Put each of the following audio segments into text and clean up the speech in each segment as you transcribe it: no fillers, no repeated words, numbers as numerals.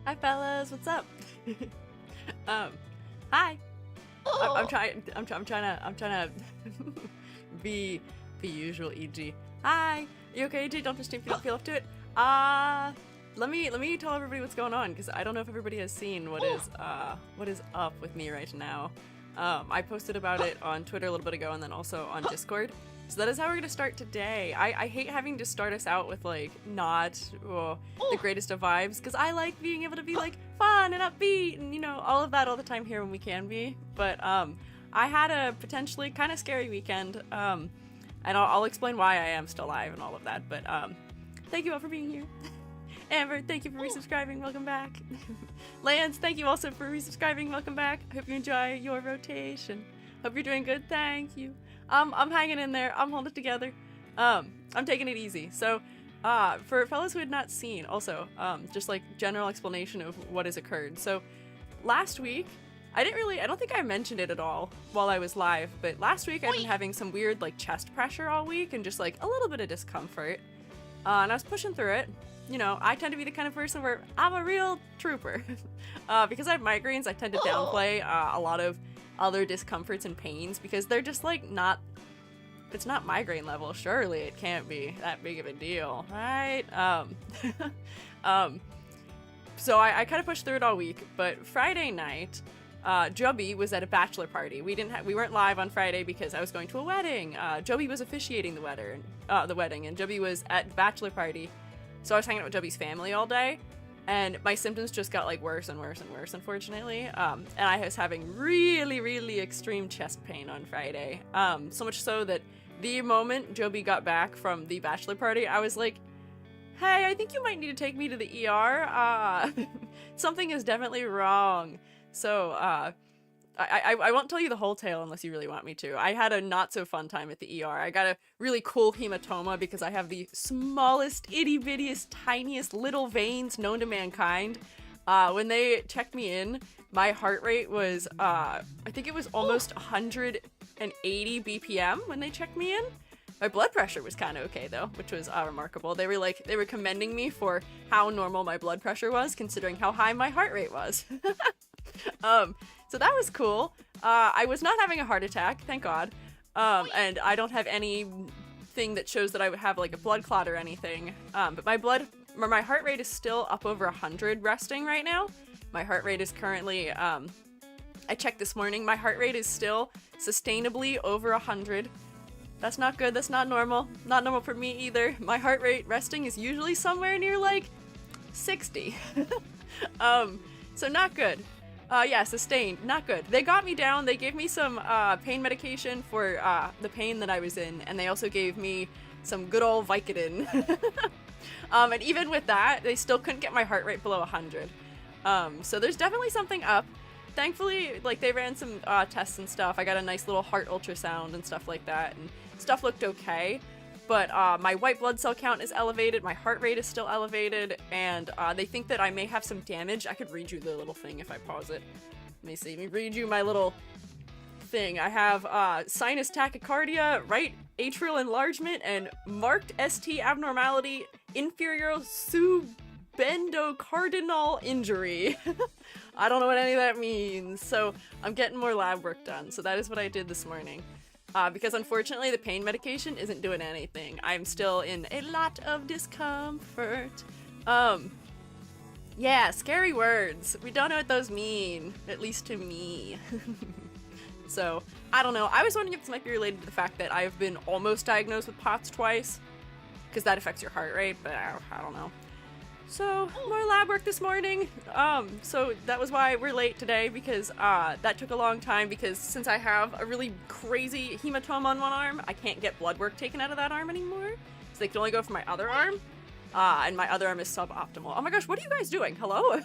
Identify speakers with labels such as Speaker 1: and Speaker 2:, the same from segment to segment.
Speaker 1: Hi fellas, what's up? Hi. I'm trying to be usual, e.g. Hi. You okay, EG? Don't just if you don't feel up to it. Let me tell everybody what's going on, because I don't know if everybody has seen what is up with me right now. I posted about it on Twitter a little bit ago, and then also on Discord. So that is how we're gonna start today. I hate having to start us out with like not the greatest of vibes, because I like being able to be like fun and upbeat and all of that all the time here when we can be. But I had a potentially kind of scary weekend, and I'll explain why I am still alive and all of that. But thank you all for being here. Amber, thank you for resubscribing. Welcome back. Lance, thank you also for resubscribing. Welcome back. Hope you enjoy your rotation. Hope you're doing good. Thank you. I'm hanging in there. I'm holding it together. I'm taking it easy. So, for fellows who had not seen, also, just like general explanation of what has occurred. So, last week, I don't think I mentioned it at all while I was live, but last week I've been having some weird like chest pressure all week and just like a little bit of discomfort. And I was pushing through it. I tend to be the kind of person where I'm a real trooper. Because I have migraines, I tend to downplay a lot of other discomforts and pains because they're just like it's not migraine level. Surely it can't be that big of a deal, right? So I kind of pushed through it all week, but Friday night, Chibis was at a bachelor party. We weren't live on Friday because I was going to a wedding. Chibis was officiating the wedding, and Chibis was at the bachelor party. So I was hanging out with Chibis' family all day, and my symptoms just got like worse and worse and worse, unfortunately. And I was having really, really extreme chest pain on Friday. So much so that the moment Chibis got back from the bachelor party, I was like, hey, I think you might need to take me to the ER. Something is definitely wrong. So, I won't tell you the whole tale unless you really want me to. I had a not so fun time at the ER. I got a really cool hematoma because I have the smallest, itty-bittiest, tiniest little veins known to mankind. When they checked me in, my heart rate was, I think it was almost 180 BPM when they checked me in. My blood pressure was kind of okay though, which was remarkable. They were commending me for how normal my blood pressure was, considering how high my heart rate was. So that was cool. I was not having a heart attack, thank God. And I don't have anything that shows that I would have like a blood clot or anything. But my heart rate is still up over 100 resting right now. My heart rate is currently, I checked this morning, my heart rate is still sustainably over 100. That's not good, that's not normal. Not normal for me either. My heart rate resting is usually somewhere near like 60. So not good. Yeah, sustained. Not good. They got me down. They gave me some pain medication for the pain that I was in, and they also gave me some good old Vicodin. And even with that, they still couldn't get my heart rate below 100. So there's definitely something up. Thankfully, like, they ran some tests and stuff. I got a nice little heart ultrasound and stuff like that, and stuff looked okay. But my white blood cell count is elevated, my heart rate is still elevated, and they think that I may have some damage. I could read you the little thing if I pause it. Let me see, let me read you my little thing. I have sinus tachycardia, right atrial enlargement, and marked ST abnormality, inferior subendocardinal injury. I don't know what any of that means, so I'm getting more lab work done. So that is what I did this morning. Because unfortunately the pain medication isn't doing anything. I'm still in a lot of discomfort. Yeah, scary words. We don't know what those mean, at least to me. So, I don't know. I was wondering if this might be related to the fact that I've been almost diagnosed with POTS twice, because that affects your heart rate, but I don't know. So, more lab work this morning. So that was why we're late today, because that took a long time, because since I have a really crazy hematoma on one arm, I can't get blood work taken out of that arm anymore. So they can only go for my other arm. And my other arm is suboptimal. Oh my gosh, what are you guys doing? Hello?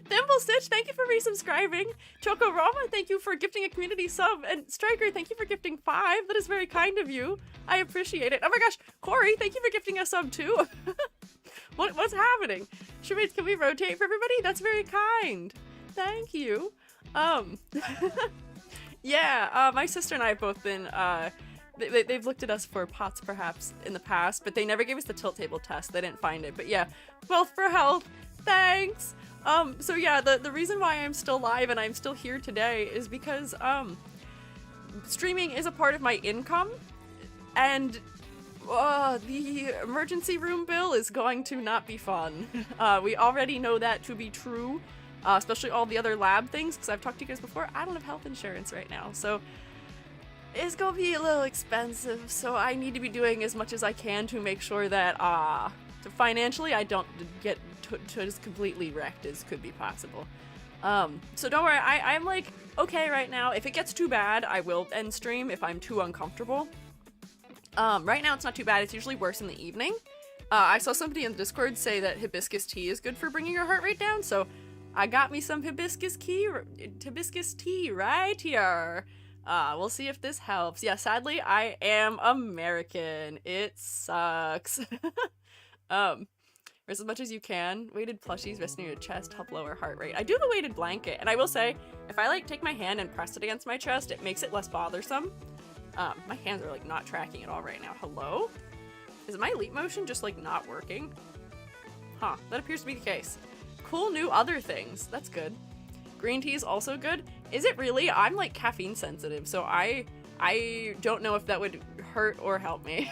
Speaker 1: Thimble Stitch, thank you for resubscribing. Choco Rama, thank you for gifting a community sub. And Striker, thank you for gifting 5. That is very kind of you. I appreciate it. Oh my gosh, Corey, thank you for gifting a sub too. What's happening? Can we rotate for everybody? That's very kind. Thank you. Yeah, my sister and I have both been, they've looked at us for POTS perhaps in the past, but they never gave us the tilt table test. They didn't find it. But yeah, wealth for health. Thanks. So yeah, the reason why I'm still live and I'm still here today is because, streaming is a part of my income, and the emergency room bill is going to not be fun. We already know that to be true, especially all the other lab things, because I've talked to you guys before, I don't have health insurance right now, so it's gonna be a little expensive, so I need to be doing as much as I can to make sure that, financially I don't get as completely wrecked as could be possible. So don't worry, I'm like, okay right now. If it gets too bad, I will end stream if I'm too uncomfortable. Right now it's not too bad, it's usually worse in the evening. I saw somebody in the Discord say that hibiscus tea is good for bringing your heart rate down, so I got me some hibiscus tea right here. We'll see if this helps. Yeah, sadly, I am American. It sucks. Rest as much as you can. Weighted plushies resting on your chest help lower heart rate. I do the weighted blanket, and I will say, if I like take my hand and press it against my chest, it makes it less bothersome. My hands are like not tracking at all right now. Hello? Is my leap motion just like not working? Huh, that appears to be the case. Cool new other things. That's good. Green tea is also good. Is it really? I'm like caffeine sensitive, so I don't know if that would hurt or help me.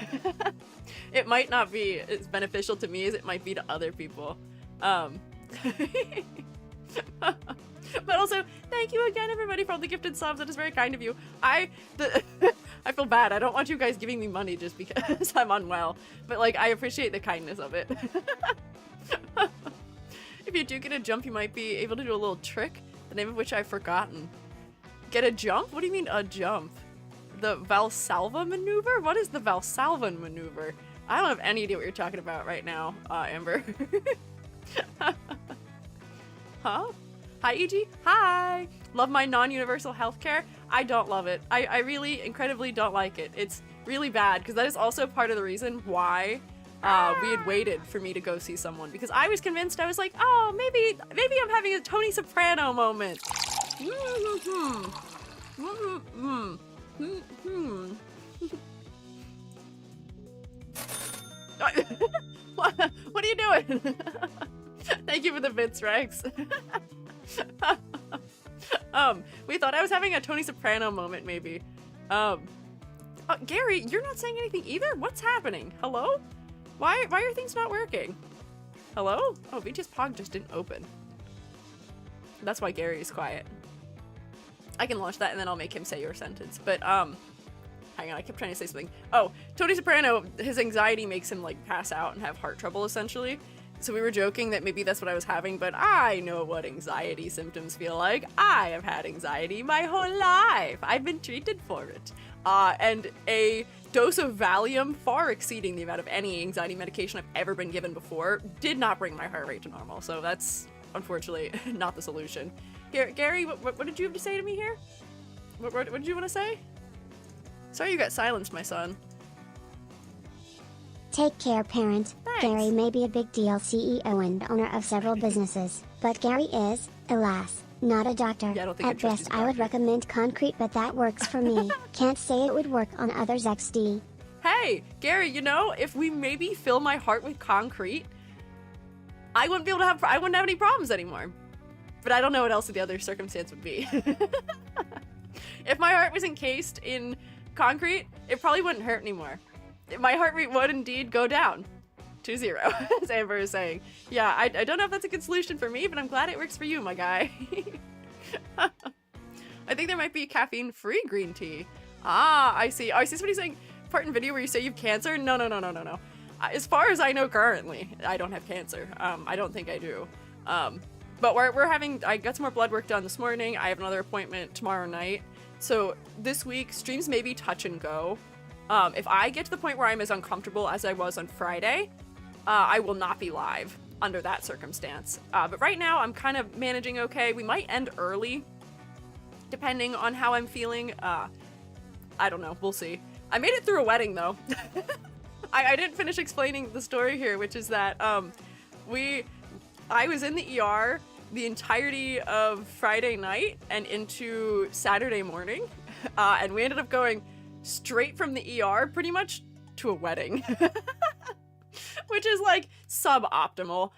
Speaker 1: It might not be as beneficial to me as it might be to other people. But also, thank you again, everybody, for all the gifted subs. That is very kind of you. I feel bad. I don't want you guys giving me money just because I'm unwell. But, like, I appreciate the kindness of it. If you do get a jump, you might be able to do a little trick, the name of which I've forgotten. Get a jump? What do you mean, a jump? The Valsalva maneuver? What is the Valsalva maneuver? I don't have any idea what you're talking about right now, Amber. Huh? Hi, EG. Hi! Love my non-universal healthcare. I don't love it. I really incredibly don't like it. It's really bad, because that is also part of the reason why we had waited for me to go see someone, because I was convinced, I was like, oh, maybe I'm having a Tony Soprano moment. What are you doing? Thank you for the bits, Rex. We thought I was having a Tony Soprano moment, maybe. Gary, you're not saying anything either? What's happening? Hello? Why are things not working? Hello? Oh, VT's Pog just didn't open. That's why Gary is quiet. I can launch that and then I'll make him say your sentence. But, hang on, I kept trying to say something. Oh, Tony Soprano, his anxiety makes him, like, pass out and have heart trouble, essentially. So we were joking that maybe that's what I was having, but I know what anxiety symptoms feel like. I have had anxiety my whole life. I've been treated for it. And a dose of Valium, far exceeding the amount of any anxiety medication I've ever been given before, did not bring my heart rate to normal. So that's, unfortunately, not the solution. Here, Gary, what did you have to say to me here? What did you want to say? Sorry you got silenced, my son.
Speaker 2: Take care, parent.
Speaker 1: Thanks.
Speaker 2: Gary may be a big deal CEO and owner of several businesses, but Gary is, alas, not a doctor.
Speaker 1: Yeah, I don't think
Speaker 2: At best, I would recommend concrete, but that works for me. Can't say it would work on others. XD.
Speaker 1: Hey, Gary, you know, if we maybe fill my heart with concrete, I wouldn't have any problems anymore. But I don't know what else the other circumstance would be. If my heart was encased in concrete, it probably wouldn't hurt anymore. My heart rate would indeed go down to 0, as Amber is saying. Yeah, I don't know if that's a good solution for me, but I'm glad it works for you, my guy. I think there might be caffeine-free green tea. Ah, I see. Oh, I see somebody saying, part in video where you say you have cancer? No. As far as I know currently, I don't have cancer. I don't think I do. But I got some more blood work done this morning. I have another appointment tomorrow night. So this week, streams may be touch and go. If I get to the point where I'm as uncomfortable as I was on Friday, I will not be live under that circumstance. But right now, I'm kind of managing okay. We might end early, depending on how I'm feeling. I don't know. We'll see. I made it through a wedding, though. I didn't finish explaining the story here, which is that I was in the ER the entirety of Friday night and into Saturday morning, and we ended up going straight from the ER pretty much to a wedding. Which is like suboptimal.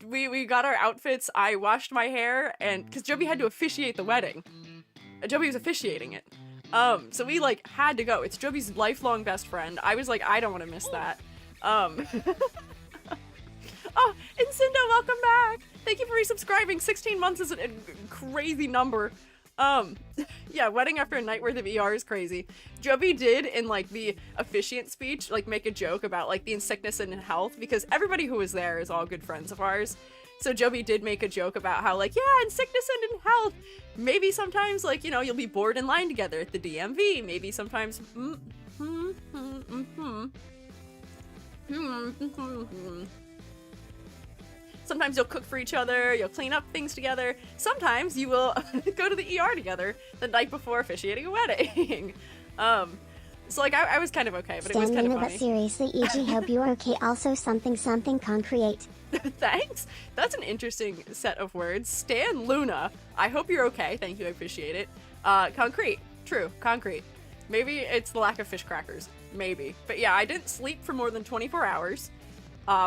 Speaker 1: we got our outfits. I washed my hair, and because Joby had to officiate the wedding. Joby was officiating it. So we like had to go. It's Joby's lifelong best friend. I was like, I don't want to miss that. Oh, Incinda, welcome back. Thank you for resubscribing. 16 months is a crazy number. Yeah, wedding after a night worth of ER is crazy. Joby did, in like the officiant speech, like make a joke about like the in sickness and in health, because everybody who was there is all good friends of ours. So Joby did make a joke about how like, yeah, in sickness and in health, maybe sometimes like, you know, you'll be bored in line together at the DMV. Maybe sometimes, sometimes you'll cook for each other, you'll clean up things together. Sometimes you will go to the ER together the night before officiating a wedding. So like I was kind of okay, but it was kind of funny.
Speaker 2: But seriously, EG, hope you are okay. Also something concrete.
Speaker 1: Thanks. That's an interesting set of words. Stan Luna, I hope you're okay. Thank you, I appreciate it. Concrete. True, concrete. Maybe it's the lack of fish crackers. Maybe. But yeah, I didn't sleep for more than 24 hours.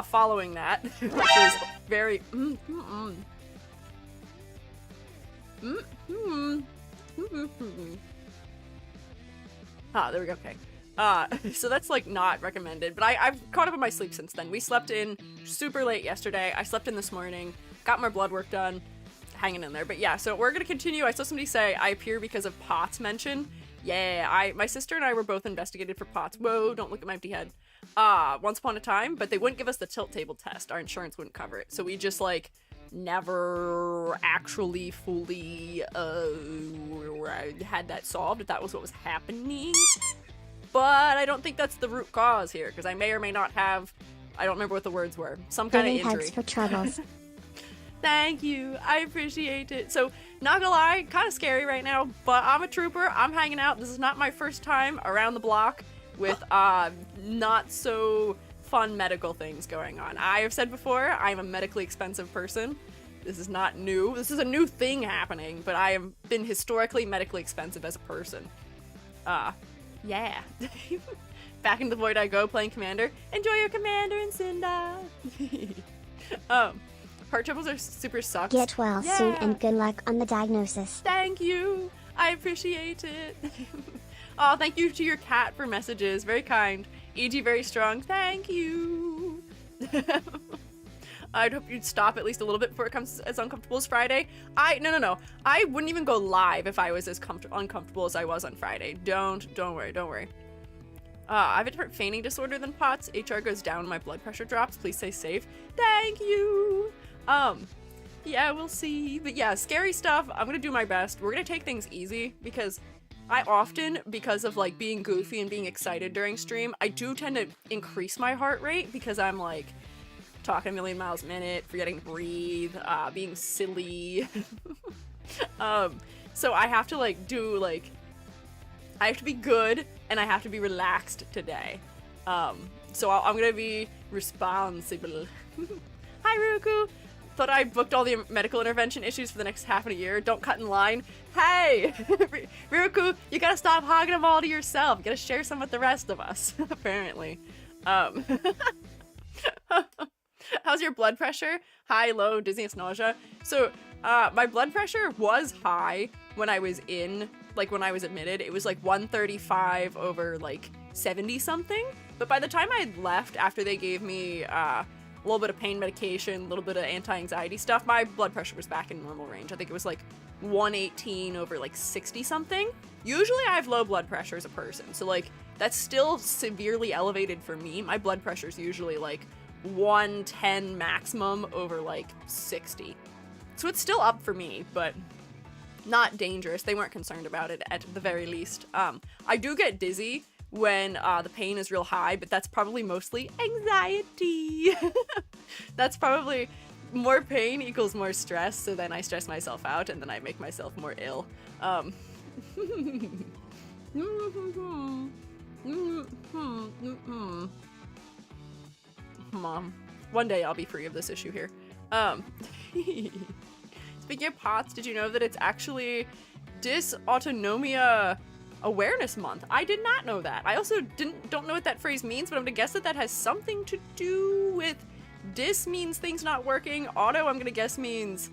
Speaker 1: Following that, which is very there we go. Okay. So that's like not recommended, but I've caught up on my sleep since then. We slept in super late yesterday. I slept in this morning, got my blood work done, hanging in there. But yeah, so we're gonna continue. I saw somebody say I appear because of POTS mention. Yeah, my sister and I were both investigated for POTS. Whoa, don't look at my empty head. Once upon a time, but they wouldn't give us the tilt table test. Our insurance wouldn't cover it. So we just like never actually fully had that solved, if that was what was happening. But I don't think that's the root cause here, because I may or may not have, I don't remember what the words were, some kind of injury.
Speaker 2: Hugs for troubles.
Speaker 1: Thank you, I appreciate it. So, not gonna lie, kind of scary right now, but I'm a trooper, I'm hanging out. This is not my first time around the block with not so fun medical things going on. I have said before, I'm a medically expensive person. This is not new. This is a new thing happening, but I have been historically medically expensive as a person. Yeah. Back in the void I go, playing Commander. Enjoy your Commander and Cinda. Heart troubles are super sucks.
Speaker 2: Get well soon and good luck on the diagnosis.
Speaker 1: Thank you. I appreciate it. Oh, thank you to your cat for messages. Very kind. EG very strong. Thank you. I'd hope you'd stop at least a little bit before it comes as uncomfortable as Friday. No. I wouldn't even go live if I was as uncomfortable as I was on Friday. Don't worry. I have a different feigning disorder than POTS. HR goes down, my blood pressure drops. Please stay safe. Thank you. Yeah, we'll see. But yeah, scary stuff. I'm gonna do my best. We're gonna take things easy because I often, because of like being goofy and being excited during stream, I do tend to increase my heart rate because I'm like talking a million miles a minute, forgetting to breathe, being silly. So I have to like do like, I have to be good and I have to be relaxed today. So I'm gonna be responsible. Hi Ruku! Thought I booked all the medical intervention issues for the next half of a year. Don't cut in line. Hey! Ruku, you gotta stop hogging them all to yourself. You gotta share some with the rest of us, apparently. How's your blood pressure? High, low, dizziness, nausea. So, my blood pressure was high when I was when I was admitted. It was like 135 over like 70 something. But by the time I had left, after they gave me a little bit of pain medication, a little bit of anti-anxiety stuff, my blood pressure was back in normal range. I think it was like 118 over like 60 something. Usually I have low blood pressure as a person, so like that's still severely elevated for me. My blood pressure is usually like 110 maximum over like 60. So it's still up for me, but not dangerous. They weren't concerned about it at the very least. I do get dizzy when the pain is real high, but that's probably mostly anxiety. That's probably more pain equals more stress, so then I stress myself out and then I make myself more ill. Mom, one day I'll be free of this issue here. Speaking of POTS, did you know that it's actually Dysautonomia Awareness Month? I did not know that. I also don't know what that phrase means, but I'm gonna guess that has something to do with Dis means things not working. Auto, I'm gonna guess, means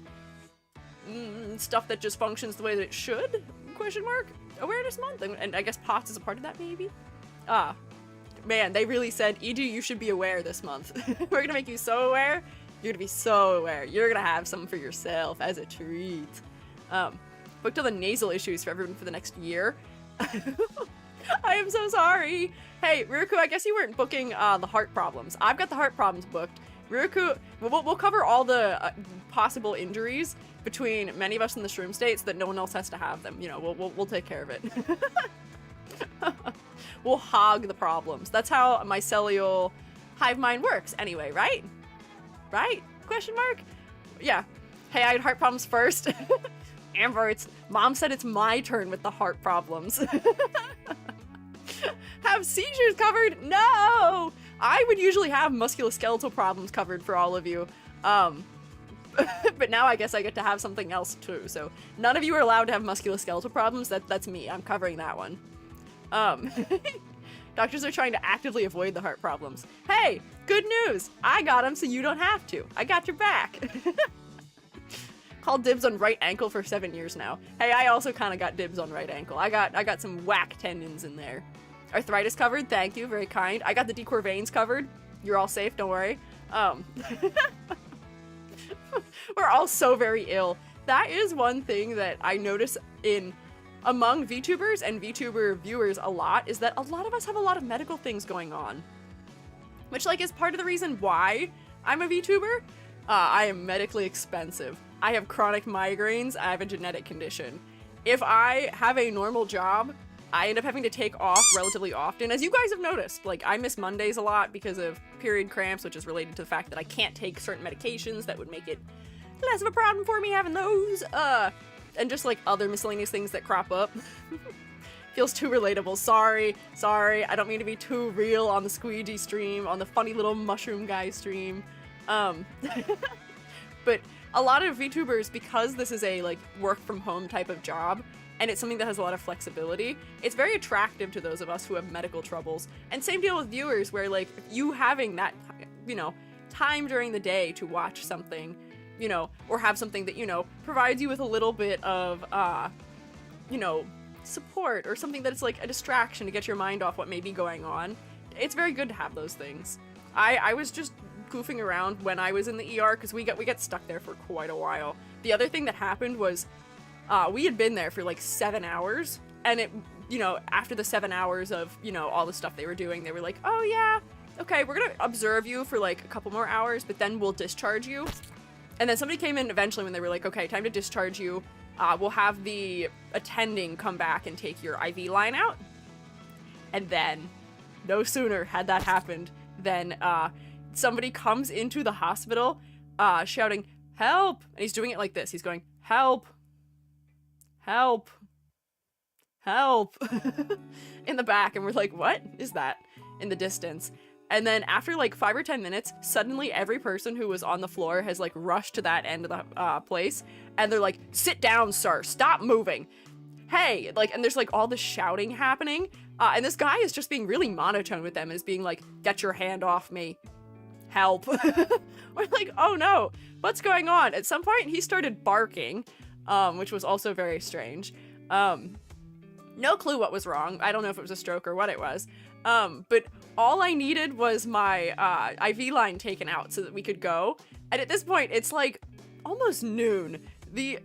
Speaker 1: stuff that just functions the way that it should? Question mark? Awareness month? And I guess POTS is a part of that, maybe? Man, they really said, Edu, you should be aware this month. We're gonna make you so aware. You're gonna be so aware. You're gonna have some for yourself as a treat. Booked all the nasal issues for everyone for the next year. I am so sorry. Hey, Ryuku, I guess you weren't booking the heart problems. I've got the heart problems booked. Ryuku, we'll cover all the possible injuries between many of us in the shroom states that no one else has to have them. You know, we'll take care of it. We'll hog the problems. That's how mycelial hive mind works anyway, right? Right? Question mark? Yeah. Hey, I had heart problems first. Amber, Mom said it's my turn with the heart problems. Have seizures covered? No! I would usually have musculoskeletal problems covered for all of you. But now I guess I get to have something else too. So none of you are allowed to have musculoskeletal problems. That's me. I'm covering that one. Doctors are trying to actively avoid the heart problems. Hey, good news! I got them so you don't have to. I got your back. Called dibs on right ankle for 7 years now. Hey, I also kind of got dibs on right ankle. I got some whack tendons in there. Arthritis covered, thank you, very kind. I got the decor veins covered. You're all safe, don't worry. We're all so very ill. That is one thing that I notice among VTubers and VTuber viewers a lot, is that a lot of us have a lot of medical things going on. Which, like, is part of the reason why I'm a VTuber. I am medically expensive. I have chronic migraines, I have a genetic condition. If I have a normal job, I end up having to take off relatively often. As you guys have noticed, like, I miss Mondays a lot because of period cramps, which is related to the fact that I can't take certain medications that would make it less of a problem for me having those. And just, like, other miscellaneous things that crop up. Feels too relatable. Sorry. I don't mean to be too real on the Squiiji stream, on the funny little mushroom guy stream. But a lot of VTubers, because this is a, like, work from home type of job, and it's something that has a lot of flexibility, it's very attractive to those of us who have medical troubles. And same deal with viewers, where, like, you having that, you know, time during the day to watch something, you know, or have something that, you know, provides you with a little bit of, you know, support, or something that's like a distraction to get your mind off what may be going on. It's very good to have those things. I was just goofing around when I was in the ER, because we got stuck there for quite a while. The other thing that happened was, we had been there for like 7 hours, and it, you know, after the 7 hours of, you know, all the stuff they were doing, they were like, oh yeah, okay, we're gonna observe you for like a couple more hours, but then we'll discharge you. And then somebody came in eventually when they were like, okay, time to discharge you. We'll have the attending come back and take your IV line out. And then, no sooner had that happened than somebody comes into the hospital shouting, help! And he's doing it like this. He's going, help! Help! Help! In the back. And we're like, what is that? In the distance. And then after like 5 or 10 minutes, suddenly every person who was on the floor has like rushed to that end of the place. And they're like, sit down, sir. Stop moving. Hey, like, and there's like all this shouting happening. And this guy is just being really monotone with them and is being like, get your hand off me. Help. We're like, oh no, what's going on? At some point he started barking, which was also very strange. No clue what was wrong. I don't know if it was a stroke or what it was. But all I needed was my IV line taken out so that we could go. And at this point, it's like almost noon. The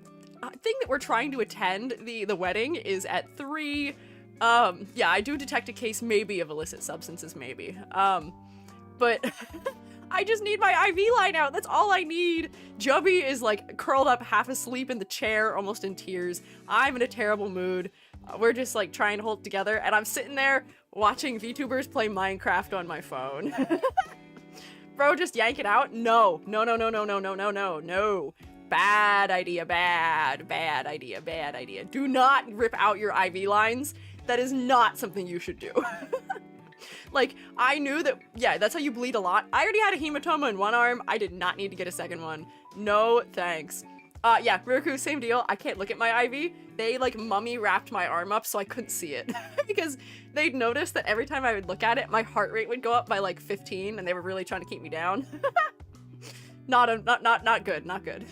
Speaker 1: thing that we're trying to attend, the wedding, is at 3. Yeah, I do detect a case maybe of illicit substances, maybe. But I just need my IV line out. That's all I need. Chubby is like curled up half asleep in the chair, almost in tears. I'm in a terrible mood. We're just like trying to hold it together, and I'm sitting there watching VTubers play Minecraft on my phone. Bro, just yank it out? No. No. Bad idea, bad idea. Do not rip out your IV lines. That is not something you should do. Like, I knew that, yeah, that's how you bleed a lot. I already had a hematoma in one arm. I did not need to get a second one. No thanks. Yeah, Ryuku, same deal. I can't look at my IV. They, like, mummy wrapped my arm up so I couldn't see it. Because they'd noticed that every time I would look at it, my heart rate would go up by, like, 15, and they were really trying to keep me down. Not good, not good.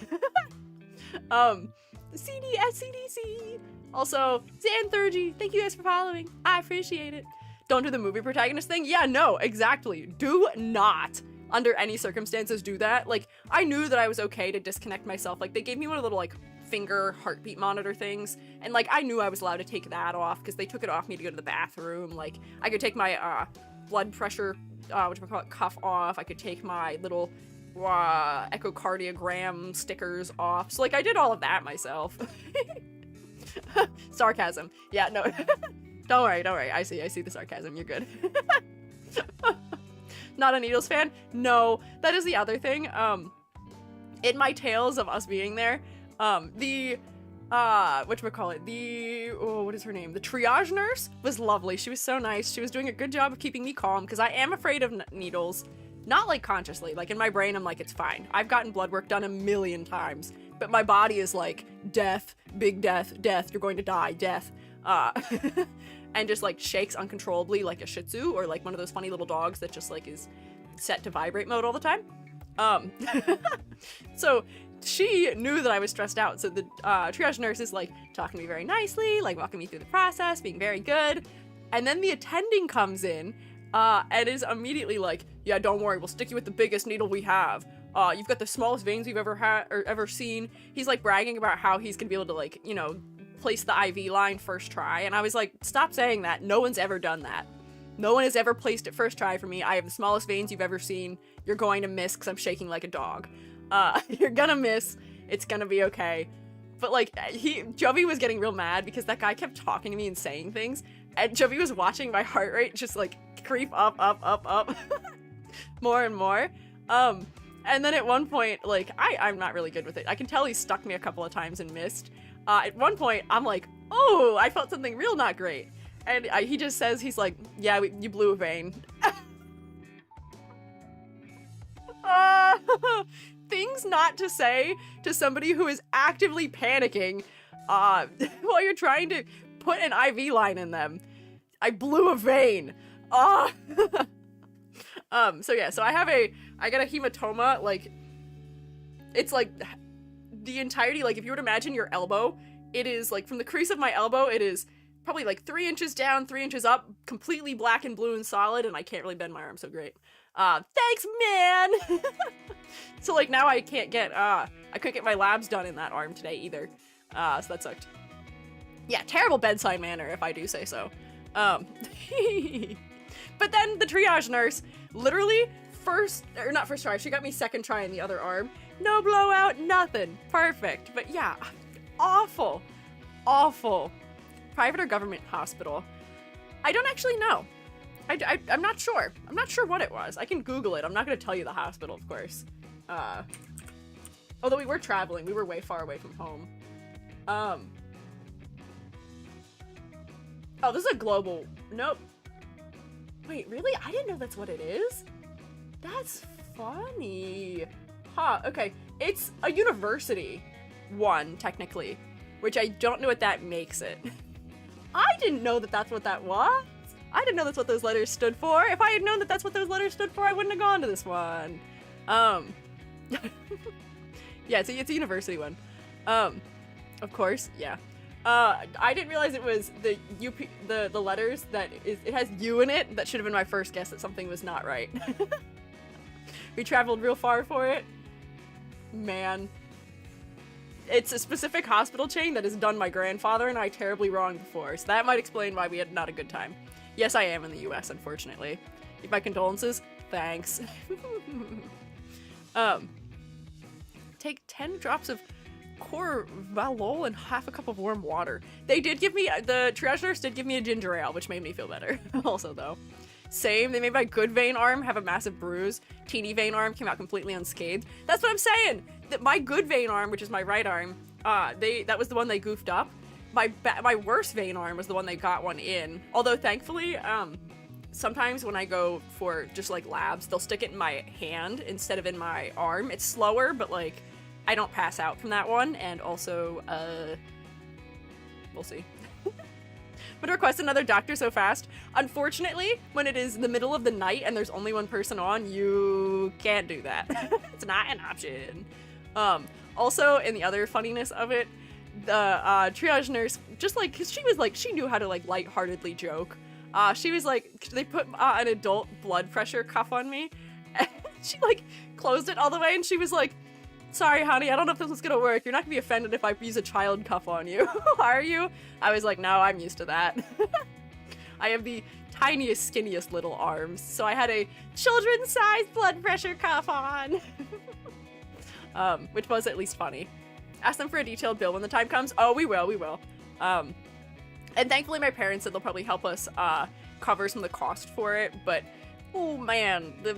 Speaker 1: CDSCDC. Also, Xanthurgy, thank you guys for following. I appreciate it. Don't do the movie protagonist thing. Yeah, no, exactly. Do not, under any circumstances, do that. Like, I knew that I was okay to disconnect myself. Like, they gave me one of the little, like, finger heartbeat monitor things. And, like, I knew I was allowed to take that off because they took it off me to go to the bathroom. Like, I could take my, blood pressure, cuff off. I could take my little echocardiogram stickers off. So, like, I did all of that myself. Sarcasm. Yeah, no. Don't worry. I see the sarcasm. You're good. Not a Needles fan? No. That is the other thing. In my tales of us being there, what is her name? The triage nurse was lovely. She was so nice. She was doing a good job of keeping me calm because I am afraid of needles. Not like consciously. Like in my brain, I'm like, it's fine. I've gotten blood work done a million times, but my body is like, death, big death, you're going to die, death. And just like shakes uncontrollably like a Shih Tzu or like one of those funny little dogs that just like is set to vibrate mode all the time. So she knew that I was stressed out. So the triage nurse is like talking to me very nicely, like walking me through the process, being very good. And then the attending comes in and is immediately like, yeah, don't worry, we'll stick you with the biggest needle we have. You've got the smallest veins we've ever had or ever seen. He's like bragging about how he's gonna be able to like, you know, place the IV line first try. And I was like, stop saying that. No one's ever done that. No one has ever placed it first try for me. I have the smallest veins you've ever seen. You're going to miss because I'm shaking like a dog. You're gonna miss. It's gonna be okay. But like, Jovi was getting real mad because that guy kept talking to me and saying things. And Jovi was watching my heart rate just like creep up. More and more. And then at one point, like, I'm not really good with it. I can tell he stuck me a couple of times and missed. At one point, I'm like, oh, I felt something real not great. And he just says, he's like, yeah, you blew a vein. Things not to say to somebody who is actively panicking while you're trying to put an IV line in them. I blew a vein. So yeah, so I got a hematoma, like, it's like the entirety, like if you were to imagine your elbow, it is like from the crease of my elbow, it is probably like 3 inches down, 3 inches up, completely black and blue and solid, and I can't really bend my arm so great. Thanks, man! So like now I couldn't get my labs done in that arm today either. So that sucked. Yeah, terrible bedside manner if I do say so. But then the triage nurse, literally not first try, she got me second try in the other arm. No blowout, nothing. Perfect. But yeah, awful. Private or government hospital? I don't actually know. I'm not sure. I'm not sure what it was. I can Google it. I'm not going to tell you the hospital, of course. Although we were traveling. We were way far away from home. Oh, this is a global... Nope. Wait, really? I didn't know that's what it is? That's funny. Huh, okay. It's a university one, technically. Which I don't know what that makes it. I didn't know that that's what that was. I didn't know that's what those letters stood for. If I had known that that's what those letters stood for, I wouldn't have gone to this one. Yeah, it's a university one. Of course, yeah. I didn't realize it was the letters that it has U in it. That should have been my first guess that something was not right. We traveled real far for it. Man. It's a specific hospital chain that has done my grandfather and I terribly wrong before, so that might explain why we had not a good time. Yes, I am in the US, unfortunately. Give my condolences. Thanks. Take 10 drops of Corvalol and half a cup of warm water. They did give me, the triage nurse did give me a ginger ale, which made me feel better. Also, though. Same, they made my good vein arm have a massive bruise. Teeny vein arm came out completely unscathed. That's what I'm saying! That my good vein arm, which is my right arm, that was the one they goofed up. My worst vein arm was the one they got one in. Although, thankfully, sometimes when I go for just, like, labs, they'll stick it in my hand instead of in my arm. It's slower, but, like, I don't pass out from that one, and also, we'll see. But request another doctor so fast. Unfortunately, when it is the middle of the night and there's only one person on, you can't do that. It's not an option. Also, in the other funniness of it, the triage nurse, just like, cause she knew how to like lightheartedly joke. She was like, they put an adult blood pressure cuff on me, and she like closed it all the way, and she was like, sorry, honey, I don't know if this is gonna work. You're not gonna be offended if I use a child cuff on you. Are you? I was like, no, I'm used to that. I have the tiniest, skinniest little arms, so I had a children's-sized blood pressure cuff on. Which was at least funny. Ask them for a detailed bill when the time comes. Oh, we will. And thankfully my parents said they'll probably help us cover some of the cost for it, but oh man, the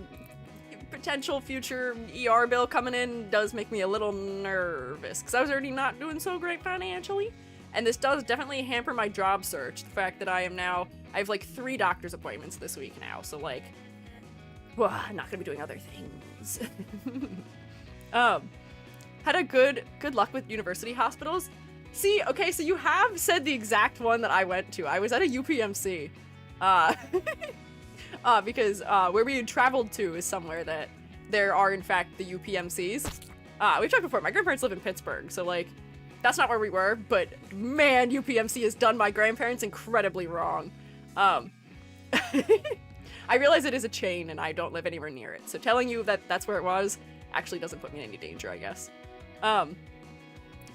Speaker 1: potential future ER bill coming in does make me a little nervous, because I was already not doing so great financially, and this does definitely hamper my job search, the fact that I have like 3 doctor's appointments this week now, so like, well, I'm not gonna be doing other things. Had a good luck with university hospitals. See, okay, so you have said the exact one that I went to. I was at a UPMC. Because where we had traveled to is somewhere that there are, in fact, the UPMCs. We've talked before, my grandparents live in Pittsburgh, so, like, that's not where we were, but, man, UPMC has done my grandparents incredibly wrong. I realize it is a chain, and I don't live anywhere near it, so telling you that that's where it was actually doesn't put me in any danger, I guess.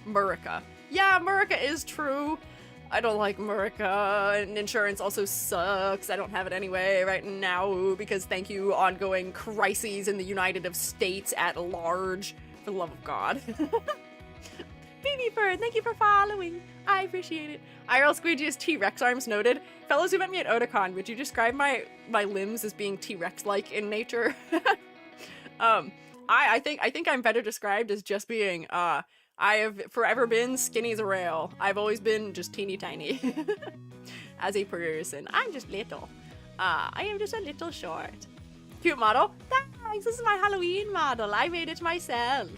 Speaker 1: Murica. Yeah, Murica is true. I don't like Murica, and insurance also sucks. I don't have it anyway right now, because thank you, ongoing crises in the United States at large. For the love of God. Bird, thank you for following. I appreciate it. IRL Squiiji is T-Rex arms noted. Fellows who met me at Otakon, would you describe my limbs as being T-Rex-like in nature? I think I'm better described as just being, I have forever been skinny as a rail. I've always been just teeny tiny. As a person, I'm just little. I am just a little short. Cute model? Thanks, this is my Halloween model. I made it myself.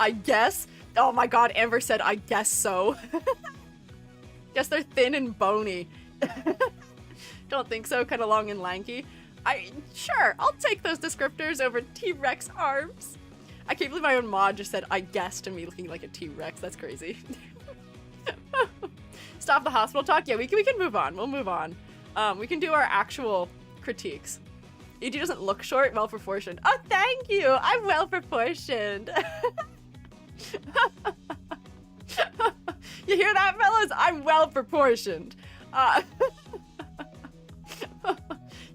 Speaker 1: I guess? Oh my god, Amber said, I guess so. Guess they're thin and bony. Don't think so, kind of long and lanky. Sure, I'll take those descriptors over T-Rex arms. I can't believe my own mod just said, I guess, to me looking like a T-Rex. That's crazy. Stop the hospital talk? Yeah, we can move on. We'll move on. We can do our actual critiques. EG doesn't look short, well proportioned. Oh, thank you! I'm well proportioned. You hear that, fellas? I'm well proportioned.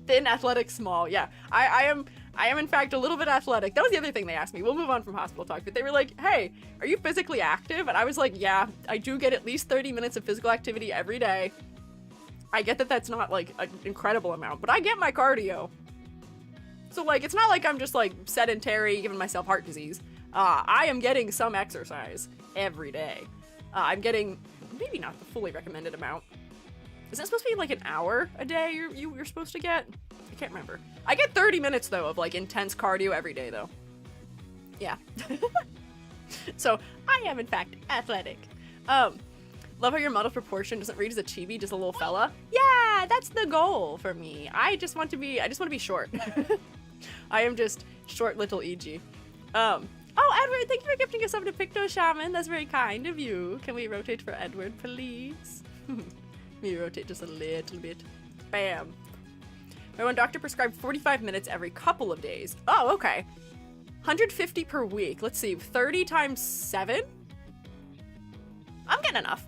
Speaker 1: Thin, athletic, small. Yeah, I am in fact a little bit athletic. That was the other thing they asked me. We'll move on from hospital talk, but they were like, hey, are you physically active? And I was like, yeah, I do get at least 30 minutes of physical activity every day. I get that that's not like an incredible amount, but I get my cardio. So like, it's not like I'm just like sedentary, giving myself heart disease. I am getting some exercise every day. I'm getting maybe not the fully recommended amount. Is that supposed to be like an hour a day you're supposed to get? I can't remember. I get 30 minutes though of like intense cardio every day though. Yeah. So I am in fact athletic. Love how your model proportion doesn't read as a chibi, just a little fella. Yeah, that's the goal for me. I just want to be short. I am just short little EG. Oh, Edward, thank you for gifting us up to Picto Shaman. That's very kind of you. Can we rotate for Edward, please? Me rotate just a little bit. Bam. My one doctor prescribed 45 minutes every couple of days. Oh, okay. 150 per week. Let's see, 30 times 7? I'm getting enough.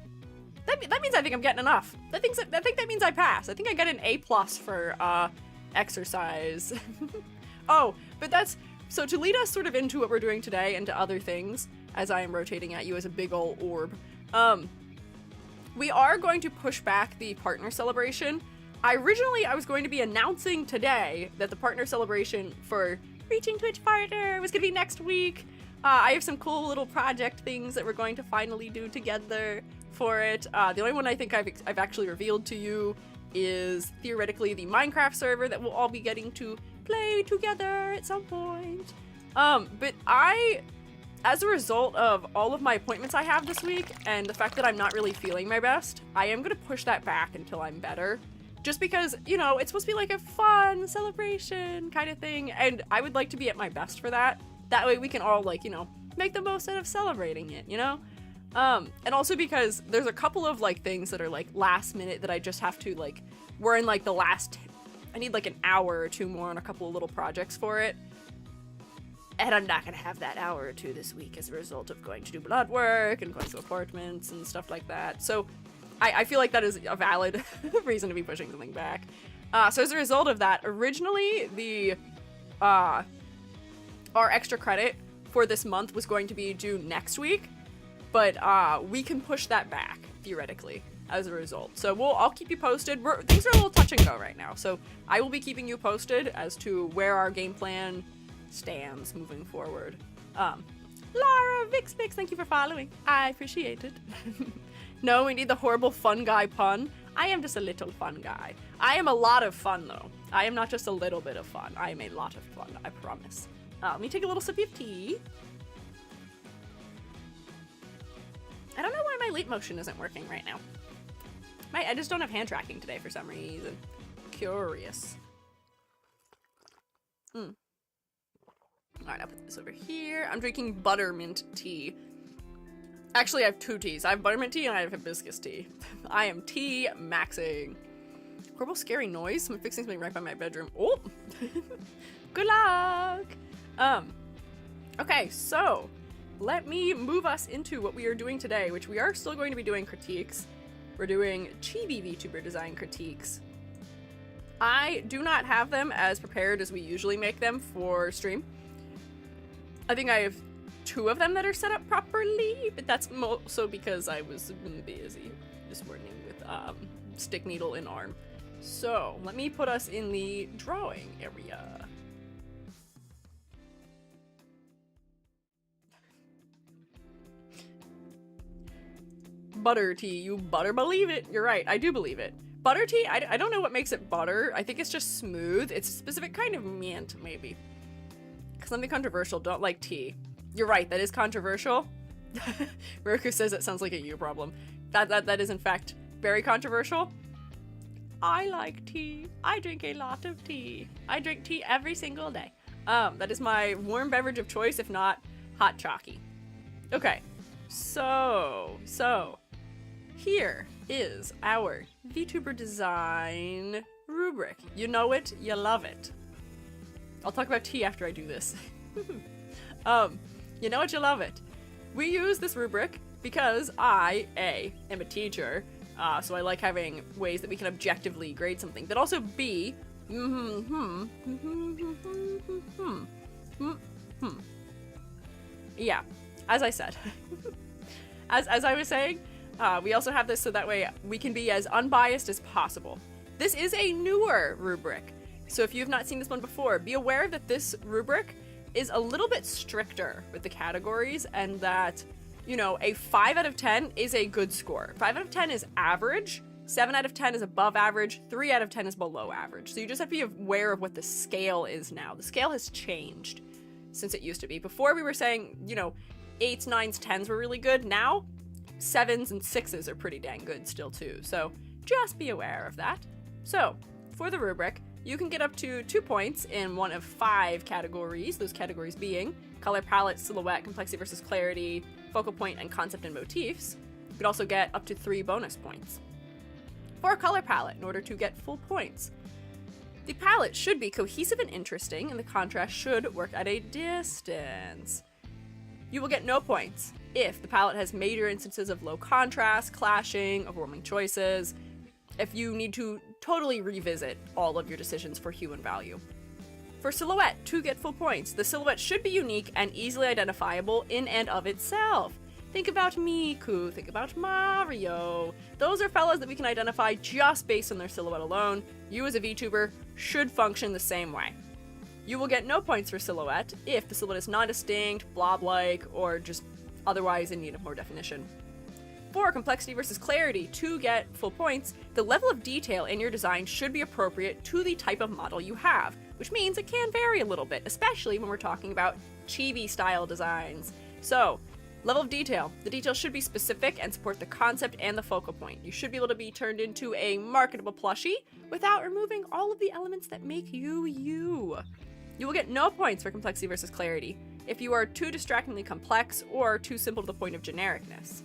Speaker 1: That means I think I'm getting enough. I think that means I pass. I think I get an A+ for exercise. Oh, but that's... So to lead us sort of into what we're doing today and to other things, as I am rotating at you as a big ol' orb, we are going to push back the partner celebration. Originally, I was going to be announcing today that the partner celebration for Reaching Twitch Partner was going to be next week. I have some cool little project things that we're going to finally do together for it. The only one I think I've actually revealed to you is theoretically the Minecraft server that we'll all be getting to play together at some point. But I as a result of all of my appointments I have this week and the fact that I'm not really feeling my best, I am going to push that back until I'm better. Just because, you know, it's supposed to be like a fun celebration kind of thing, and I would like to be at my best for that. That way we can all, like, you know, make the most out of celebrating it, you know? And also because there's a couple of, like, things that are, like, last minute that I just have to, like, we're in, like, I need, like, an hour or two more on a couple of little projects for it. And I'm not gonna have that hour or two this week as a result of going to do blood work and going to appointments and stuff like that. So I feel like that is a valid reason to be pushing something back. So as a result of that, originally the our extra credit for this month was going to be due next week, but we can push that back theoretically as a result. So I'll keep you posted. Things are a little touch and go right now, so I will be keeping you posted as to where our game plan stands moving forward. Lara Vix, thank you for following. I appreciate it. No, we need the horrible fun guy pun. I am just a little fun guy. I am a lot of fun, though. I am not just a little bit of fun. I am a lot of fun, I promise. Let me take a little sip of tea. I don't know why my leap motion isn't working right now. I just don't have hand tracking today for some reason. Curious. Alright, I'll put this over here. I'm drinking buttermint tea. Actually, I have two teas. I have buttermint tea and I have hibiscus tea. I am tea maxing. Horrible scary noise. Someone fixing something right by my bedroom. Oh! Good luck! Okay, so let me move us into what we are doing today, which we are still going to be doing critiques. We're doing Chibi VTuber design critiques. I do not have them as prepared as we usually make them for stream. I think I have two of them that are set up properly, but that's also because I was busy this morning with stick needle in arm. So let me put us in the drawing area. Butter tea, you butter believe it. You're right, I do believe it. Butter tea, I don't know what makes it butter. I think it's just smooth. It's a specific kind of mint, maybe. Something controversial, don't like tea. You're right, that is controversial. Roku says it sounds like a you problem. That is in fact very controversial. I like tea. I drink a lot of tea. I drink tea every single day. That is my warm beverage of choice, if not hot chalky. Okay, so here is our VTuber design rubric. You know it, you love it. I'll talk about tea after I do this. You know it, you love it. We use this rubric because I, am a teacher, so I like having ways that we can objectively grade something, but also B, yeah, as I said. as I was saying, we also have this so that way we can be as unbiased as possible. This is a newer rubric, so if you have not seen this one before, be aware that this rubric is a little bit stricter with the categories, and that, you know, a 5 out of 10 is a good score. 5 out of 10 is average, 7 out of 10 is above average, 3 out of 10 is below average. So you just have to be aware of what the scale is now. The scale has changed since it used to be. Before we were saying, you know, 8s, 9s, 10s were really good. Now, 7s and 6s are pretty dang good still too. So just be aware of that. So for the rubric, you can get up to 2 points in one of 5 categories, those categories being color palette, silhouette, complexity versus clarity, focal point, and concept and motifs. You could also get up to 3 bonus points. For a color palette, in order to get full points, the palette should be cohesive and interesting, and the contrast should work at a distance. You will get no points if the palette has major instances of low contrast, clashing, overwhelming choices, if you need to totally revisit all of your decisions for hue and value. For silhouette, to get full points, the silhouette should be unique and easily identifiable in and of itself. Think about Miku, think about Mario. Those are fellas that we can identify just based on their silhouette alone. You as a VTuber should function the same way. You will get no points for silhouette if the silhouette is non-distinct, blob-like, or just otherwise in need of more definition. For complexity versus clarity, to get full points, the level of detail in your design should be appropriate to the type of model you have, which means it can vary a little bit, especially when we're talking about chibi style designs. So, level of detail. The detail should be specific and support the concept and the focal point. You should be able to be turned into a marketable plushie without removing all of the elements that make you you. You will get no points for complexity versus clarity if you are too distractingly complex or too simple to the point of genericness.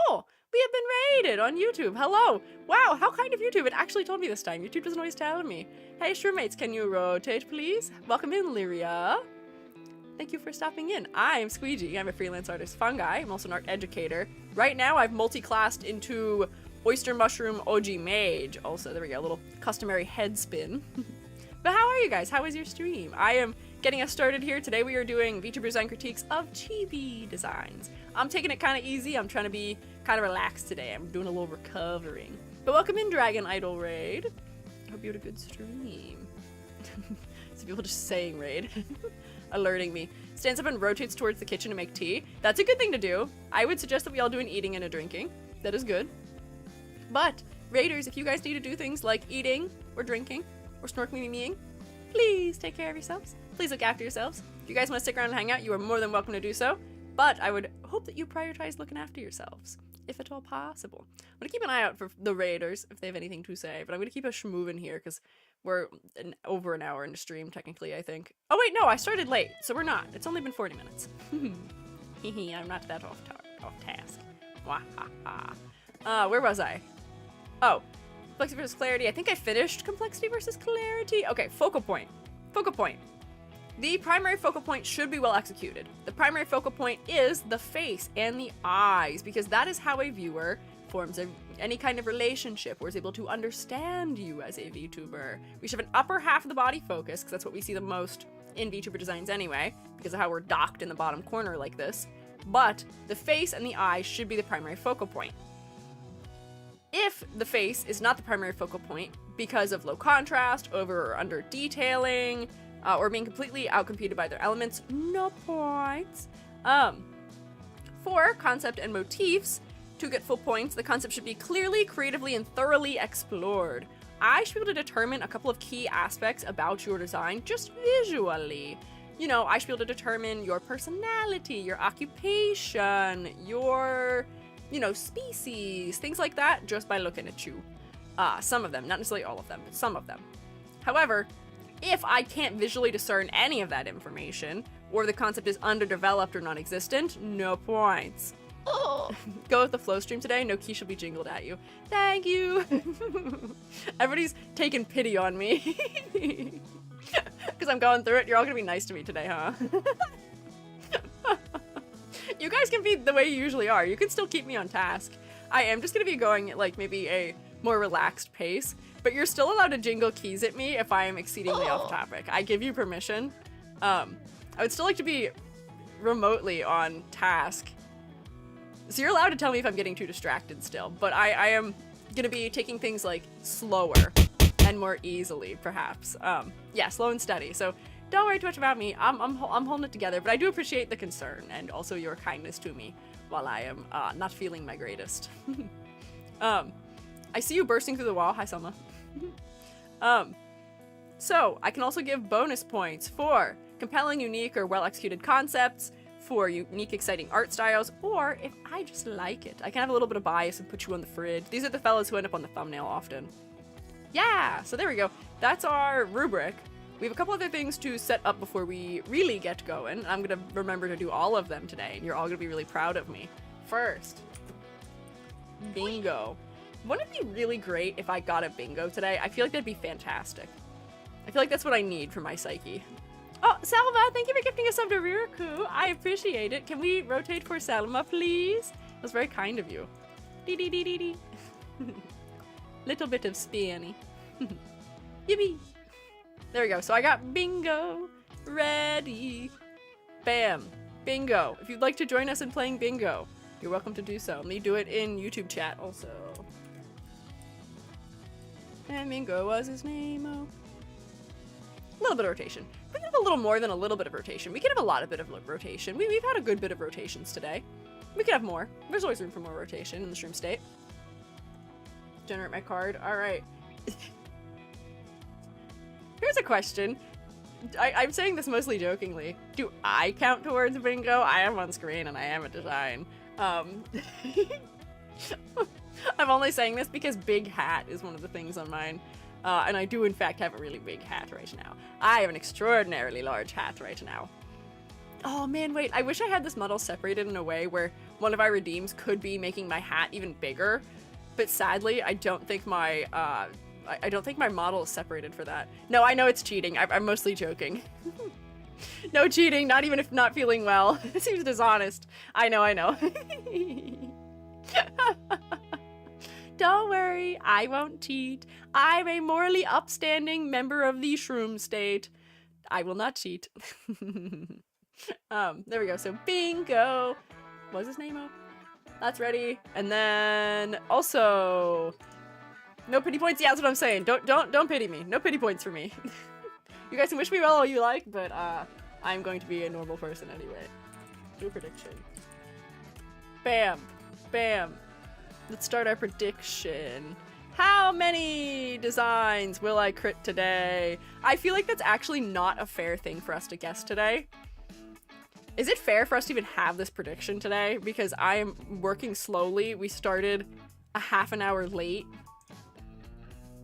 Speaker 1: Oh, we have been rated on YouTube. Hello. Wow, how kind of YouTube. It actually told me this time. YouTube doesn't always tell me. Hey, shroommates, can you rotate, please? Welcome in, Lyria. Thank you for stopping in. I'm Squiiji. I'm a freelance artist fungi. I'm also an art educator. Right now, I've multi-classed into Oyster Mushroom OG Mage. Also, there we go, a little customary head spin. But how are you guys? How was your stream? I am getting us started here. Today we are doing Vtuber design critiques of Chibi designs. I'm taking it kind of easy. I'm trying to be kind of relaxed today. I'm doing a little recovering. But welcome in, Dragon Idol Raid. I hope you had a good stream. Some people just saying raid. Alerting me. Stands up and rotates towards the kitchen to make tea. That's a good thing to do. I would suggest that we all do an eating and a drinking. That is good. But, raiders, if you guys need to do things like eating or drinking or snorkeling meing, please take care of yourselves. Please look after yourselves. If you guys want to stick around and hang out, you are more than welcome to do so. But I would hope that you prioritize looking after yourselves, if at all possible. I'm going to keep an eye out for the raiders if they have anything to say, but I'm going to keep us moving here because we're over an hour into stream, technically, I think. Oh, wait, no, I started late, so we're not. It's only been 40 minutes. Hehe, I'm not that off task. Where was I? Oh, complexity versus clarity. I think I finished complexity versus clarity. Okay, focal point. Focal point. The primary focal point should be well executed. The primary focal point is the face and the eyes, because that is how a viewer forms any kind of relationship or is able to understand you as a VTuber. We should have an upper half of the body focus, because that's what we see the most in VTuber designs anyway, because of how we're docked in the bottom corner like this. But the face and the eyes should be the primary focal point. If the face is not the primary focal point because of low contrast, over or under detailing, or being completely outcompeted by their elements, no points. For concept and motifs, to get full points, the concept should be clearly, creatively, and thoroughly explored. I should be able to determine a couple of key aspects about your design just visually. You know, I should be able to determine your personality, your occupation, your, species, things like that, just by looking at you. Some of them, not necessarily all of them, but some of them. However, if I can't visually discern any of that information, or the concept is underdeveloped or non-existent, no points. Oh. Go with the flow stream today, no key shall be jingled at you. Thank you! Everybody's taking pity on me. Because I'm going through it, you're all gonna be nice to me today, huh? You guys can be the way you usually are. You can still keep me on task. I am just gonna be going at like maybe a more relaxed pace, but you're still allowed to jingle keys at me if I am exceedingly off topic. I give you permission. I would still like to be remotely on task. So you're allowed to tell me if I'm getting too distracted still, but I am gonna be taking things like slower and more easily, perhaps. Yeah, slow and steady. So don't worry too much about me. I'm holding it together, but I do appreciate the concern and also your kindness to me while I am not feeling my greatest. I see you bursting through the wall. Hi, Selma. So I can also give bonus points for compelling, unique, or well-executed concepts, for unique, exciting art styles, or if I just like it. I can have a little bit of bias and put you on the fridge. These are the fellas who end up on the thumbnail often. Yeah, so there we go. That's our rubric. We have a couple other things to set up before we really get going. I'm gonna remember to do all of them today, and you're all gonna be really proud of me. First, bingo. Wouldn't it be really great if I got a bingo today? I feel like that'd be fantastic. I feel like that's what I need for my psyche. Oh, Salma, thank you for gifting us sub to Riraku. I appreciate it. Can we rotate for Salma, please? That was very kind of you. Dee dee dee dee dee. Little bit of spinny. Yippee. There we go. So I got bingo ready. Bam. Bingo. If you'd like to join us in playing bingo, you're welcome to do so. Let me do it in YouTube chat also. And bingo was his name. Oh. A little bit of rotation. We can have a little more than a little bit of rotation. We can have a lot of bit of rotation. We've had a good bit of rotations today. We can have more. There's always room for more rotation in the shroom state. Generate my card. All right. Here's a question. I'm saying this mostly jokingly. Do I count towards bingo? I am on screen and I am a design. I'm only saying this because big hat is one of the things on mine. And I do in fact have a really big hat right now. I have an extraordinarily large hat right now. Oh man, wait, I wish I had this model separated in a way where one of my redeems could be making my hat even bigger. But sadly, I don't think my model is separated for that. No, I know it's cheating. I'm mostly joking. No cheating, not even if not feeling well. It seems dishonest. I know. Don't worry, I won't cheat. I'm a morally upstanding member of the shroom state. I will not cheat. There we go. So bingo. What was his name? Oh, that's ready. And then also, no pity points. Yeah, that's what I'm saying. Don't pity me. No pity points for me. You guys can wish me well all you like, but I'm going to be a normal person anyway. Do prediction. Bam, bam. Let's start our prediction. How many designs will I crit today? I feel like that's actually not a fair thing for us to guess today. Is it fair for us to even have this prediction today? Because I am working slowly. We started a half an hour late.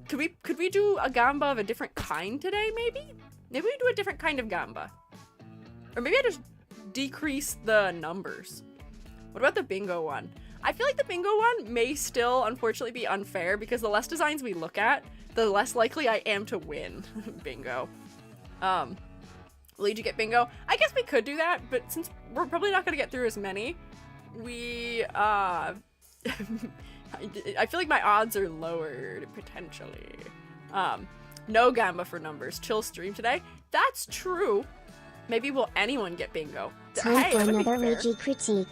Speaker 1: Could we do a gamba of a different kind today, maybe? Maybe we do a different kind of gamba. Or maybe I just decrease the numbers. What about the bingo one? I feel like the bingo one may still, unfortunately, be unfair because the less designs we look at, the less likely I am to win bingo. Will you get bingo? I guess we could do that, but since we're probably not going to get through as many, I feel like my odds are lowered, potentially. No gamba for numbers. Chill stream today. That's true. Maybe will anyone get bingo?
Speaker 2: Time for another Ouija critique.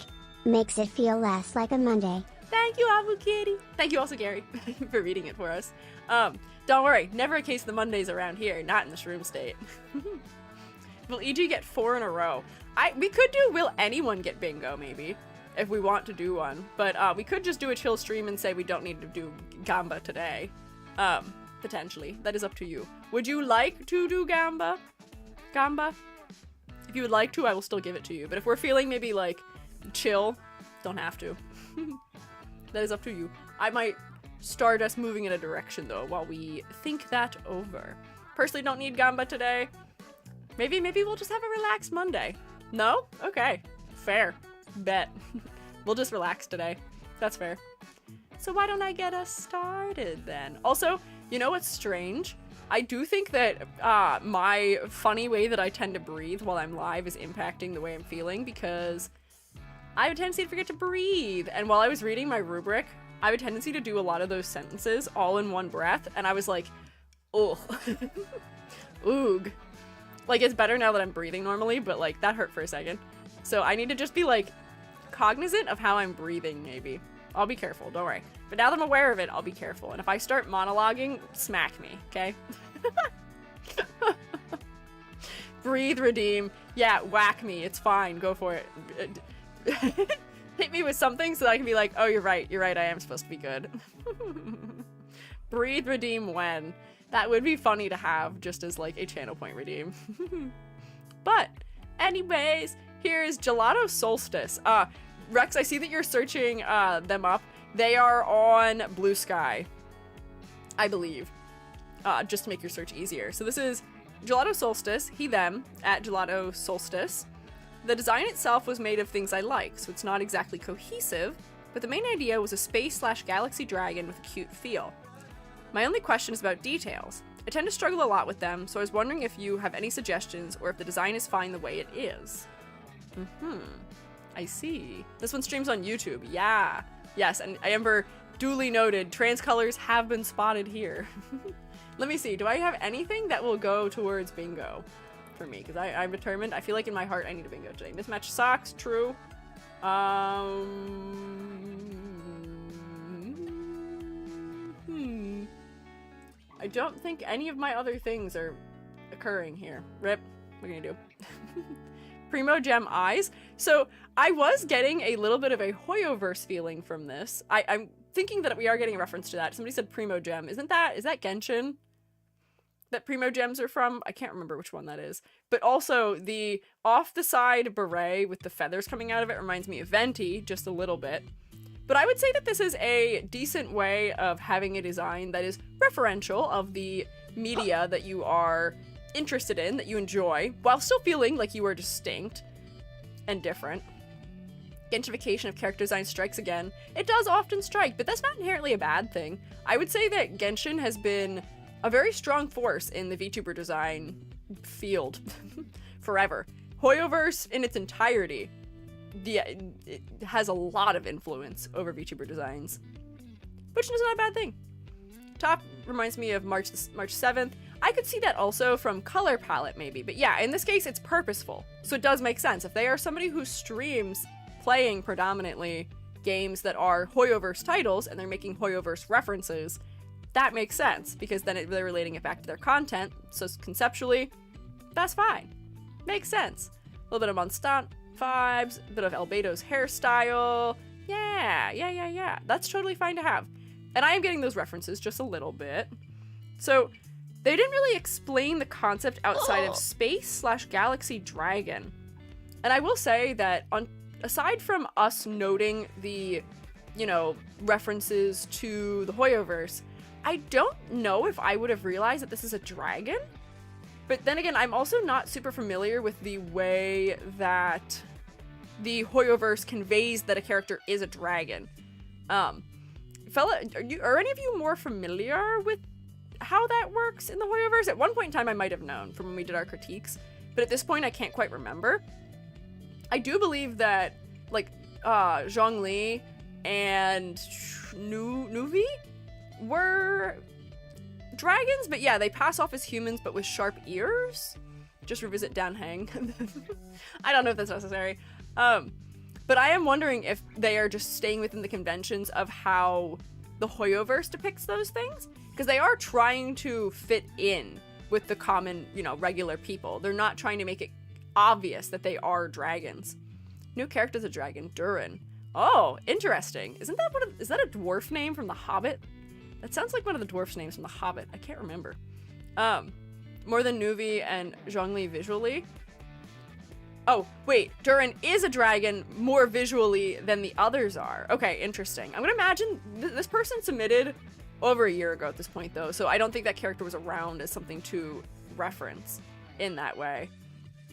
Speaker 2: Makes it feel less like a Monday.
Speaker 1: Thank you, Abu Kitty. Thank you also, Gary, for reading it for us. Don't worry, never a case of the Mondays around here, not in the shroom state. Will EG get 4 in a row? We could do will anyone get bingo, maybe, if we want to do one. But we could just do a chill stream and say we don't need to do gamba today. Potentially. That is up to you. Would you like to do gamba? If you would like to, I will still give it to you. But if we're feeling maybe like chill, don't have to. That is up to you. I might start us moving in a direction though while we think that over. Personally don't need gamba today. Maybe we'll just have a relaxed Monday. No? Okay. Fair. Bet. We'll just relax today. That's fair. So why don't I get us started then? Also, you know what's strange? I do think that my funny way that I tend to breathe while I'm live is impacting the way I'm feeling because I have a tendency to forget to breathe. And while I was reading my rubric, I have a tendency to do a lot of those sentences all in one breath. And I was like, ugh. Oog. Like, it's better now that I'm breathing normally, but like, that hurt for a second. So I need to just be like, cognizant of how I'm breathing, maybe. I'll be careful, don't worry. But now that I'm aware of it, I'll be careful. And if I start monologuing, smack me, okay? Breathe, redeem. Yeah, whack me. It's fine. Go for it. Hit me with something so that I can be like, oh, you're right. I am supposed to be good. Breathe, redeem when. That would be funny to have just as like a channel point redeem. But anyways, here's Gelato Solstice. Rex, I see that you're searching them up. They are on Blue Sky, I believe, just to make your search easier. So this is Gelato Solstice, he, them, at Gelato Solstice. The design itself was made of things I like, so it's not exactly cohesive, but the main idea was a space/galaxy dragon with a cute feel. My only question is about details. I tend to struggle a lot with them, so I was wondering if you have any suggestions or if the design is fine the way it is. I see. This one streams on YouTube. Yeah. Yes, and Amber, duly noted, trans colors have been spotted here. Let me see. Do I have anything that will go towards bingo for me? Because I'm determined. I feel like in my heart I need a bingo today. Mismatched socks, true. I don't think any of my other things are occurring here. Rip. What are you gonna do? Primo Gem eyes. So I was getting a little bit of a Hoyoverse feeling from this. I'm thinking that we are getting a reference to that. Somebody said Primo Gem. Is that Genshin? that Primo Gems are from. I can't remember which one that is. But also the off-the-side beret with the feathers coming out of it reminds me of Venti, just a little bit. But I would say that this is a decent way of having a design that is referential of the media that you are interested in, that you enjoy, while still feeling like you are distinct and different. Genshification of character design strikes again. It does often strike, but that's not inherently a bad thing. I would say that Genshin has been a very strong force in the VTuber design field forever. Hoyoverse in its entirety, it has a lot of influence over VTuber designs, which is not a bad thing. Top reminds me of March 7th. I could see that also from color palette maybe, but yeah, in this case it's purposeful, so it does make sense. If they are somebody who streams playing predominantly games that are Hoyoverse titles and they're making Hoyoverse references, that makes sense, because then they're relating it back to their content, so conceptually, that's fine. Makes sense. A little bit of Monstant vibes, a bit of Albedo's hairstyle. Yeah. That's totally fine to have. And I am getting those references just a little bit. So, they didn't really explain the concept outside of space/galaxy dragon. And I will say that aside from us noting the, references to the Hoyoverse, I don't know if I would have realized that this is a dragon. But then again, I'm also not super familiar with the way that the Hoyoverse conveys that a character is a dragon. Are any of you more familiar with how that works in the Hoyoverse? At one point in time, I might have known from when we did our critiques, but at this point, I can't quite remember. I do believe that, Zhongli and Nuvi were dragons, but yeah, they pass off as humans, but with sharp ears. Just revisit Danheng. I don't know if that's necessary. But I am wondering if they are just staying within the conventions of how the Hoyoverse depicts those things, because they are trying to fit in with the common, regular people. They're not trying to make it obvious that they are dragons. New character's a dragon, Durin. Oh, interesting. Is that a dwarf name from The Hobbit? That sounds like one of the dwarf's names from The Hobbit. I can't remember. More than Nuvi and Zhongli visually. Oh, wait. Durin is a dragon more visually than the others are. Okay, interesting. I'm gonna imagine this person submitted over a year ago at this point, though, so I don't think that character was around as something to reference in that way.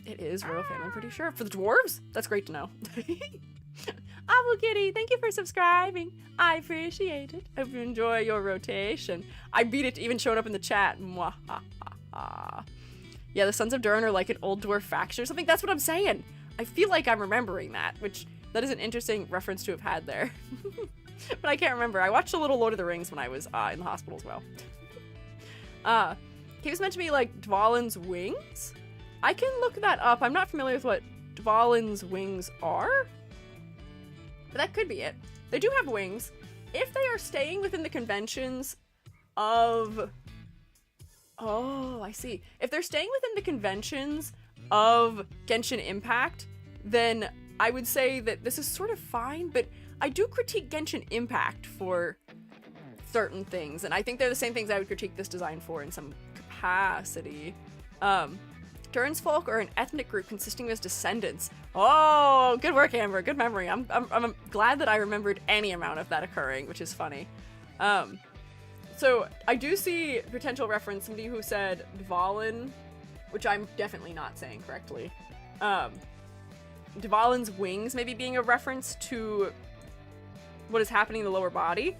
Speaker 1: It is Royal Family, I'm pretty sure. For the dwarves? That's great to know. Apple Kitty, thank you for subscribing. I appreciate it. Hope you enjoy your rotation. I beat it even showing up in the chat. Mwahaha. Yeah, the Sons of Durin are like an old dwarf faction or something. That's what I'm saying. I feel like I'm remembering that, which that is an interesting reference to have had there. But I can't remember. I watched a little Lord of the Rings when I was in the hospital as well. He was meant to be like Dvalin's wings. I can look that up. I'm not familiar with what Dvalin's wings are, but that could be it. They do have wings. If they are staying within the conventions of... Oh, I see. If they're staying within the conventions of Genshin Impact, then I would say that this is sort of fine, but I do critique Genshin Impact for certain things, and I think they're the same things I would critique this design for in some capacity. Durin's folk are an ethnic group consisting of his descendants. Oh, good work, Amber. Good memory. I'm glad that I remembered any amount of that occurring, which is funny. So I do see potential reference, somebody who said Dvalin, which I'm definitely not saying correctly. Dvalin's wings maybe being a reference to what is happening in the lower body.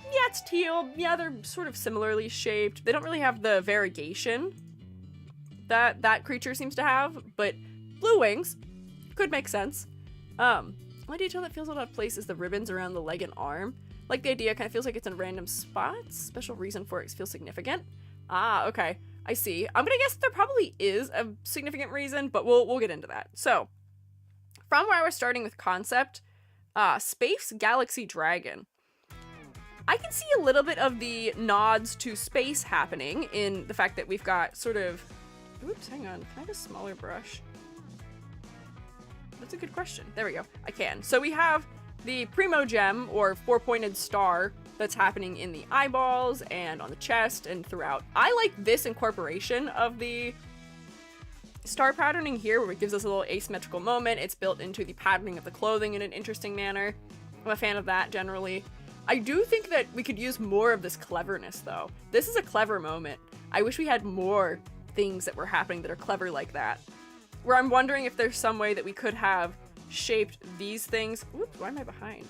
Speaker 1: Yeah, it's teal. Yeah, they're sort of similarly shaped. They don't really have the variegation that creature seems to have, but blue wings could make sense. One detail that feels out of place is the ribbons around the leg and arm. Like the idea kind of feels like it's in random spots. Special reason for it feels significant. Ah, okay. I see. I'm gonna guess there probably is a significant reason, but we'll get into that. So, from where I was starting with concept, Space Galaxy Dragon. I can see a little bit of the nods to space happening in the fact that we've got sort of... Oops, hang on. Can I have a smaller brush? That's a good question. There we go. I can. So we have the Primo Gem, or four-pointed star, that's happening in the eyeballs and on the chest and throughout. I like this incorporation of the star patterning here, where it gives us a little asymmetrical moment. It's built into the patterning of the clothing in an interesting manner. I'm a fan of that generally. I do think that we could use more of this cleverness though. This is a clever moment. I wish we had more things that were happening that are clever like that. Where I'm wondering if there's some way that we could have shaped these things. Oops, why am I behind?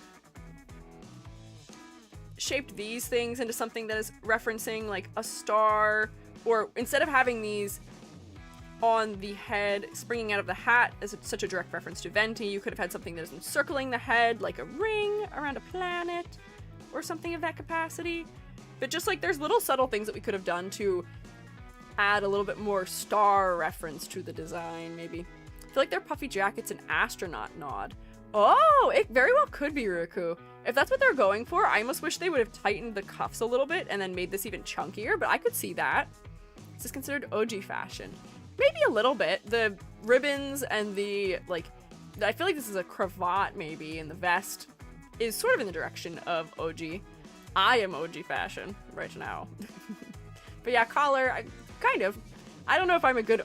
Speaker 1: Shaped these things into something that is referencing like a star, or instead of having these on the head springing out of the hat as such a direct reference to Venti, you could have had something that is encircling the head like a ring around a planet or something of that capacity. But just like there's little subtle things that we could have done to add a little bit more star reference to the design, maybe. I feel like their puffy jacket's an astronaut nod. Oh, it very well could be Ruku. If that's what they're going for, I almost wish they would have tightened the cuffs a little bit and then made this even chunkier, but I could see that. Is this considered OG fashion? Maybe a little bit. The ribbons and the, like, I feel like this is a cravat maybe, and the vest is sort of in the direction of OG. I am OG fashion right now. But yeah, collar, kind of. I don't know if I'm a good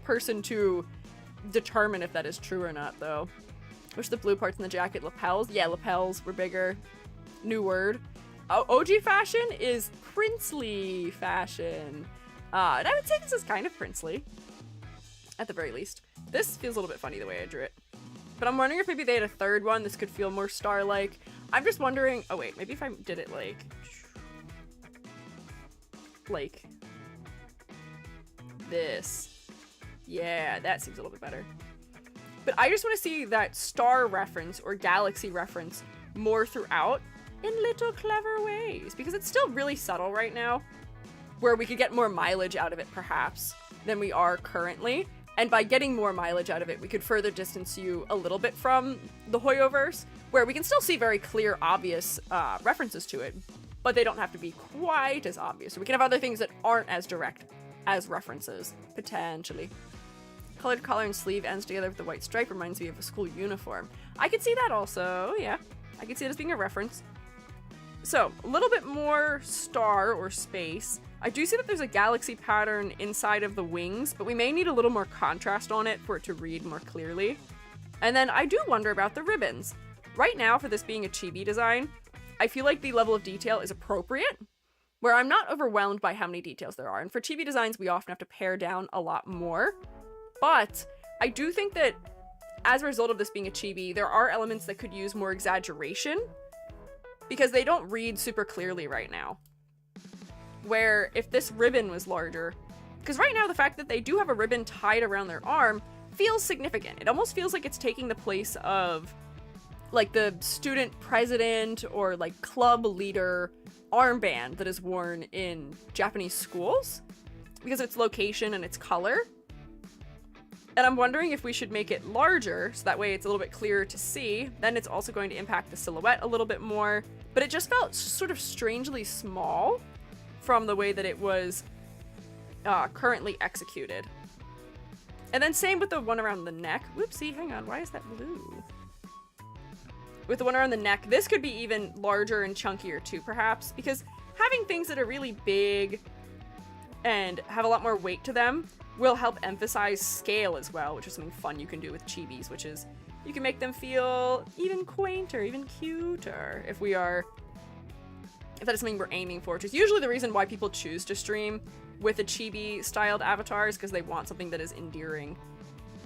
Speaker 1: person to determine if that is true or not, though. Wish the blue parts in the jacket. Lapels? Yeah, lapels were bigger. New word. OG fashion is princely fashion. And I would say this is kind of princely. At the very least. This feels a little bit funny the way I drew it. But I'm wondering if maybe they had a third one. This could feel more star-like. I'm just wondering... Oh, wait. Maybe if I did it like this. Yeah, that seems a little bit better. But I just want to see that star reference or galaxy reference more throughout in little clever ways. Because it's still really subtle right now. Where we could get more mileage out of it, perhaps, than we are currently. And by getting more mileage out of it, we could further distance you a little bit from the Hoyoverse, where we can still see very clear, obvious references to it, but they don't have to be quite as obvious. So we can have other things that aren't as direct as references, potentially. Colored collar and sleeve ends together with the white stripe reminds me of a school uniform. I could see that also, yeah. I could see it as being a reference. So, a little bit more star or space. I do see that there's a galaxy pattern inside of the wings, but we may need a little more contrast on it for it to read more clearly. And then I do wonder about the ribbons. Right now, for this being a chibi design, I feel like the level of detail is appropriate, where I'm not overwhelmed by how many details there are. And for chibi designs, we often have to pare down a lot more. But I do think that as a result of this being a chibi, there are elements that could use more exaggeration, because they don't read super clearly right now. Where if this ribbon was larger, because right now the fact that they do have a ribbon tied around their arm feels significant. It almost feels like it's taking the place of like the student president or like club leader armband that is worn in Japanese schools because of its location and its color. And I'm wondering if we should make it larger so that way it's a little bit clearer to see. Then it's also going to impact the silhouette a little bit more. But it just felt sort of strangely small from the way that it was currently executed. And then same with the one around the neck. Whoopsie, hang on, why is that blue? With the one around the neck, this could be even larger and chunkier too, perhaps, because having things that are really big and have a lot more weight to them will help emphasize scale as well, which is something fun you can do with chibis, which is you can make them feel even quainter, even cuter if that is something we're aiming for, which is usually the reason why people choose to stream with a chibi-styled avatars, because they want something that is endearing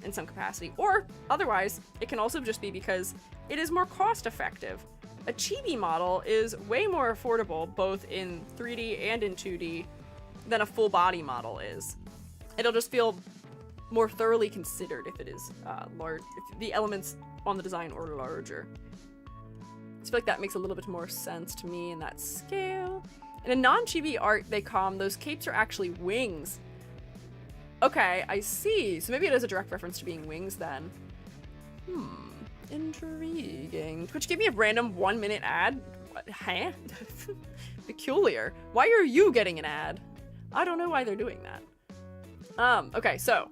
Speaker 1: in some capacity. Or, otherwise, it can also just be because it is more cost-effective. A chibi model is way more affordable, both in 3D and in 2D, than a full-body model is. It'll just feel more thoroughly considered if it is large, if the elements on the design are larger. I feel like that makes a little bit more sense to me in that scale. In a non-chibi art they com, those capes are actually wings. Okay, I see. So maybe it is a direct reference to being wings then. Intriguing. Twitch gave me a random 1-minute ad. What? Huh? Peculiar. Why are you getting an ad? I don't know why they're doing that. Okay, so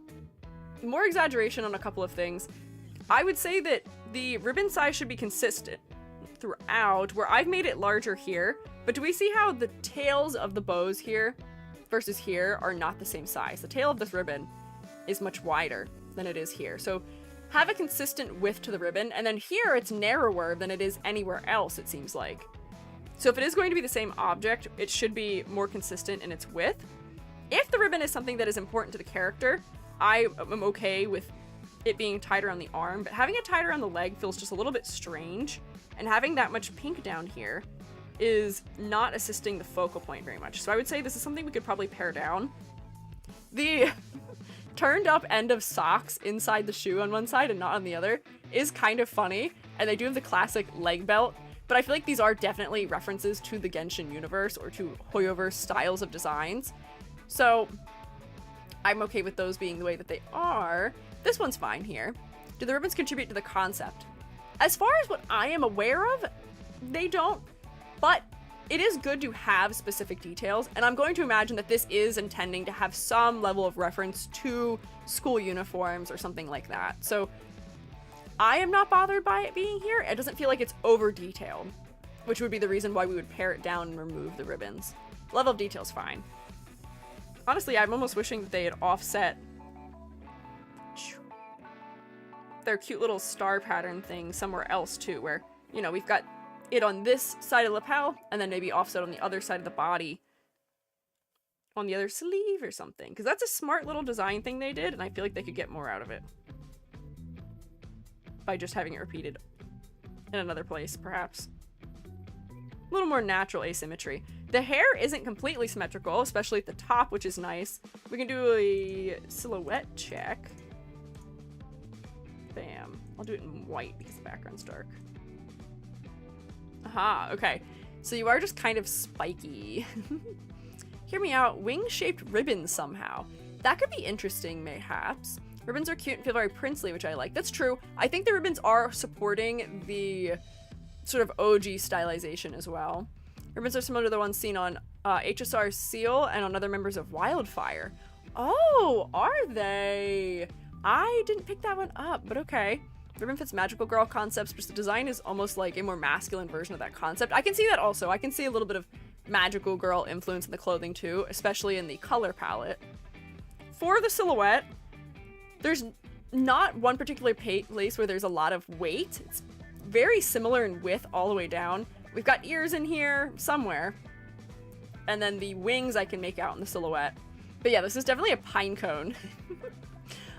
Speaker 1: more exaggeration on a couple of things. I would say that the ribbon size should be consistent. throughout, where I've made it larger here, but do we see how the tails of the bows here versus here are not the same size? The tail of this ribbon is much wider than it is here. So have a consistent width to the ribbon, and then here it's narrower than it is anywhere else, it seems like. So if it is going to be the same object, it should be more consistent in its width. If the ribbon is something that is important to the character, I am okay with it being tied around the arm, but having it tied around the leg feels just a little bit strange, and having that much pink down here is not assisting the focal point very much. So I would say this is something we could probably pare down. The turned up end of socks inside the shoe on one side and not on the other is kind of funny, and they do have the classic leg belt, but I feel like these are definitely references to the Genshin universe or to Hoyoverse styles of designs. So I'm okay with those being the way that they are. This one's fine here. Do the ribbons contribute to the concept? As far as what I am aware of, they don't, but it is good to have specific details, and I'm going to imagine that this is intending to have some level of reference to school uniforms or something like that. So I am not bothered by it being here. It doesn't feel like it's over detailed, which would be the reason why we would pare it down and remove the ribbons. Level of detail's fine. Honestly, I'm almost wishing that they had offset their cute little star pattern thing somewhere else too, where, you know, we've got it on this side of the lapel and then maybe offset on the other side of the body on the other sleeve or something, because that's a smart little design thing they did, and I feel like they could get more out of it by just having it repeated in another place, perhaps. A little more natural asymmetry. The hair isn't completely symmetrical, especially at the top, which is nice. We can do a silhouette check. Bam. I'll do it in white because the background's dark. Aha, okay. So you are just kind of spiky. Hear me out. Wing-shaped ribbons somehow. That could be interesting, mayhaps. Ribbons are cute and feel very princely, which I like. That's true. I think the ribbons are supporting the sort of OG stylization as well. Ribbons are similar to the ones seen on HSR Seal and on other members of Wildfire. Oh, are they? I didn't pick that one up, but okay. Ribbon fits magical girl concepts, but the design is almost like a more masculine version of that concept. I can see that also. I can see a little bit of magical girl influence in the clothing too, especially in the color palette. For the silhouette, there's not one particular place where there's a lot of weight. It's very similar in width all the way down. We've got ears in here somewhere. And then the wings I can make out in the silhouette. But yeah, this is definitely a pine cone.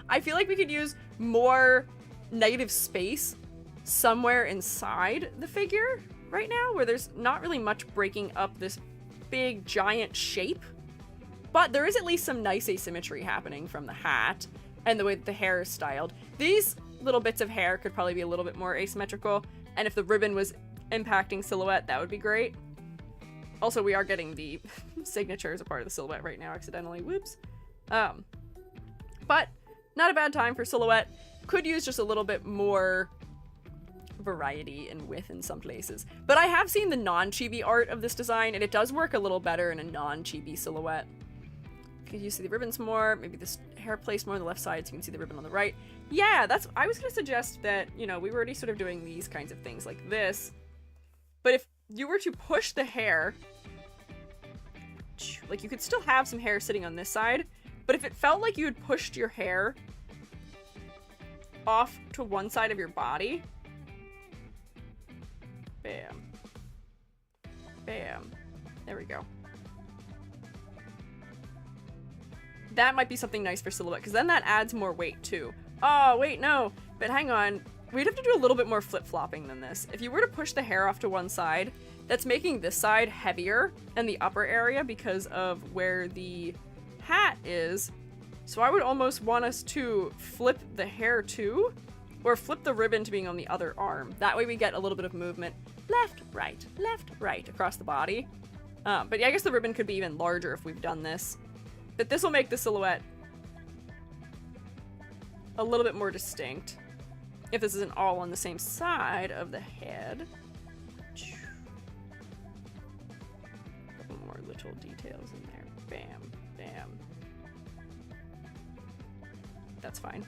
Speaker 1: I feel like we could use more negative space somewhere inside the figure right now, where there's not really much breaking up this big giant shape. But there is at least some nice asymmetry happening from the hat and the way that the hair is styled. These little bits of hair could probably be a little bit more asymmetrical, and if the ribbon was impacting silhouette, that would be great. Also, we are getting the signature as a part of the silhouette right now accidentally. Whoops. But not a bad time for silhouette. Could use just a little bit more variety and width in some places. But I have seen the non-chibi art of this design, and it does work a little better in a non-chibi silhouette. Could you see the ribbons more? Maybe this hair placed more on the left side so you can see the ribbon on the right. Yeah, I was going to suggest that, you know, we were already sort of doing these kinds of things like this. But if you were to push the hair, like you could still have some hair sitting on this side, but if it felt like you had pushed your hair off to one side of your body, bam, bam, there we go. That might be something nice for silhouette, because then that adds more weight too. Oh, wait, no, but hang on. We'd have to do a little bit more flip-flopping than this. If you were to push the hair off to one side, that's making this side heavier in the upper area because of where the hat is. So I would almost want us to flip the hair too, or flip the ribbon to being on the other arm. That way we get a little bit of movement left, right across the body. But yeah, I guess the ribbon could be even larger if we've done this. But this will make the silhouette a little bit more distinct if this isn't all on the same side of the head. A couple more little details in there. Bam, bam. That's fine.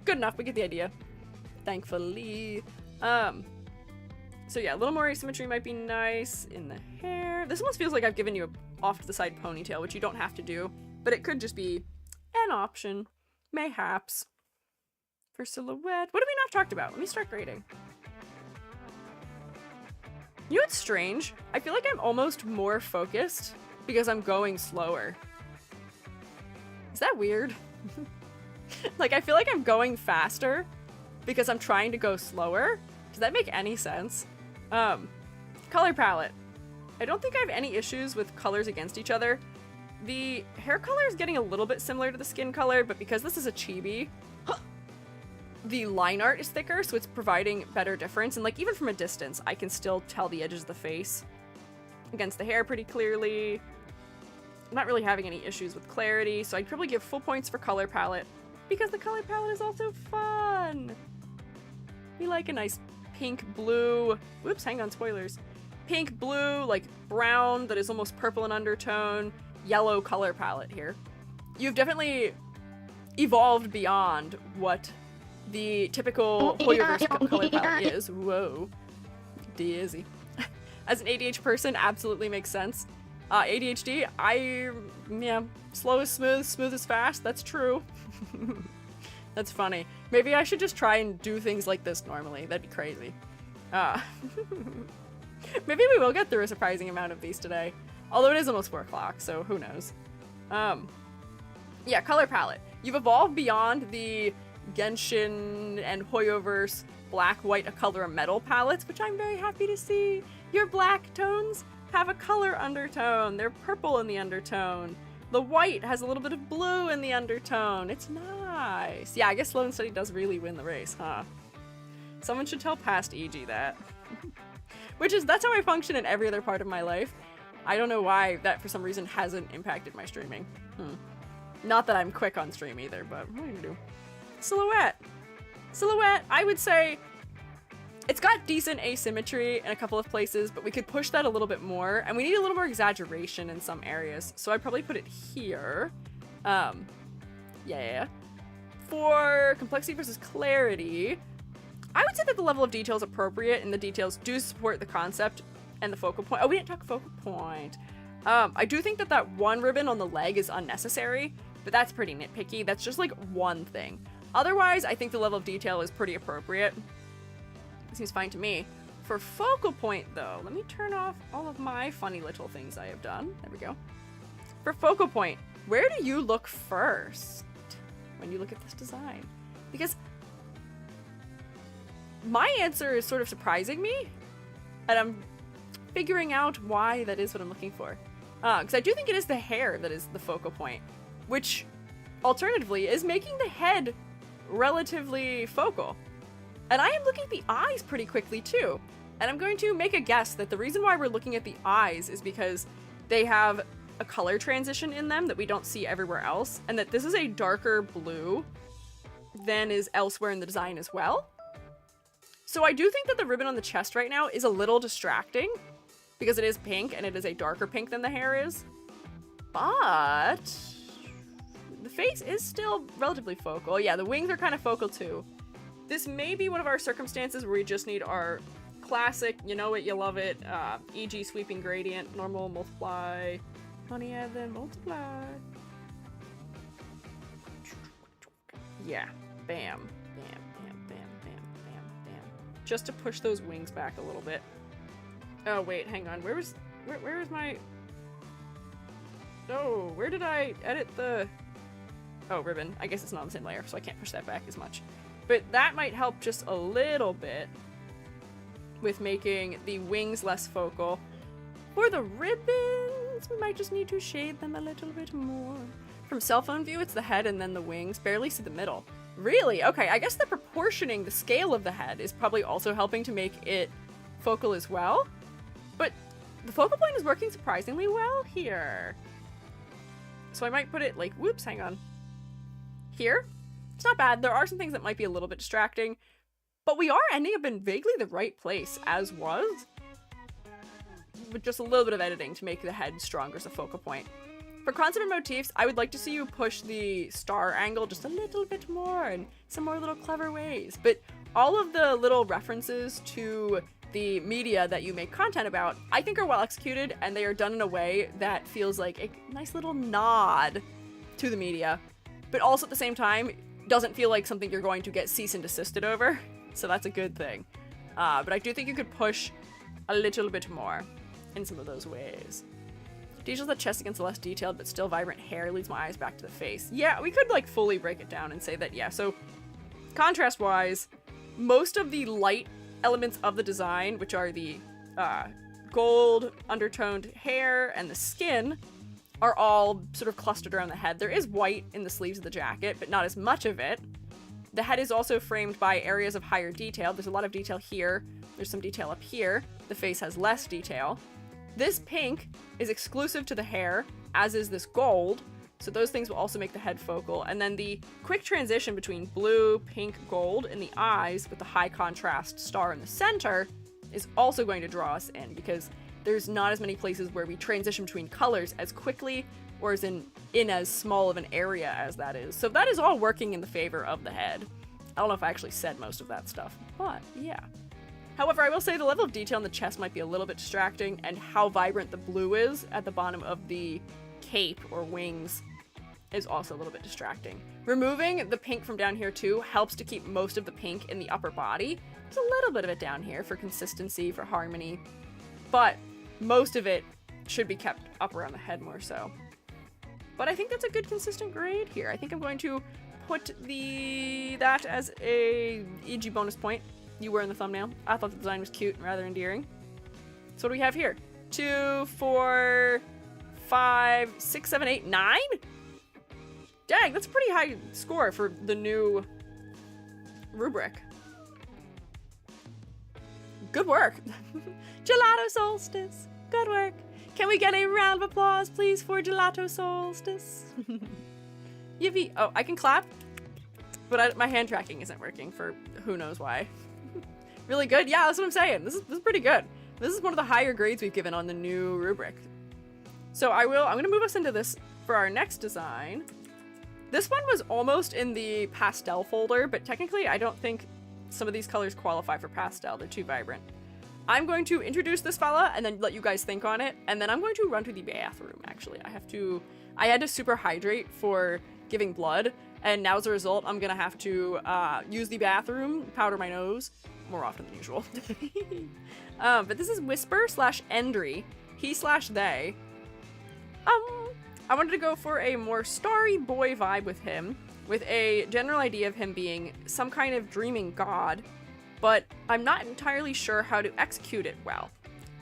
Speaker 1: Good enough, we get the idea. Thankfully. So yeah, a little more asymmetry might be nice in the hair. This almost feels like I've given you a off to the side ponytail, which you don't have to do, but it could just be an option, mayhaps. For silhouette, what have we not talked about? Let me start grading. You know what's strange? I feel like I'm almost more focused because I'm going slower. Is that weird? Like, I feel like I'm going faster because I'm trying to go slower. Does that make any sense? Color palette. I don't think I have any issues with colors against each other. The hair color is getting a little bit similar to the skin color, but because this is a chibi, the line art is thicker, so it's providing better difference. And like, even from a distance, I can still tell the edges of the face against the hair pretty clearly. I'm not really having any issues with clarity, so I'd probably give full points for color palette because the color palette is also fun. We like a nice pink, blue, whoops, hang on, spoilers. Pink, blue, like brown that is almost purple in undertone, yellow color palette here. You've definitely evolved beyond what the typical Hoyoverse color palette is. Whoa. Dizzy. As an ADHD person, absolutely makes sense. ADHD, yeah, slow is smooth, smooth is fast, that's true. That's funny. Maybe I should just try and do things like this normally. That'd be crazy. Maybe we will get through a surprising amount of these today. Although it is almost 4 o'clock, so who knows. Yeah, color palette. You've evolved beyond the Genshin and Hoyoverse black, white, a color, a metal palettes, which I'm very happy to see. Your black tones have a color undertone. They're purple in the undertone. The white has a little bit of blue in the undertone. It's nice. Yeah, I guess Slow and Steady does really win the race, huh? Someone should tell past EG that. That's how I function in every other part of my life. I don't know why that for some reason hasn't impacted my streaming. Not that I'm quick on stream either, but what are you gonna do? Silhouette. Silhouette, I would say it's got decent asymmetry in a couple of places, but we could push that a little bit more, and we need a little more exaggeration in some areas. So I'd probably put it here. Yeah. For complexity versus clarity, I would say that the level of detail is appropriate, and the details do support the concept and the focal point. Oh, we didn't talk focal point. I do think that that one ribbon on the leg is unnecessary, but that's pretty nitpicky. That's just like one thing. Otherwise, I think the level of detail is pretty appropriate. Seems fine to me. For focal point, though, let me turn off all of my funny little things I have done. There we go. For focal point, where do you look first when you look at this design? Because my answer is sort of surprising me, and I'm figuring out why that is what I'm looking for. Because I do think it is the hair that is the focal point, which alternatively is making the head relatively focal. And I am looking at the eyes pretty quickly too. And I'm going to make a guess that the reason why we're looking at the eyes is because they have a color transition in them that we don't see everywhere else, and that this is a darker blue than is elsewhere in the design as well. So I do think that the ribbon on the chest right now is a little distracting because it is pink and it is a darker pink than the hair is. But the face is still relatively focal. Yeah, the wings are kind of focal too. This may be one of our circumstances where we just need our classic, you know it, you love it, e.g. sweeping gradient, normal, multiply, honey, and then multiply. Yeah, bam, bam, bam, bam, bam, bam, bam. Just to push those wings back a little bit. Oh, wait, hang on, where is my... Oh, where did I edit the... Oh, ribbon. I guess it's not on the same layer, so I can't push that back as much. But that might help just a little bit with making the wings less focal. For the ribbons, we might just need to shade them a little bit more. From cell phone view, it's the head and then the wings. Barely see the middle. Really? Okay, I guess the proportioning, the scale of the head is probably also helping to make it focal as well. But the focal point is working surprisingly well here. So I might put it like, whoops, hang on. Here? It's not bad. There are some things that might be a little bit distracting, but we are ending up in vaguely the right place, as was, with just a little bit of editing to make the head stronger as a focal point. For concept and motifs, I would like to see you push the star angle just a little bit more and some more little clever ways, but all of the little references to the media that you make content about, I think are well executed, and they are done in a way that feels like a nice little nod to the media, but also at the same time doesn't feel like something you're going to get cease and desisted over. So that's a good thing. But I do think you could push a little bit more in some of those ways. Details the chest against the less detailed but still vibrant hair leads my eyes back to the face. Yeah, we could like fully break it down and say that, yeah, so contrast wise, most of the light elements of the design, which are the gold undertoned hair and the skin, are all sort of clustered around the head. There is white in the sleeves of the jacket, but not as much of it. The head is also framed by areas of higher detail. There's a lot of detail here. There's some detail up here. The face has less detail. This pink is exclusive to the hair, as is this gold. So those things will also make the head focal. And then the quick transition between blue, pink, gold in the eyes with the high contrast star in the center is also going to draw us in, because there's not as many places where we transition between colors as quickly or as in as small of an area as that is. So that is all working in the favor of the head. I don't know if I actually said most of that stuff, but yeah. However, I will say the level of detail in the chest might be a little bit distracting, and how vibrant the blue is at the bottom of the cape or wings is also a little bit distracting. Removing the pink from down here too helps to keep most of the pink in the upper body. There's a little bit of it down here for consistency, for harmony, but most of it should be kept up around the head more so. But I think that's a good consistent grade here. I think I'm going to put that as a EG bonus point. You were in the thumbnail. I thought the design was cute and rather endearing. So what do we have here? 2, 4, 5, 6, 7, 8, 9? Dang, that's a pretty high score for the new rubric. Good work. Gelato Solstice. Good work. Can we get a round of applause, please, for Gelato Solstice? Yippee. Oh, I can clap, but my hand tracking isn't working for who knows why. Really good? Yeah, that's what I'm saying. This is pretty good. This is one of the higher grades we've given on the new rubric. So I'm going to move us into this for our next design. This one was almost in the pastel folder, but technically I don't think some of these colors qualify for pastel. They're too vibrant. I'm going to introduce this fella and then let you guys think on it, and then I'm going to run to the bathroom, actually. I had to super hydrate for giving blood, and now as a result, I'm gonna have to use the bathroom, powder my nose, more often than usual. But this is Whisper/Endry, he/they. I wanted to go for a more starry boy vibe with him, with a general idea of him being some kind of dreaming god, but I'm not entirely sure how to execute it well.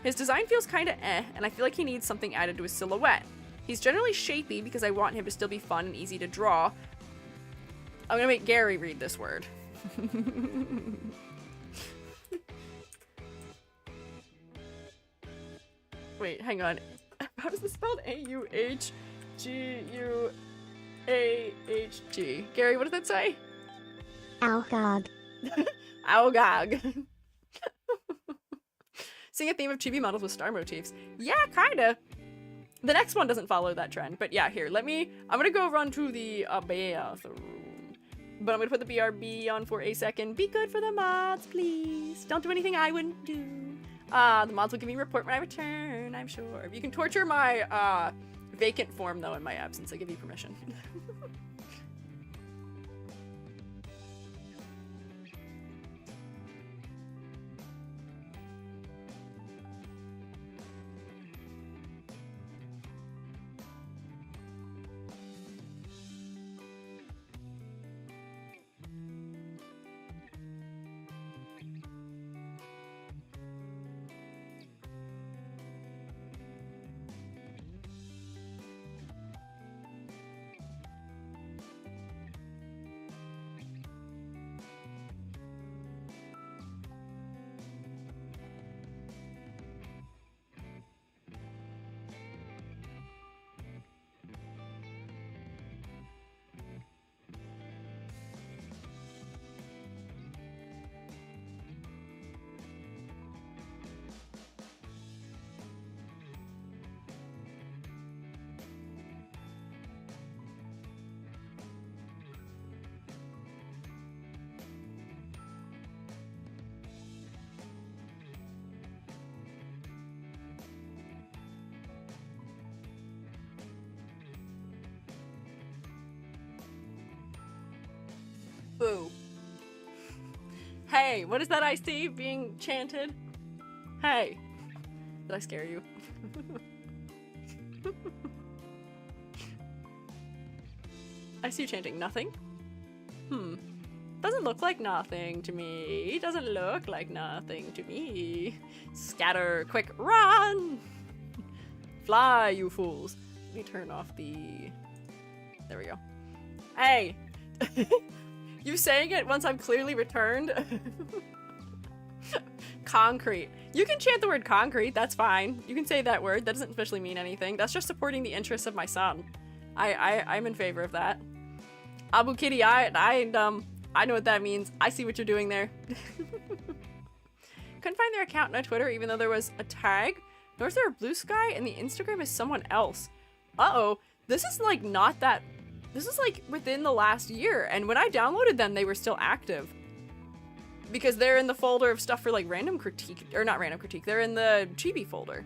Speaker 1: His design feels kinda and I feel like he needs something added to his silhouette. He's generally shapy because I want him to still be fun and easy to draw. I'm gonna make Gary read this word. Wait, hang on. How is this spelled? A-U-H-G-U-A-H-G. Gary, what does that say?
Speaker 2: Algog.
Speaker 1: Algog. Seeing a theme of chibi models with star motifs. Yeah, kinda. The next one doesn't follow that trend, but yeah, here, I'm gonna go run to the bathroom. But I'm gonna put the BRB on for a second. Be good for the mods, please. Don't do anything I wouldn't do. The mods will give me a report when I return, I'm sure. You can torture my vacant form, though, in my absence. I give you permission. Hey, what is that I see being chanted? Hey. Did I scare you? I see you chanting nothing. Doesn't look like nothing to me. Doesn't look like nothing to me. Scatter, quick, run! Fly, you fools. Let me turn off the... There we go. Hey! You saying it once I'm clearly returned? Concrete. You can chant the word concrete, that's fine. You can say that word, that doesn't especially mean anything. That's just supporting the interests of my son. I'm in favor of that. Abu Kitty, I know what that means. I see what you're doing there. Couldn't find their account on Twitter even though there was a tag. Nor is there a blue sky, and the Instagram is someone else. Uh-oh. This is like not that... This is like within the last year, and when I downloaded them, they were still active. Because they're in the folder of stuff for like random critique, or not random critique, they're in the Chibi folder.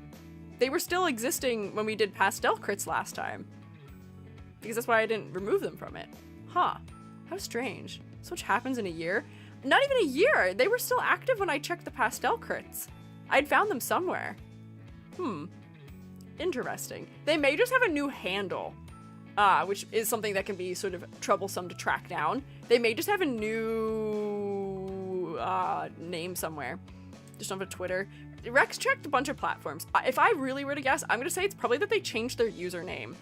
Speaker 1: They were still existing when we did pastel crits last time. Because that's why I didn't remove them from it. Huh. How strange. So much happens in a year. Not even a year! They were still active when I checked the pastel crits. I'd found them somewhere. Interesting. They may just have a new handle. Which is something that can be sort of troublesome to track down. They may just have a new name somewhere. Just on Twitter. Rex checked a bunch of platforms. If I really were to guess, I'm gonna say it's probably that they changed their username.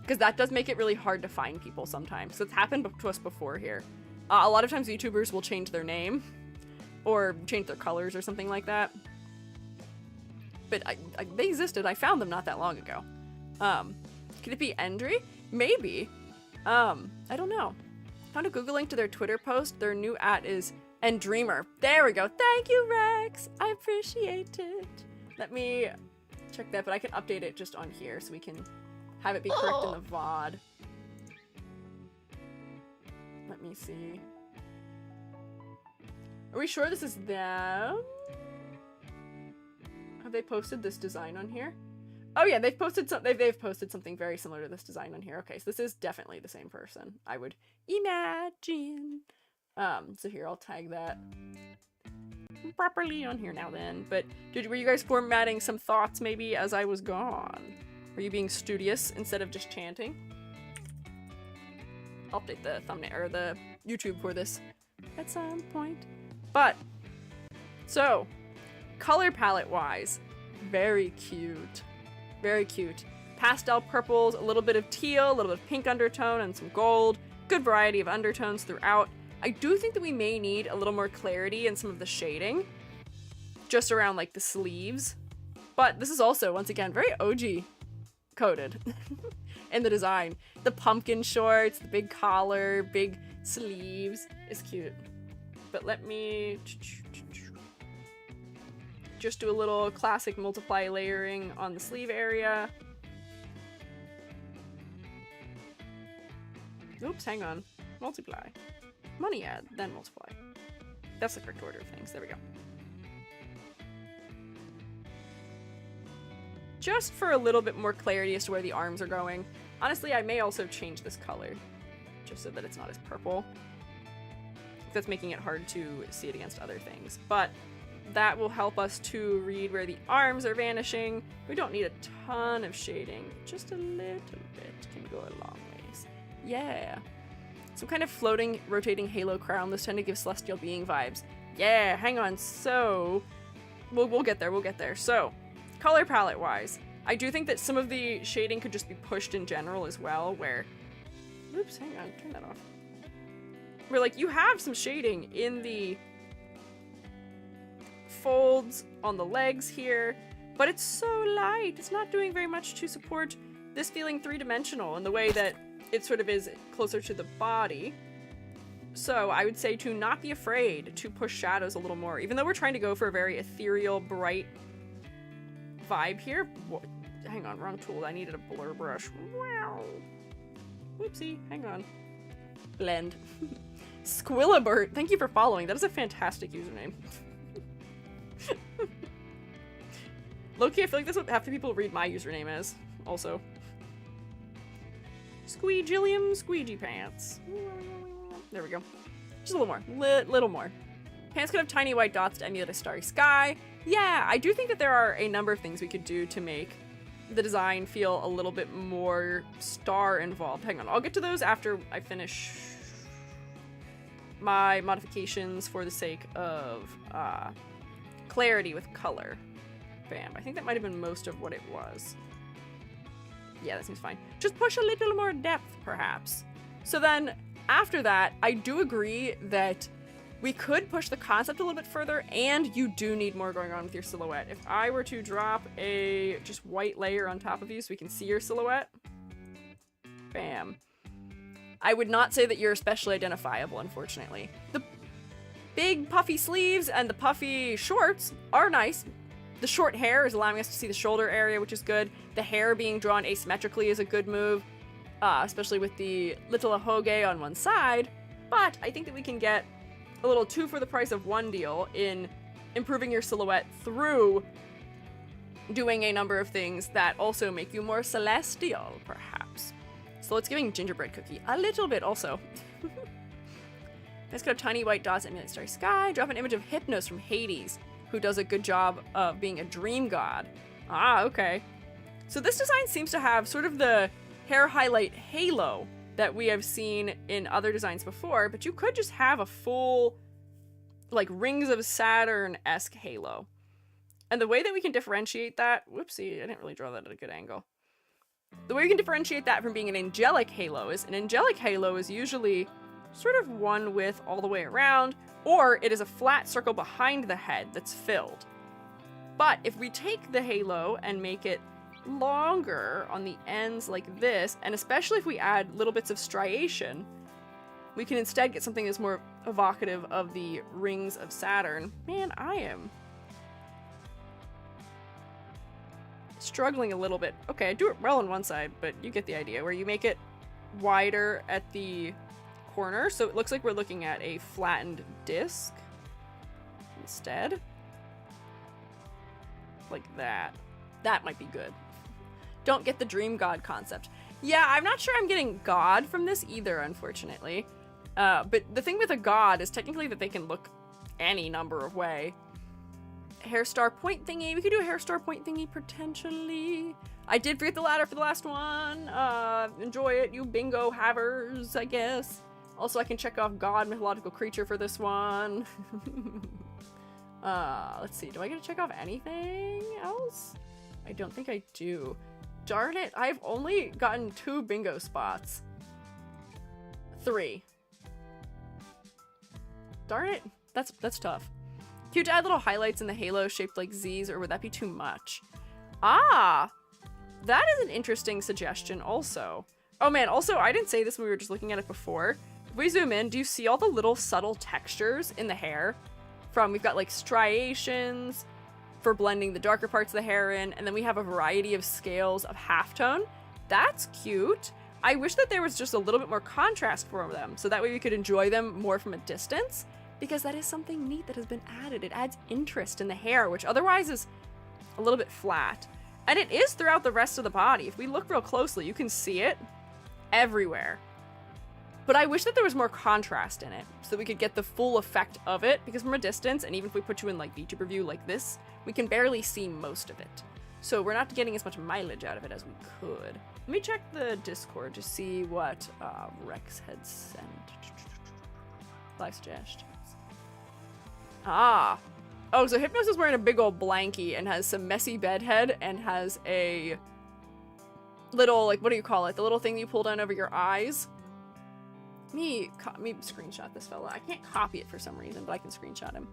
Speaker 1: Because that does make it really hard to find people sometimes. So it's happened to us before here. A lot of times Vtubers will change their name. Or change their colors or something like that. But they existed. I found them not that long ago. Could it be Endry? Maybe. I don't know. Found a Google link to their Twitter post. Their new @ is Endreamer. There we go. Thank you, Rex. I appreciate it. Let me check that, but I can update it just on here so we can have it be correct in the VOD. Let me see. Are we sure this is them? Have they posted this design on here? Oh yeah, they've posted something very similar to this design on here. Okay, so this is definitely the same person, I would imagine. So here, I'll tag that properly on here now then. But were you guys formatting some thoughts maybe as I was gone? Were you being studious instead of just chanting? I'll update the thumbnail or the YouTube for this at some point. But so color palette wise, very cute. Very cute. Pastel purples, a little bit of teal, a little bit of pink undertone, and some gold. Good variety of undertones throughout. I do think that we may need a little more clarity in some of the shading. Just around like the sleeves. But this is also, once again, very OG coded in the design. The pumpkin shorts, the big collar, big sleeves is cute. But let me just do a little classic multiply layering on the sleeve area. Oops, hang on. Multiply. Money add, then multiply. That's the correct order of things. There we go. Just for a little bit more clarity as to where the arms are going. Honestly, I may also change this color, just so that it's not as purple. That's making it hard to see it against other things. But that will help us to read where the arms are vanishing. We don't need a ton of shading. Just a little bit can go a long ways. Yeah. Some kind of floating, rotating halo crown. This tend to give celestial being vibes. Yeah, hang on. So, we'll get there. We'll get there. So, color palette wise, I do think that some of the shading could just be pushed in general as well, where... Oops, hang on. Turn that off. Where, like, you have some shading in the folds on the legs here, but it's so light. It's not doing very much to support this feeling three-dimensional in the way that it sort of is closer to the body. So I would say to not be afraid to push shadows a little more, even though we're trying to go for a very ethereal, bright vibe here. What? Hang on, wrong tool. I needed a blur brush. Wow. Whoopsie. Hang on. Blend. Squillabert, thank you for following. That is a fantastic username. Low-key, I feel like that's what half the people read my username as, also. Squeegillium Squeegee Pants. There we go. Just a little more. Little more. Pants could have tiny white dots to emulate a starry sky. Yeah, I do think that there are a number of things we could do to make the design feel a little bit more star involved. Hang on, I'll get to those after I finish my modifications for the sake of clarity with color. Bam. I think that might have been most of what it was. Yeah, that seems fine. Just push a little more depth, perhaps. So then, after that, I do agree that we could push the concept a little bit further, and you do need more going on with your silhouette. If I were to drop a just white layer on top of you so we can see your silhouette, bam. I would not say that you're especially identifiable, unfortunately. The big puffy sleeves and the puffy shorts are nice. The short hair is allowing us to see the shoulder area, which is good. The hair being drawn asymmetrically is a good move, especially with the little ahoge on one side. But I think that we can get a little 2 for the price of 1 deal in improving your silhouette through doing a number of things that also make you more celestial, perhaps. So let's giving gingerbread cookie a little bit also. Let's get a tiny white dots emulate starry sky. Drop an image of Hypnos from Hades, who does a good job of being a dream god. Ah, okay. So this design seems to have sort of the hair highlight halo that we have seen in other designs before, but you could just have a full, like, Rings of Saturn-esque halo. And the way that we can differentiate that, whoopsie, I didn't really draw that at a good angle. The way we can differentiate that from being an angelic halo is usually sort of one width all the way around, or it is a flat circle behind the head that's filled. But if we take the halo and make it longer on the ends like this, and especially if we add little bits of striation, we can instead get something that's more evocative of the Rings of Saturn. Man, I am struggling a little bit. Okay, I do it well on one side, but you get the idea, where you make it wider at the corner, so it looks like we're looking at a flattened disc instead. Like that. That might be good. Don't get the dream god concept. Yeah, I'm not sure I'm getting god from this either, unfortunately. But the thing with a god is technically that they can look any number of way. Hair star point thingy. We could do a hair star point thingy, potentially. I did forget the ladder for the last one. Enjoy it, you bingo havers, I guess. Also, I can check off god mythological creature for this one. Let's see. Do I get to check off anything else? I don't think I do. Darn it, I've only gotten 2 bingo spots. 3. Darn it, that's tough. Cute to add little highlights in the halo shaped like Z's, or would that be too much? Ah, that is an interesting suggestion also. Oh man, also, I didn't say this when we were just looking at it before. If we zoom in, do you see all the little subtle textures in the hair? We've got like striations for blending the darker parts of the hair in, and then we have a variety of scales of halftone. That's cute. I wish that there was just a little bit more contrast for them, so that way we could enjoy them more from a distance, because that is something neat that has been added. It adds interest in the hair, which otherwise is a little bit flat. And it is throughout the rest of the body. If we look real closely, you can see it everywhere. But I wish that there was more contrast in it, so that we could get the full effect of it, because from a distance, and even if we put you in like Vtuber view like this, we can barely see most of it. So we're not getting as much mileage out of it as we could. Let me check the Discord to see what Rex had sent. Live suggestions. Ah. Oh, so Hypnos is wearing a big old blankie and has some messy bedhead and has a little, like, what do you call it? The little thing you pull down over your eyes. Let me screenshot this fella. I can't copy it for some reason, but I can screenshot him.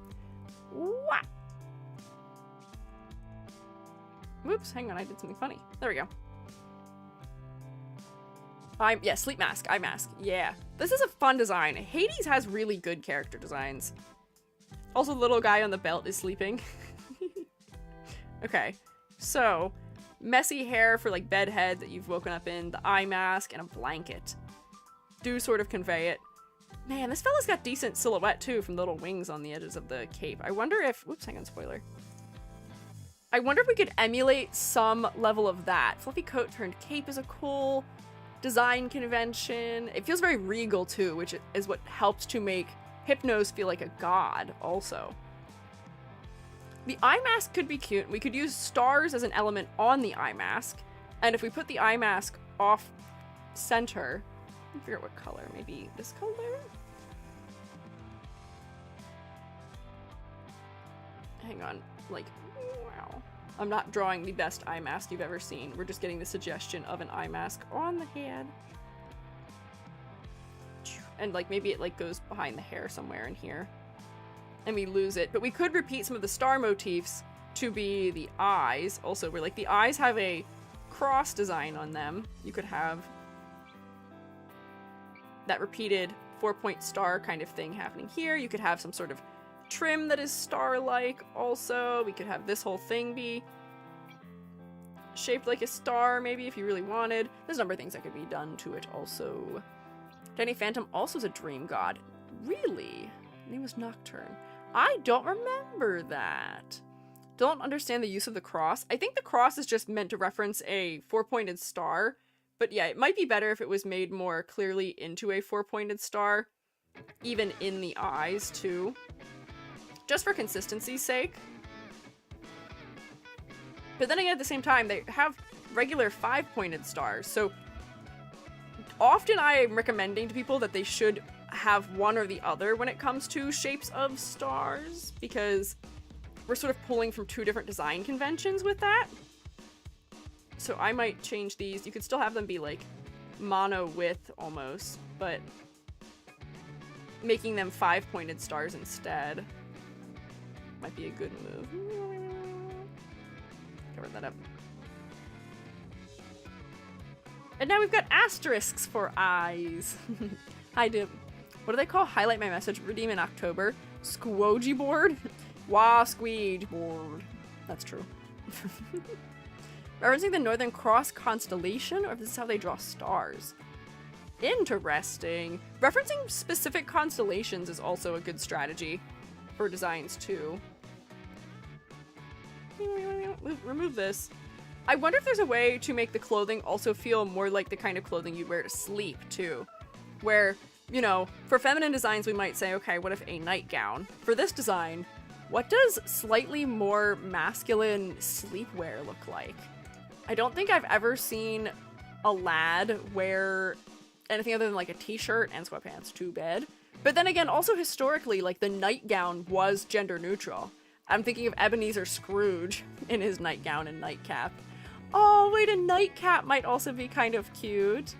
Speaker 1: What? Whoops, hang on, I did something funny. There we go. Yeah, sleep mask, eye mask. Yeah. This is a fun design. Hades has really good character designs. Also, the little guy on the belt is sleeping. Okay, so messy hair for like bedhead that you've woken up in, the eye mask, and a blanket do sort of convey it. Man, this fella's got decent silhouette too from the little wings on the edges of the cape. I wonder if, whoops, hang on, spoiler. I wonder if we could emulate some level of that. Fluffy coat turned cape is a cool design convention. It feels very regal too, which is what helps to make Hypnos feel like a god also. The eye mask could be cute. We could use stars as an element on the eye mask. And if we put the eye mask off center, let me figure out what color, maybe this color? Hang on, like, wow. I'm not drawing the best eye mask you've ever seen. We're just getting the suggestion of an eye mask on the head. And like maybe it like goes behind the hair somewhere in here. And we lose it. But we could repeat some of the star motifs to be the eyes. Also, where like the eyes have a cross design on them. You could have that repeated 4-point star kind of thing happening here. You could have some sort of trim that is star-like also. We could have this whole thing be shaped like a star, maybe, if you really wanted. There's a number of things that could be done to it also. Danny Phantom also is a dream god. Really? His name was Nocturne. I don't remember that. Don't understand the use of the cross. I think the cross is just meant to reference a 4-pointed star. But yeah, it might be better if it was made more clearly into a 4-pointed star. Even in the eyes, too. Just for consistency's sake. But then again, at the same time, they have regular 5-pointed stars. So often I am recommending to people that they should have one or the other when it comes to shapes of stars. Because we're sort of pulling from 2 different design conventions with that. So I might change these. You could still have them be like mono width almost, but making them 5-pointed stars instead might be a good move. Cover that up. And now we've got asterisks for eyes. Hi, Dip. What do they call highlight my message? Redeem in October. Squiiji board? Wah, Squiiji board. That's true. Referencing the Northern Cross constellation, or if this is how they draw stars. Interesting. Referencing specific constellations is also a good strategy for designs too. Remove this. I wonder if there's a way to make the clothing also feel more like the kind of clothing you'd wear to sleep too. Where, you know, for feminine designs we might say, okay, what if a nightgown? For this design, what does slightly more masculine sleepwear look like? I don't think I've ever seen a lad wear anything other than like a t-shirt and sweatpants to bed. But then again, also historically, like the nightgown was gender neutral. I'm thinking of Ebenezer Scrooge in his nightgown and nightcap. Oh, wait, a nightcap might also be kind of cute.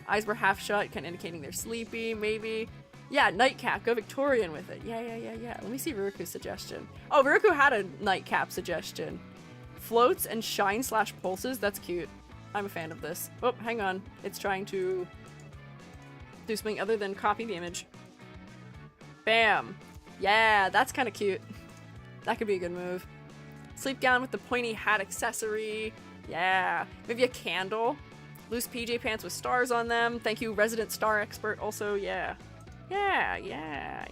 Speaker 1: Eyes were half shut, kind of indicating they're sleepy, maybe. Yeah, nightcap, go Victorian with it. Yeah. Let me see Ruruku's suggestion. Oh, Ruruku had a nightcap suggestion. Floats and shine/pulses, that's cute. I'm a fan of this. Oh, hang on. It's trying to do something other than copy the image. Bam. Yeah, that's kind of cute. That could be a good move. Sleep gown with the pointy hat accessory. Yeah. Maybe a candle. Loose PJ pants with stars on them. Thank you, resident star expert. Also, yeah. Yeah.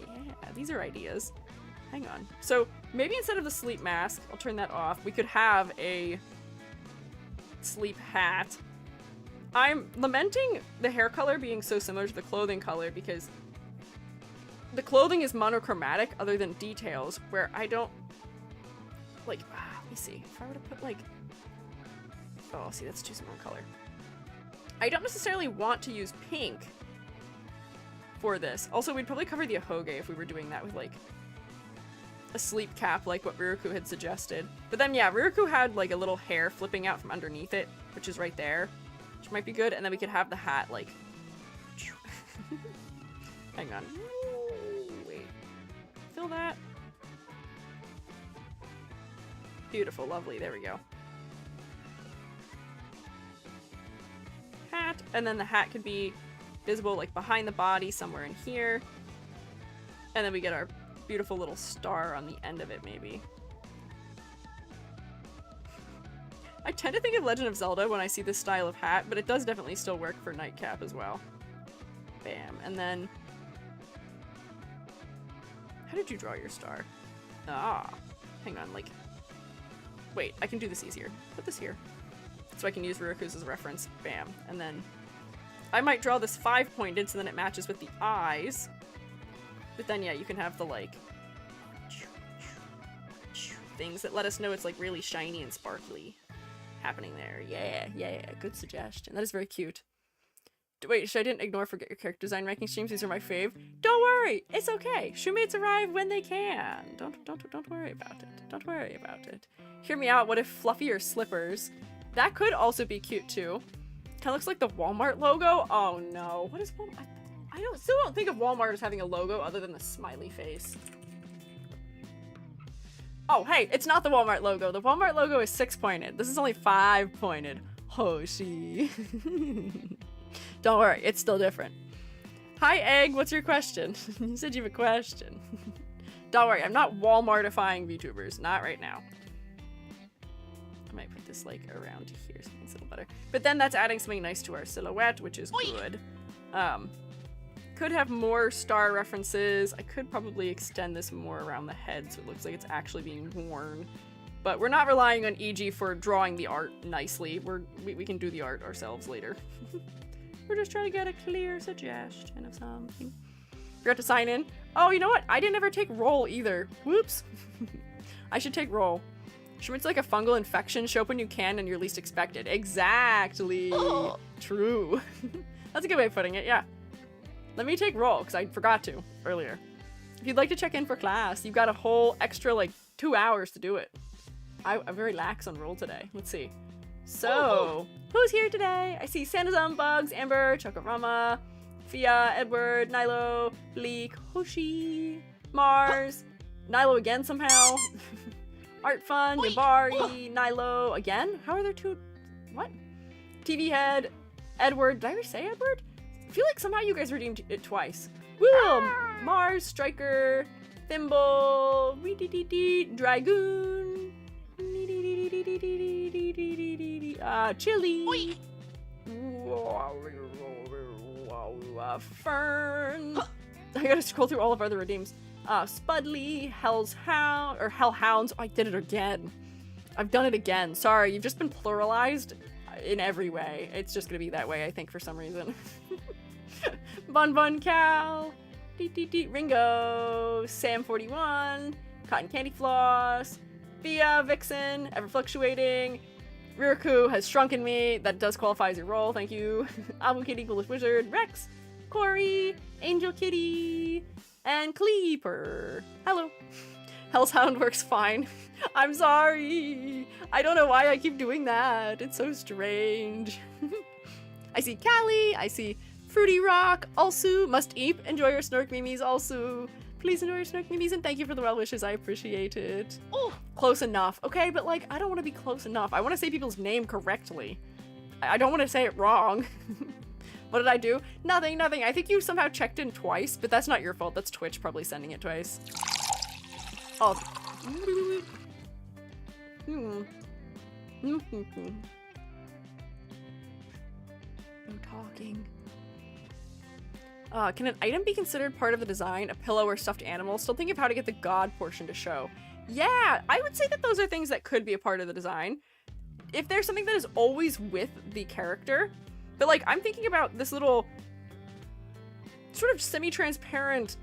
Speaker 1: These are ideas. Hang on. So maybe instead of the sleep mask, I'll turn that off, we could have a sleep hat. I'm lamenting the hair color being so similar to the clothing color because the clothing is monochromatic other than details, where I don't, like, let me see. If I were to put, like, oh, see, that's too small color. I don't necessarily want to use pink for this. Also, we'd probably cover the ahoge if we were doing that with, like, a sleep cap like what Ruruku had suggested. But then, yeah, Ruruku had, like, a little hair flipping out from underneath it, which is right there, which might be good. And then we could have the hat, like, hang on. Wait. Fill that. Beautiful, lovely. There we go. Hat. And then the hat could be visible, like, behind the body somewhere in here. And then we get our beautiful little star on the end of it, maybe. I tend to think of Legend of Zelda when I see this style of hat, but it does definitely still work for nightcap as well. Bam. And then... how did you draw your star? Ah. Hang on, like... wait, I can do this easier. Put this here. So I can use Ruruku's as a reference. Bam. And then... I might draw this 5-pointed so then it matches with the eyes. But then, yeah, you can have the, like, things that let us know it's, like, really shiny and sparkly happening there. Yeah, good suggestion. That is very cute. Wait, I didn't ignore forget your character design ranking streams. These are my fave. Don't worry, it's okay. Shoemates arrive when they can. Don't worry about it. Don't worry about it. Hear me out. What if fluffier slippers? That could also be cute too. Kind of looks like the Walmart logo. Oh no, what is Walmart? Still don't think of Walmart as having a logo other than the smiley face. Oh, hey, it's not the Walmart logo. The Walmart logo is 6-pointed. This is only 5-pointed. Hoshi. Don't worry, it's still different. Hi, Egg, what's your question? You said you have a question. Don't worry, I'm not Walmartifying VTubers. Not right now. I might put this, like, around here so it's a little better. But then that's adding something nice to our silhouette, which is good. Could have more star references. I could probably extend this more around the head so it looks like it's actually being worn. But we're not relying on EG for drawing the art nicely. We can do the art ourselves later. We're just trying to get a clear suggestion of something. Forgot to sign in. Oh, you know what? I didn't ever take roll either. Whoops. I should take roll. Schmidt's like a fungal infection. Show up when you can and you're least expected. Exactly. Oh. True. That's a good way of putting it, yeah. Let me take roll, because I forgot to earlier. If you'd like to check in for class, you've got a whole extra, like, 2 hours to do it. I'm very lax on roll today. Let's see. So, who's here today? I see Sanazum, Bugs, Amber, Chokorama, Fia, Edward, Nilo, Bleak, Hoshi, Mars, Nilo again somehow, Art Fun, Yabari, Nilo again? How are there two? What? TV Head, Edward. Did I ever say Edward? I feel like somehow you guys redeemed it twice. Woo! Mars, Striker, Thimble, Dragoon, Chili, Fern. I gotta scroll through all of our other redeems. Spudley, Hellhounds. Oh, I did it again. I've done it again. Sorry, you've just been pluralized in every way. It's just gonna be that way, I think, for some reason. Bun Cal, Ringo, Sam41, Cotton Candy Floss, Via, Vixen, Ever Fluctuating, Riraku has shrunken me. That does qualify as your role, thank you. Abu Kitty, Ghoulish Wizard, Rex, Corey, Angel Kitty, and Cleeper. Hello. Hellhound works fine. I'm sorry. I don't know why I keep doing that. It's so strange. I see Callie. I see Fruity Rock. Also, Must Eat. Enjoy your Snork Mimis. Also, please enjoy your Snork Mimis and thank you for the well wishes. I appreciate it. Oh, close enough. Okay, but like, I don't want to be close enough. I want to say people's name correctly. I don't want to say it wrong. What did I do? Nothing. I think you somehow checked in twice, but that's not your fault. That's Twitch probably sending it twice. Oh. No talking. Can an item be considered part of the design? A pillow or stuffed animal? Still thinking of how to get the god portion to show. Yeah, I would say that those are things that could be a part of the design. If there's something that is always with the character, but like I'm thinking about this little sort of semi-transparent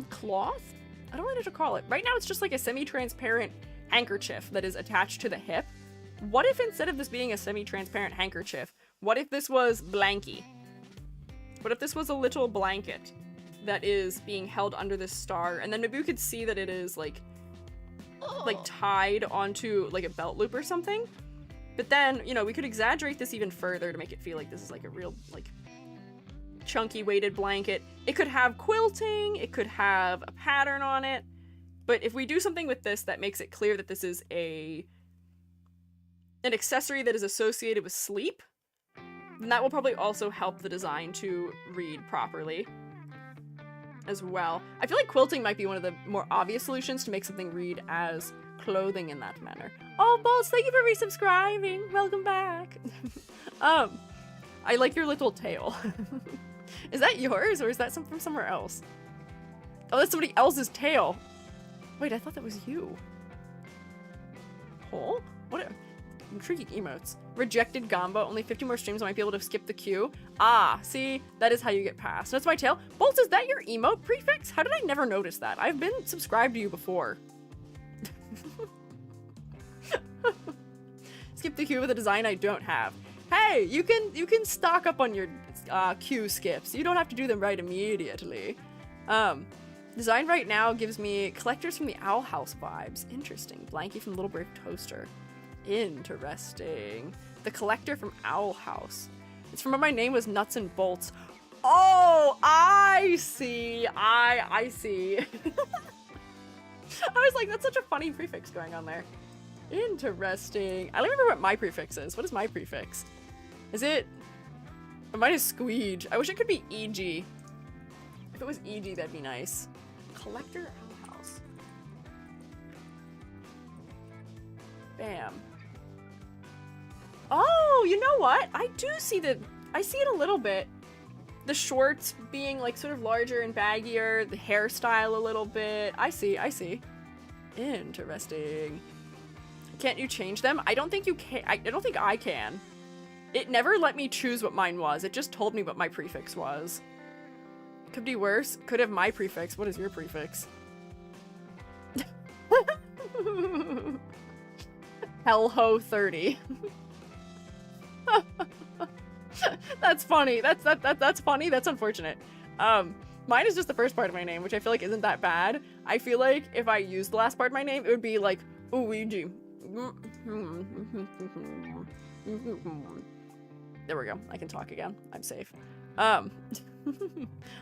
Speaker 1: cloth? I don't know what to call it. Right now it's just like a semi-transparent handkerchief that is attached to the hip. What if instead of this being a semi-transparent handkerchief, what if this was blankie? What if this was a little blanket that is being held under this star, and then maybe we could see that it is like tied onto like a belt loop or something? But then, you know, we could exaggerate this even further to make it feel like this is like a real like chunky weighted blanket. It could have quilting, it could have a pattern on it, but if we do something with this that makes it clear that this is an accessory that is associated with sleep, then that will probably also help the design to read properly as well. I feel like quilting might be one of the more obvious solutions to make something read as clothing in that manner. Oh, Balls, thank you for resubscribing. Welcome back. I like your little tail. Is that yours or is that from somewhere else? Oh, that's somebody else's tail. Wait, I thought that was you. Hole? What? intriguing emotes. Rejected Gamba, only 50 more streams, I might be able to skip the queue. Ah, see, that is how you get past. That's my tail. Bolts, is that your emote prefix? How did I never notice that? I've been subscribed to you before. Skip the queue with a design I don't have. Hey, you can stock up on your queue skips. You don't have to do them right immediately. Design right now gives me collectors from the Owl House vibes. Interesting. Blankie from Little Brave Toaster. Interesting. The collector from Owl House. It's from when my name was Nuts and Bolts. Oh, I see. I see. I was like, that's such a funny prefix going on there. Interesting. I don't remember what my prefix is. What is my prefix? Is it? Mine is Squiiji. I wish it could be EG. If it was EG, that'd be nice. Collector Owl House. Bam. Oh, you know what? I do see I see it a little bit. The shorts being like sort of larger and baggier, the hairstyle a little bit. I see. Interesting. Can't you change them? I don't think you can. I don't think I can. It never let me choose what mine was. It just told me what my prefix was. Could be worse. Could have my prefix. What is your prefix? Hellho 30. That's funny. That's funny. That's unfortunate. Mine is just the first part of my name, which I feel like isn't that bad. I feel like if I used the last part of my name, it would be like Ouija. There we go. I can talk again. I'm safe. Hi,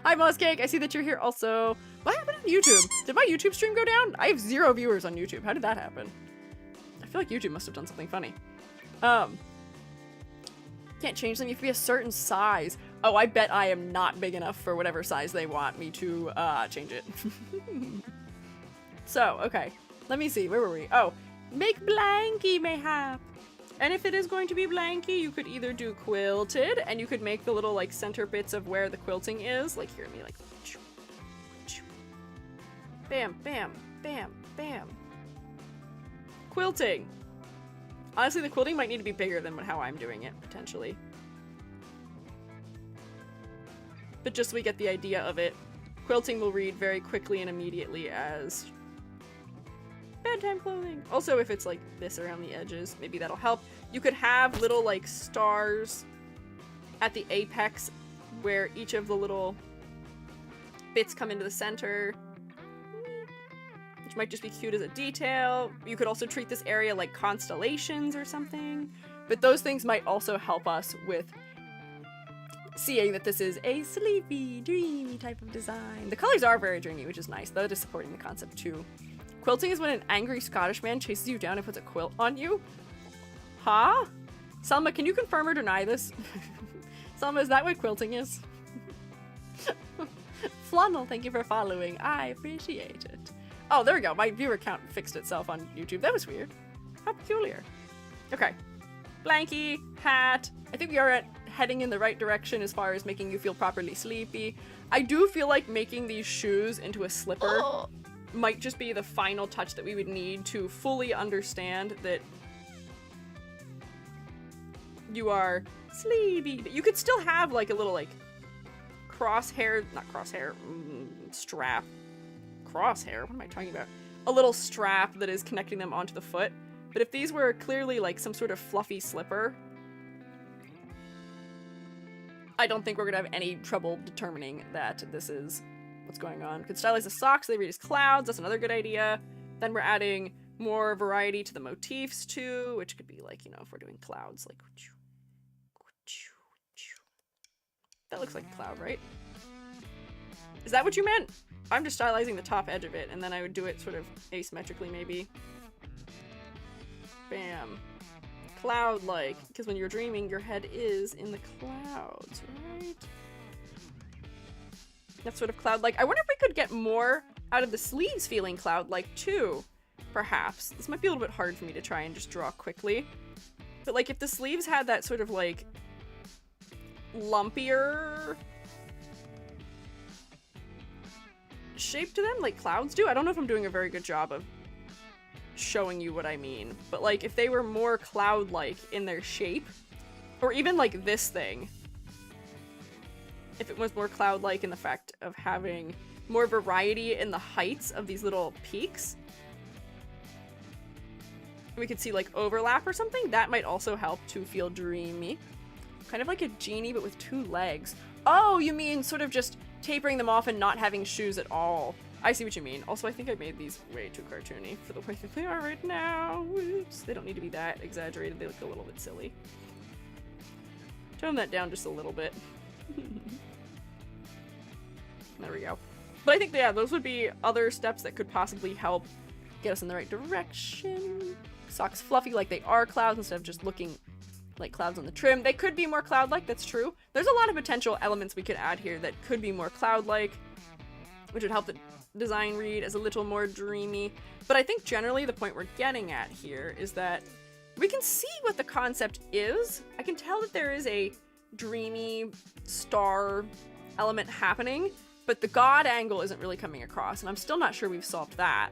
Speaker 1: Mosscake. I see that you're here also. What happened on YouTube? Did my YouTube stream go down? I have 0 viewers on YouTube. How did that happen? I feel like YouTube must have done something funny. Can't change them. You have to be a certain size. Oh, I bet I am not big enough for whatever size they want me to change it. So, okay. Let me see. Where were we? Oh, make blankie mayhap. And if it is going to be blankie, you could either do quilted, and you could make the little like center bits of where the quilting is. Like here, me like bam, bam, bam, bam. Quilting. Honestly, the quilting might need to be bigger than how I'm doing it, potentially. But just so we get the idea of it, quilting will read very quickly and immediately as bedtime clothing. Also, if it's like this around the edges, maybe that'll help. You could have little like stars at the apex where each of the little bits come into the center, which might just be cute as a detail. You could also treat this area like constellations or something, but those things might also help us with seeing that this is a sleepy, dreamy type of design. The colors are very dreamy, which is nice. That is supporting the concept too. Quilting is when an angry Scottish man chases you down and puts a quilt on you. Huh? Selma, can you confirm or deny this? Selma, is that what quilting is? Flannel, thank you for following. I appreciate it. Oh, there we go. My viewer count fixed itself on YouTube. That was weird. How peculiar. Okay. Blankie, hat. I think we are heading in the right direction as far as making you feel properly sleepy. I do feel like making these shoes into a slipper might just be the final touch that we would need to fully understand that you are sleepy. But you could still have like a little like strap. Crosshair? What am I talking about? A little strap that is connecting them onto the foot. But if these were clearly like some sort of fluffy slipper, I don't think we're gonna have any trouble determining that this is what's going on. Could stylize the socks, they read as clouds, that's another good idea. Then we're adding more variety to the motifs too, which could be like, you know, if we're doing clouds, like that looks like a cloud, right? Is that what you meant? I'm just stylizing the top edge of it, and then I would do it sort of asymmetrically, maybe. Bam. Cloud-like, because when you're dreaming, your head is in the clouds, right? That's sort of cloud-like. I wonder if we could get more out of the sleeves feeling cloud-like, too, perhaps. This might be a little bit hard for me to try and just draw quickly. But, like, if the sleeves had that sort of, like, lumpier shape to them, like clouds do. I don't know if I'm doing a very good job of showing you what I mean. But like if they were more cloud-like in their shape, or even like this thing, if it was more cloud-like in the fact of having more variety in the heights of these little peaks, we could see like overlap or something, that might also help to feel dreamy. Kind of like a genie but with 2 legs. Oh, you mean sort of just tapering them off and not having shoes at all. I see what you mean. Also, I think I made these way too cartoony for the way that they are right now. Whoops. They don't need to be that exaggerated. They look a little bit silly. Tone that down just a little bit. There we go. But I think, yeah, those would be other steps that could possibly help get us in the right direction. Socks fluffy like they are clouds instead of just looking like clouds on the trim. They could be more cloud-like, that's true. There's a lot of potential elements we could add here that could be more cloud-like, which would help the design read as a little more dreamy. But I think generally the point we're getting at here is that we can see what the concept is. I can tell that there is a dreamy star element happening, but the god angle isn't really coming across, and I'm still not sure we've solved that.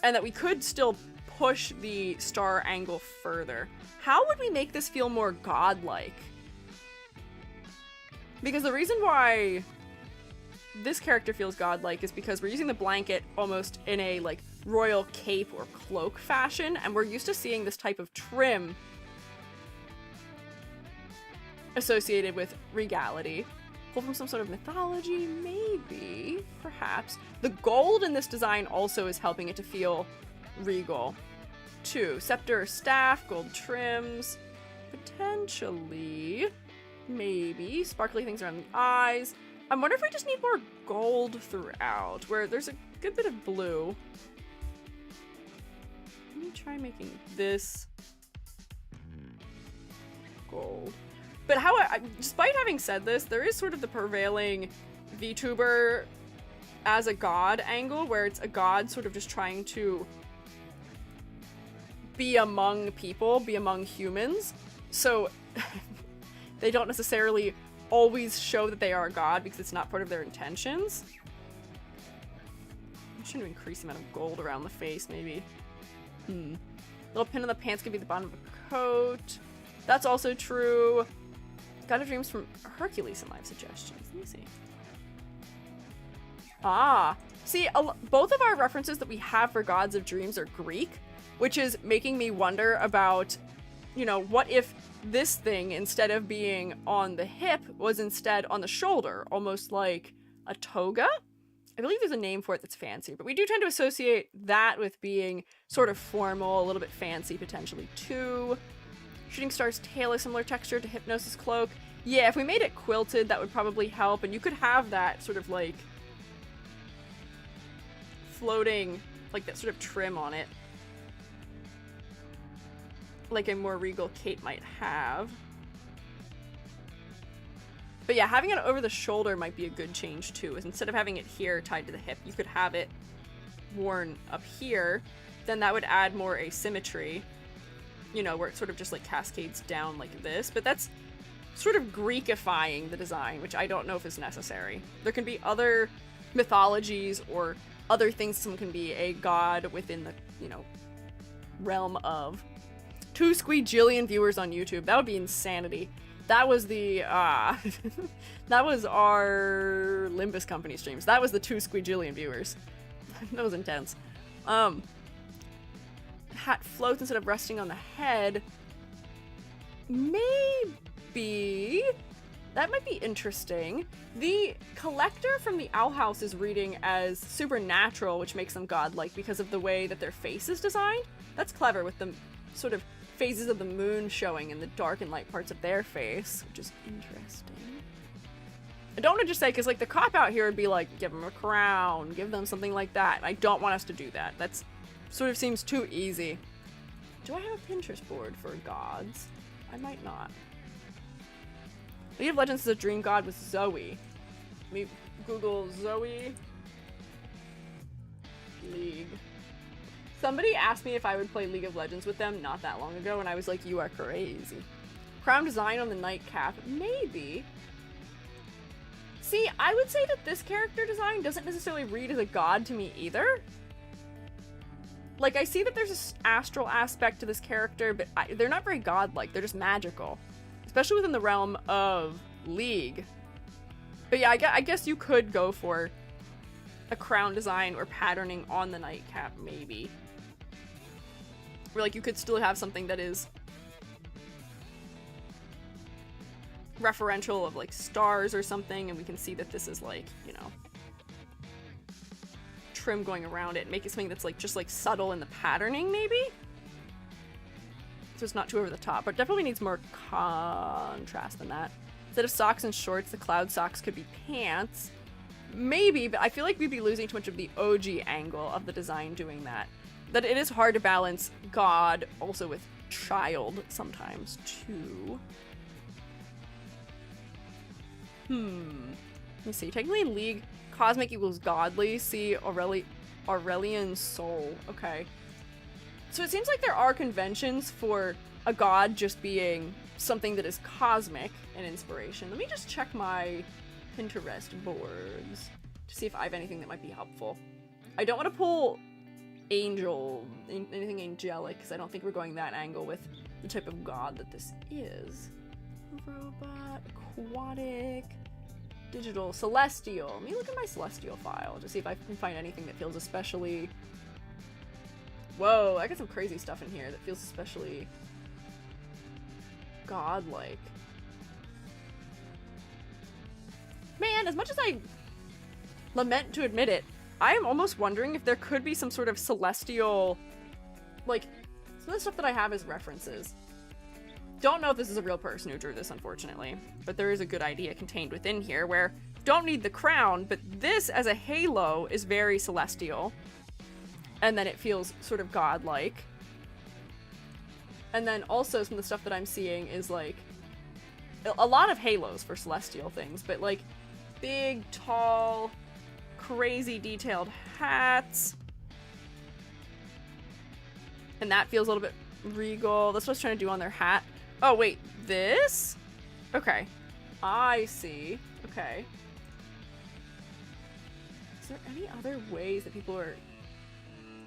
Speaker 1: And that we could still push the star angle further. How would we make this feel more godlike? Because the reason why this character feels godlike is because we're using the blanket almost in a like royal cape or cloak fashion, and we're used to seeing this type of trim associated with regality. Pull from some sort of mythology, maybe, perhaps. The gold in this design also is helping it to feel regal, too. Scepter, staff, gold trims, potentially, maybe. Sparkly things around the eyes. I wonder if we just need more gold throughout, where there's a good bit of blue. Let me try making this gold. But despite having said this, there is sort of the prevailing VTuber as a god angle, where it's a god sort of just trying to be among people, be among humans. So they don't necessarily always show that they are a god because it's not part of their intentions. I'm trying to increase the amount of gold around the face, maybe. Little pin on the pants could be the bottom of a coat. That's also true. God of Dreams from Hercules in live suggestions. Let me see. See, both of our references that we have for Gods of Dreams are Greek, which is making me wonder about, you know, what if this thing, instead of being on the hip, was instead on the shoulder, almost like a toga? I believe there's a name for it that's fancy, but we do tend to associate that with being sort of formal, a little bit fancy potentially too. Shooting Star's tail is similar texture to Hypnosis Cloak. Yeah, if we made it quilted, that would probably help, and you could have that sort of like floating, like that sort of trim on it, like a more regal cape might have. But yeah, having it over the shoulder might be a good change too, is instead of having it here tied to the hip, you could have it worn up here. Then that would add more asymmetry, you know, where it sort of just like cascades down like this. But that's sort of Greekifying the design, which I don't know if is necessary. There can be other mythologies or other things someone can be a god within the, you know, realm of. 2 squeejillion viewers on YouTube. That would be insanity. That was the, that was our Limbus Company streams. That was the 2 squeejillion viewers. That was intense. Hat floats instead of resting on the head. Maybe. That might be interesting. The collector from the Owl House is reading as supernatural, which makes them godlike because of the way that their face is designed. That's clever, with the sort of phases of the moon showing in the dark and light parts of their face, which is interesting. I don't want to just say, because like the cop out here would be like, give them a crown, give them something like that. I don't want us to do that. That's sort of seems too easy. Do I have a Pinterest board for gods? I might not. League of Legends is a dream god with Zoe. Let me Google Zoe League. Somebody asked me if I would play League of Legends with them not that long ago, and I was like, you are crazy. Crown design on the nightcap. Maybe. See, I would say that this character design doesn't necessarily read as a god to me either. like, I see that there's an astral aspect to this character, but they're not very godlike. They're just magical, especially within the realm of League. But yeah, I guess you could go for a crown design or patterning on the nightcap, maybe. Or like you could still have something that is referential of like stars or something, and we can see that this is like, you know, trim going around it, make it something that's like just like subtle in the patterning, maybe, so it's not too over the top, but definitely needs more contrast than that. Instead of socks and shorts, the cloud socks could be pants, maybe, but I feel like we'd be losing too much of the OG angle of the design doing that. That it is hard to balance God also with child sometimes too. Let me see. Technically in League, cosmic equals godly. See Aurelian soul. Okay. So it seems like there are conventions for a god just being something that is cosmic in inspiration. Let me just check my Pinterest boards to see if I have anything that might be helpful. I don't want to pull anything angelic, because I don't think we're going that angle with the type of god that this is. Robot, aquatic, digital, celestial. Let me look at my celestial file to see if I can find anything that feels especially... Whoa, I got some crazy stuff in here that feels especially godlike. Man, as much as I lament to admit it, I am almost wondering if there could be some sort of celestial, like, some of the stuff that I have as references. Don't know if this is a real person who drew this, unfortunately, but there is a good idea contained within here where don't need the crown, but this as a halo is very celestial, and then it feels sort of godlike. And then also some of the stuff that I'm seeing is like a lot of halos for celestial things, but like big, tall, crazy detailed hats. And that feels a little bit regal. That's what I was trying to do on their hat. Oh, wait, this? Okay. I see. Okay. Is there any other ways that people are...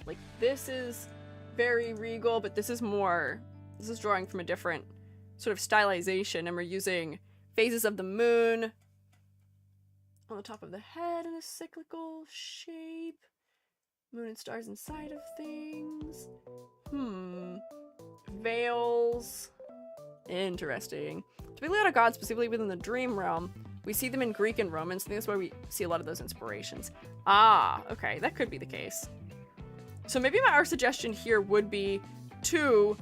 Speaker 1: Like, this is very regal, but this is more... This is drawing from a different sort of stylization, and we're using phases of the moon on the top of the head in a cyclical shape. Moon and stars inside of things. Veils. Interesting. Typically, a lot of gods, specifically within the dream realm, we see them in Greek and Roman, so I think that's why we see a lot of those inspirations. Ah, okay, that could be the case. So maybe our suggestion here would be to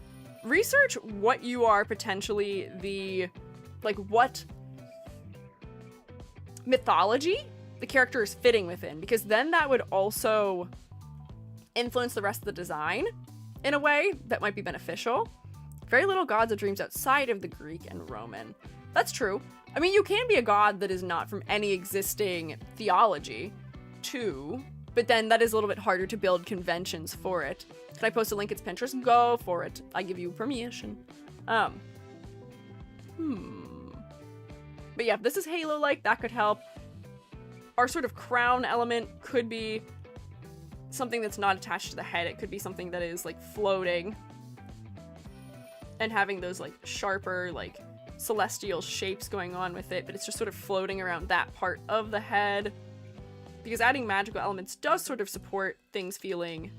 Speaker 1: research what you are potentially what mythology the character is fitting within, because then that would also influence the rest of the design in a way that might be beneficial. Very little gods of dreams outside of the Greek and Roman. That's true. I mean, you can be a god that is not from any existing theology, too, but then that is a little bit harder to build conventions for it. Can I post a link? It's Pinterest. Go for it. I give you permission. But yeah, if this is Halo-like, that could help. Our sort of crown element could be something that's not attached to the head. It could be something that is like floating and having those like sharper, like celestial shapes going on with it, but it's just sort of floating around that part of the head. Because adding magical elements does sort of support things feeling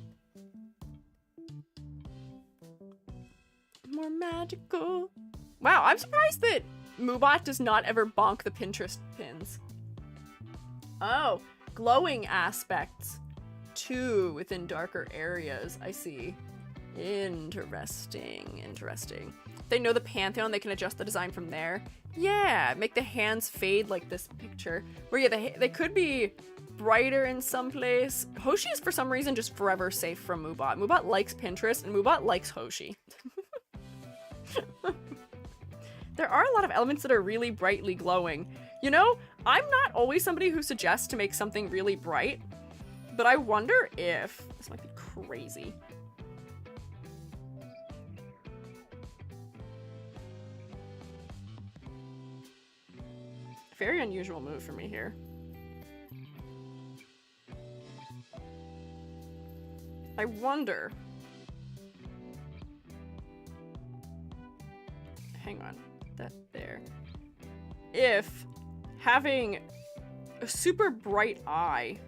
Speaker 1: more magical. Wow, I'm surprised that Moobot does not ever bonk the Pinterest pins. Oh, glowing aspects too within darker areas. I see. Interesting. They know the Pantheon, they can adjust the design from there. Yeah, make the hands fade like this picture. Where yeah, they could be brighter in some place. Hoshi is for some reason just forever safe from Moobot. Moobot likes Pinterest and Moobot likes Hoshi. There are a lot of elements that are really brightly glowing. You know, I'm not always somebody who suggests to make something really bright, but I wonder if this might be crazy. Very unusual move for me I wonder. Hang on. That there. If having a super bright eye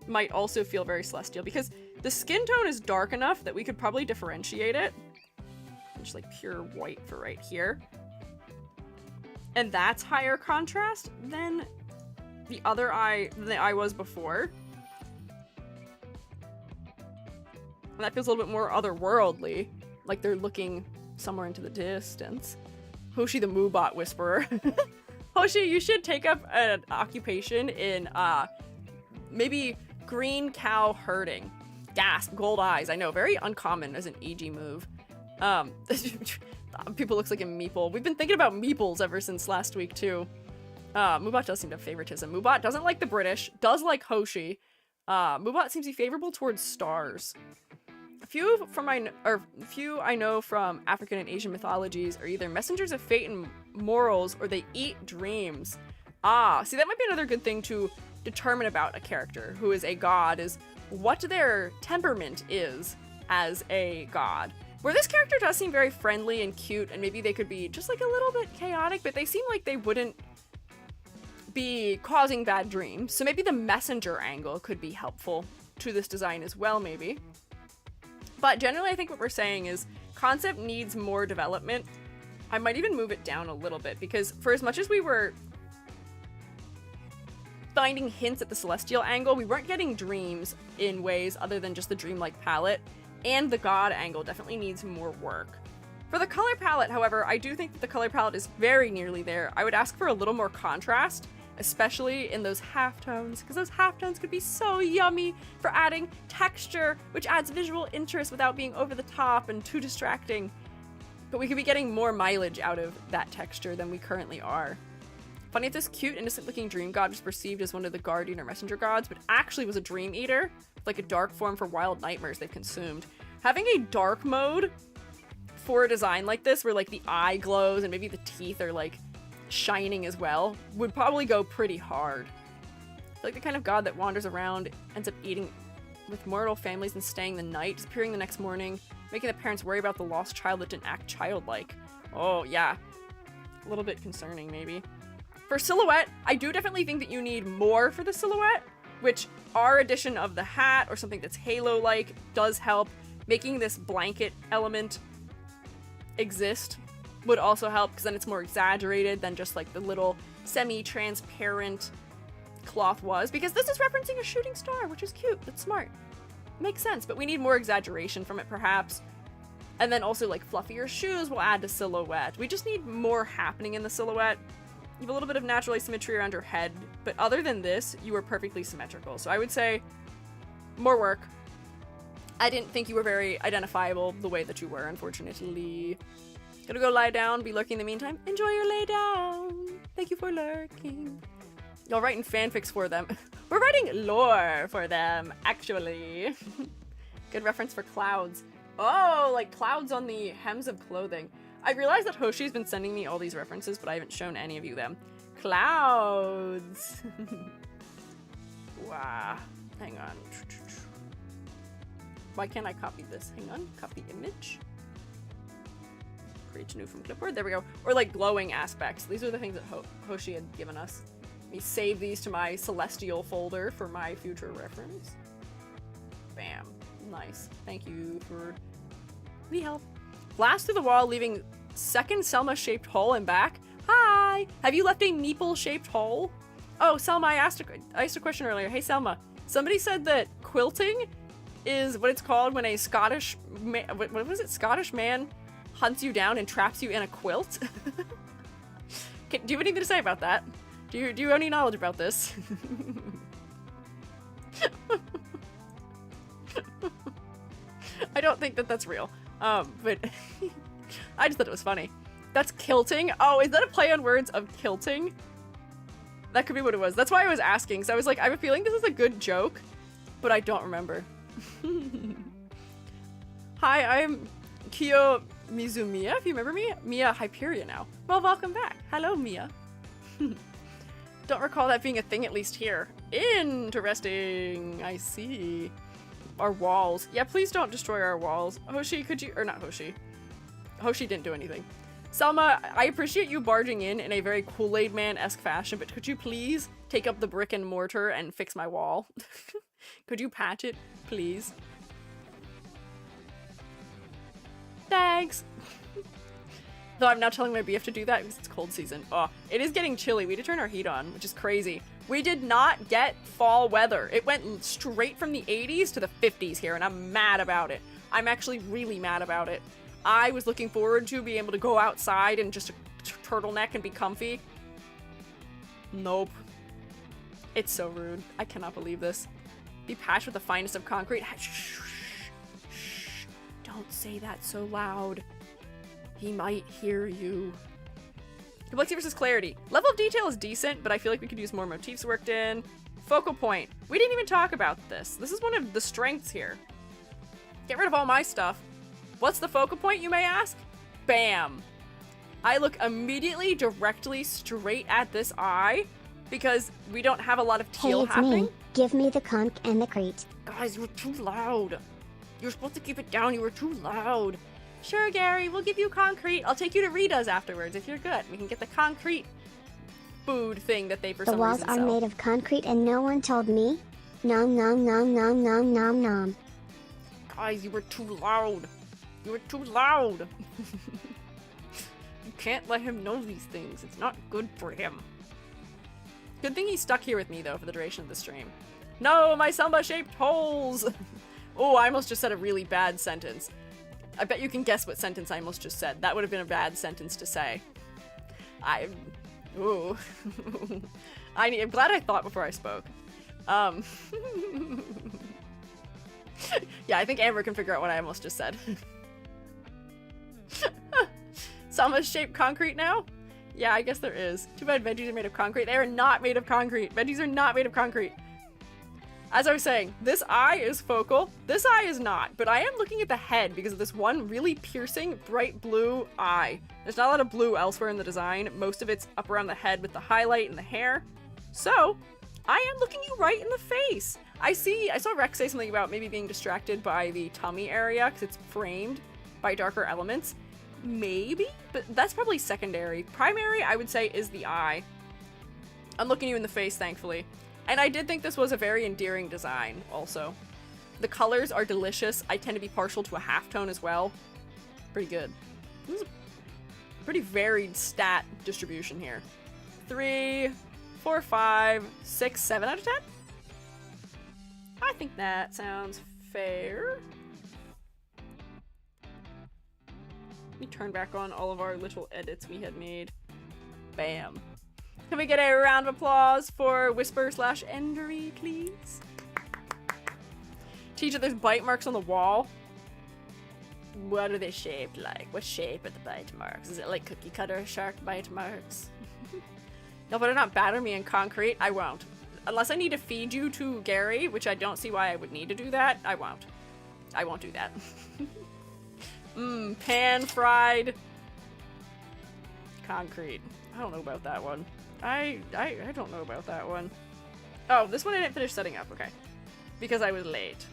Speaker 1: might also feel very celestial, because the skin tone is dark enough that we could probably differentiate it. Just like pure white for right here. And that's higher contrast than the other eye, than the eye was before. And that feels a little bit more otherworldly, like they're looking somewhere into the distance. Hoshi the Moobot Whisperer. Hoshi, you should take up an occupation in maybe green cow herding. Gasp, gold eyes. I know, very uncommon as an EG move. People looks like a meeple. We've been thinking about meeples ever since last week too. Moobot does seem to have favoritism. Moobot doesn't like the British, does like Hoshi. Moobot seems to be favorable towards stars. A few I know from African and Asian mythologies are either messengers of fate and morals, or they eat dreams. See, that might be another good thing to determine about a character who is a god, is what their temperament is as a god. Where this character does seem very friendly and cute, and maybe they could be just like a little bit chaotic, but they seem like they wouldn't be causing bad dreams. So maybe the messenger angle could be helpful to this design as well, maybe. But generally, I think what we're saying is concept needs more development. I might even move it down a little bit, because for as much as we were finding hints at the celestial angle, we weren't getting dreams in ways other than just the dreamlike palette, and the god angle definitely needs more work. For the color palette, however, I do think that the color palette is very nearly there. I would ask for a little more contrast, especially in those halftones, because those halftones could be so yummy for adding texture, which adds visual interest without being over the top and too distracting. But we could be getting more mileage out of that texture than we currently are. Funny if this cute, innocent-looking dream god was perceived as one of the guardian or messenger gods, but actually was a dream eater, like a dark form for wild nightmares they've consumed. Having a dark mode for a design like this, where like the eye glows and maybe the teeth are like shining as well, would probably go pretty hard. Like the kind of god that wanders around, ends up eating with mortal families and staying the night, disappearing the next morning, making the parents worry about the lost child that didn't act childlike. Oh yeah, a little bit concerning maybe. For silhouette, I do definitely think that you need more for the silhouette, which our addition of the hat or something that's halo-like does help. Making this blanket element exist would also help, because then it's more exaggerated than just like the little semi-transparent cloth was, because this is referencing a shooting star, which is cute. That's smart. Makes sense, but we need more exaggeration from it perhaps. And then also like fluffier shoes will add to silhouette. We just need more happening in the silhouette. You have a little bit of natural asymmetry around your head, but other than this, you are perfectly symmetrical. So I would say more work. I didn't think you were very identifiable the way that you were, unfortunately. Gonna go lie down, be lurking in the meantime. Enjoy your lay down. Thank you for lurking. Y'all writing fanfics for them. We're writing lore for them, actually. Good reference for clouds. Oh, like clouds on the hems of clothing. I realized that Hoshi's been sending me all these references, but I haven't shown any of you them. Clouds. Wow. Hang on. Why can't I copy this? Hang on. Copy image. Create new from clipboard. There we go. Or like glowing aspects. These are the things that Hoshi had given us. Let me save these to my celestial folder for my future reference. Bam. Nice. Thank you for the help. Blast through the wall, leaving second Selma-shaped hole and back. Hi! Have you left a meeple-shaped hole? Oh, Selma, I asked a question earlier. Hey, Selma. Somebody said that quilting is what it's called when a Scottish man, what was it? Scottish man hunts you down and traps you in a quilt? Do you have anything to say about that? Do you have any knowledge about this? I don't think that that's real. But I just thought it was funny. That's kilting. Oh, is that a play on words of kilting? That could be what it was. That's why I was asking. So I was like, I have a feeling this is a good joke, but I don't remember. Hi, I'm Kiyo Mizumiya, if you remember me. Mia Hyperia now. Well, welcome back. Hello, Mia. Don't recall that being a thing, at least here. Interesting. I see. our walls. Yeah, please don't destroy our walls. Hoshi, could you, or not Hoshi. Hoshi didn't do anything. Selma, I appreciate you barging in a very Kool-Aid Man-esque fashion, but could you please take up the brick and mortar and fix my wall? Could you patch it, please? Thanks! Though I'm now telling my BF to do that because it's cold season. Oh, it is getting chilly. We had to turn our heat on, which is crazy. We did not get fall weather. It went straight from the 80s to the 50s here, and I'm mad about it. I'm actually really mad about it. I was looking forward to being able to go outside in just a turtleneck and be comfy. Nope. It's so rude. I cannot believe this. Be patched with the finest of concrete. Shh. Shh. Don't say that so loud. He might hear you. Complexity versus clarity. Level of detail is decent, but I feel like we could use more motifs worked in. Focal point. We didn't even talk about this. This is one of the strengths here. Get rid of all my stuff. What's the focal point, you may ask? Bam. I look immediately directly straight at this eye because we don't have a lot of teal happening.
Speaker 2: Me. Give me the conch and the crete.
Speaker 1: Guys, you're too loud. You're supposed to keep it down. You were too loud. Sure, Gary, we'll give you concrete. I'll take you to Rita's afterwards if you're good. We can get the concrete food thing that they for some reason sell.
Speaker 2: The walls are made of concrete and no one told me. Nom nom nom nom nom nom nom.
Speaker 1: Guys, you were too loud. You were too loud. You can't let him know these things. It's not good for him. Good thing he's stuck here with me, though, for the duration of the stream. No, my Selma-shaped holes! Oh, I almost just said a really bad sentence. I bet you can guess what sentence I almost just said. That would have been a bad sentence to say. Ooh. I'm glad I thought before I spoke. Yeah, I think Amber can figure out what I almost just said. Selma's shaped concrete now? Yeah, I guess there is. Too bad veggies are made of concrete. They are not made of concrete. Veggies are not made of concrete. As I was saying, this eye is focal. This eye is not, but I am looking at the head because of this one really piercing, bright blue eye. There's not a lot of blue elsewhere in the design. Most of it's up around the head with the highlight and the hair. So, I am looking you right in the face. I saw Rex say something about maybe being distracted by the tummy area because it's framed by darker elements. Maybe, but that's probably secondary. Primary, I would say, is the eye. I'm looking you in the face, thankfully. And I did think this was a very endearing design, also. The colors are delicious. I tend to be partial to a halftone as well. Pretty good. This is a pretty varied stat distribution here. 3, 4, 5, 6, 7 out of 10? I think that sounds fair. Let me turn back on all of our little edits we had made. Bam. Can we get a round of applause for Whisper/Endery, please? Teacher, there's bite marks on the wall. What are they shaped like? What shape are the bite marks? Is it like cookie cutter shark bite marks? No, but not batter me in concrete. I won't. Unless I need to feed you to Gary, which I don't see why I would need to do that. I won't. I won't do that. Pan-fried concrete. I don't know about that one. I don't know about that one. Oh, this one I didn't finish setting up. Okay. Because I was late.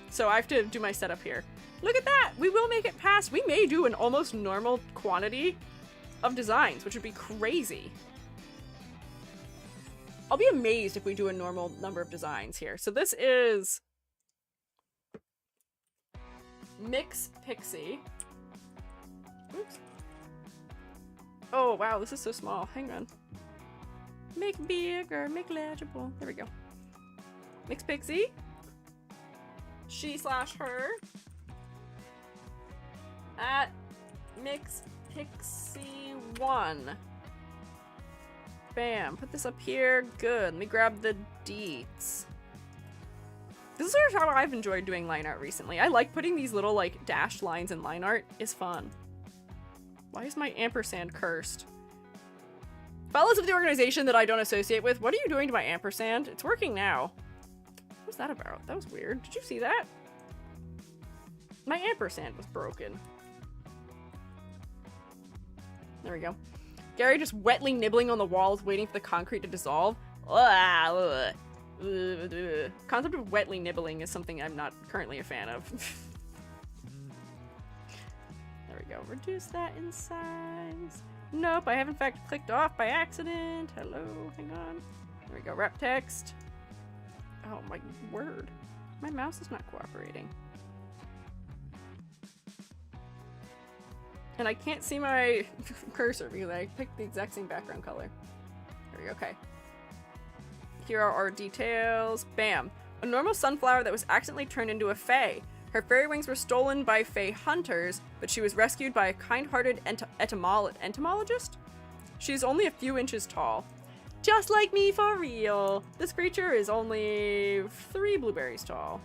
Speaker 1: So I have to do my setup here. Look at that! We will make it past. We may do an almost normal quantity of designs, which would be crazy. I'll be amazed if we do a normal number of designs here. So this is Mix Pixie. Oops. Oh, wow, this is so small. Hang on. Make bigger, make legible. There we go. Mix Pixie. She/her. At Mix Pixie 1. Bam. Put this up here. Good. Let me grab the deets. This is sort of how I've enjoyed doing line art recently. I like putting these little, like, dashed lines in line art. It's fun. Why is my ampersand cursed? Fellows of the organization that I don't associate with, what are you doing to my ampersand? It's working now. What was that about? That was weird. Did you see that? My ampersand was broken. There we go. Gary just wetly nibbling on the walls, waiting for the concrete to dissolve. Ugh. Concept of wetly nibbling is something I'm not currently a fan of. There we go. Reduce that in size. Nope, I have in fact clicked off by accident. Hello, hang on. There we go. Wrap text. Oh my word. My mouse is not cooperating. And I can't see my cursor because I picked the exact same background color. There we go, okay. Here are our details. Bam. A normal sunflower that was accidentally turned into a fae. Her fairy wings were stolen by fae hunters, but she was rescued by a kind-hearted entomologist? She's only a few inches tall. Just like me for real. This creature is only 3 blueberries tall.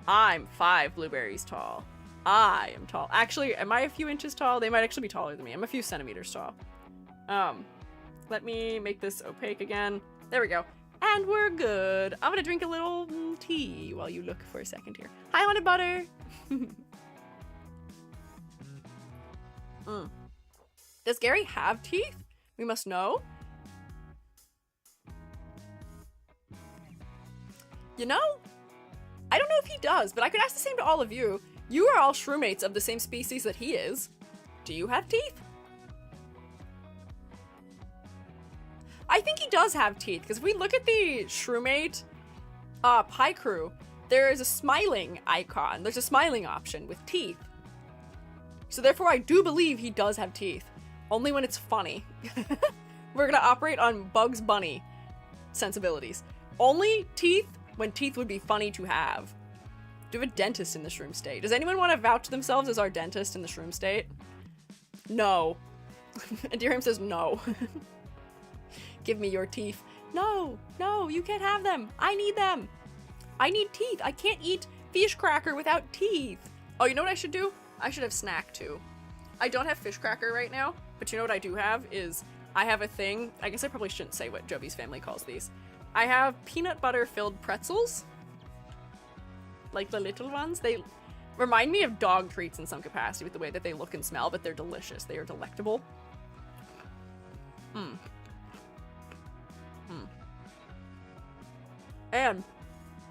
Speaker 1: I'm 5 blueberries tall. I am tall. Actually, am I a few inches tall? They might actually be taller than me. I'm a few centimeters tall. Let me make this opaque again. There we go. And we're good. I'm gonna drink a little tea while you look for a second here. Hi, honey butter. Does Gary have teeth? We must know. You know, I don't know if he does, but I could ask the same to all of you. You are all shroommates of the same species that he is. Do you have teeth? I think he does have teeth, because if we look at the Shroomate pie crew, there is a smiling icon. There's a smiling option with teeth. So therefore I do believe he does have teeth. Only when it's funny. We're gonna operate on Bugs Bunny sensibilities. Only teeth when teeth would be funny to have. Do we have a dentist in the Shroom State? Does anyone want to vouch themselves as our dentist in the Shroom State? No. Dirham says no. Give me your teeth. No, no, you can't have them. I need them. I need teeth. I can't eat fish cracker without teeth. Oh, you know what I should do? I should have snack too. I don't have fish cracker right now, but you know what I do have is I have a thing. I guess I probably shouldn't say what Joby's family calls these. I have peanut butter filled pretzels. Like the little ones. They remind me of dog treats in some capacity with the way that they look and smell, but they're delicious. They are delectable. And,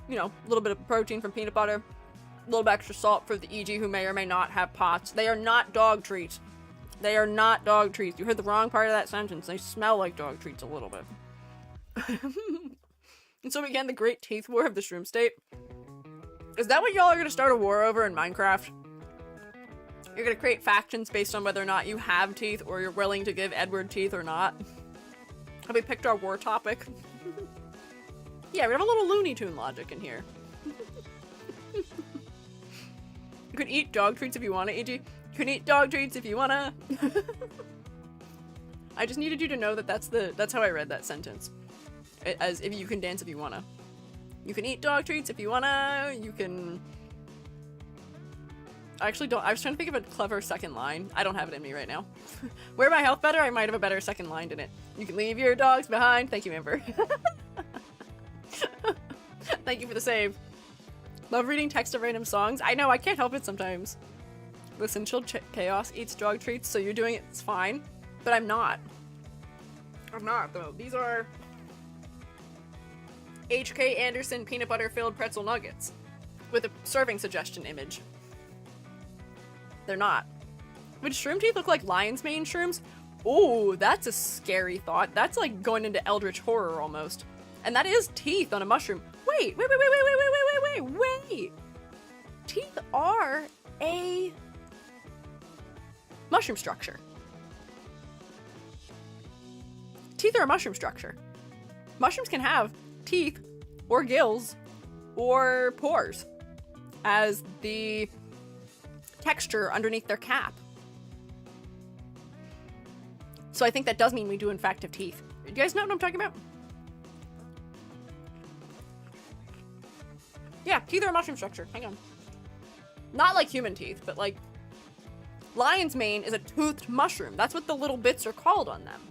Speaker 1: you know, a little bit of protein from peanut butter, a little bit extra salt for the EG who may or may not have POTS. They are not dog treats. They are not dog treats. You heard the wrong part of that sentence. They smell like dog treats a little bit. And so again, the great teeth war of the Shroom State. Is that what y'all are going to start a war over in Minecraft? You're going to create factions based on whether or not you have teeth or you're willing to give Edward teeth or not? Have we picked our war topic? Yeah, we have a little Looney Tune logic in here. You can eat dog treats if you want to, EG. You can eat dog treats if you want to. I just needed you to know that that's how I read that sentence. As if you can dance if you want to. You can eat dog treats if you want to. You can... I actually don't. I was trying to think of a clever second line. I don't have it in me right now. Wear my health better, I might have a better second line in it. You can leave your dogs behind. Thank you, Amber. Thank you for the save. Love reading text of random songs. I know, I can't help it sometimes. Listen, Chill Chaos eats dog treats, so you're doing it, it's fine. But I'm not. I'm not, though. These are HK Anderson peanut butter filled pretzel nuggets with a serving suggestion image. They're not. Would shroom teeth look like lion's mane shrooms? Ooh, that's a scary thought. That's like going into eldritch horror almost. And that is teeth on a mushroom. Wait. Teeth are a mushroom structure. Teeth are a mushroom structure. Mushrooms can have teeth or gills or pores as the texture underneath their cap. So I think that does mean we do in fact have teeth. You guys know what I'm talking about? Yeah, teeth are a mushroom structure. Hang on. Not like human teeth, but like lion's mane is a toothed mushroom. That's what the little bits are called on them.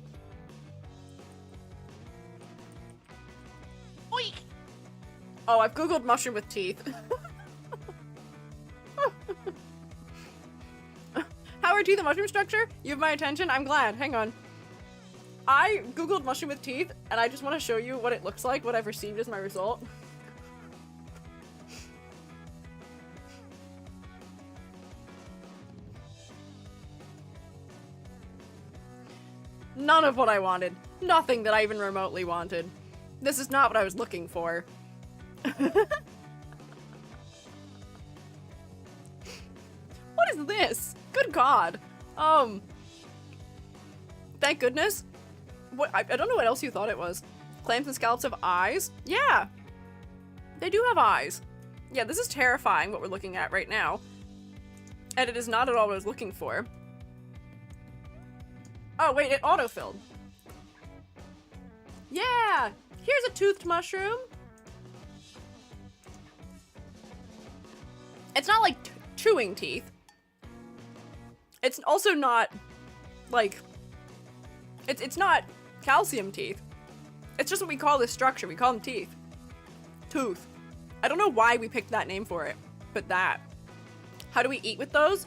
Speaker 1: Oink! Oh, I've googled mushroom with teeth. How are teeth a mushroom structure? You have my attention? I'm glad. Hang on. I googled mushroom with teeth, and I just want to show you what it looks like, what I've received as my result. None of what I wanted. Nothing that I even remotely wanted. This is not what I was looking for. What is this? Good God. Thank goodness. What? I don't know what else you thought it was. Clams and scallops have eyes? Yeah. They do have eyes. Yeah, this is terrifying what we're looking at right now. And it is not at all what I was looking for. Oh, wait, it autofilled. Yeah! Here's a toothed mushroom. It's not like chewing teeth. It's also not like it's not calcium teeth. It's just what we call this structure. We call them teeth. Tooth. I don't know why we picked that name for it, but that. How do we eat with those?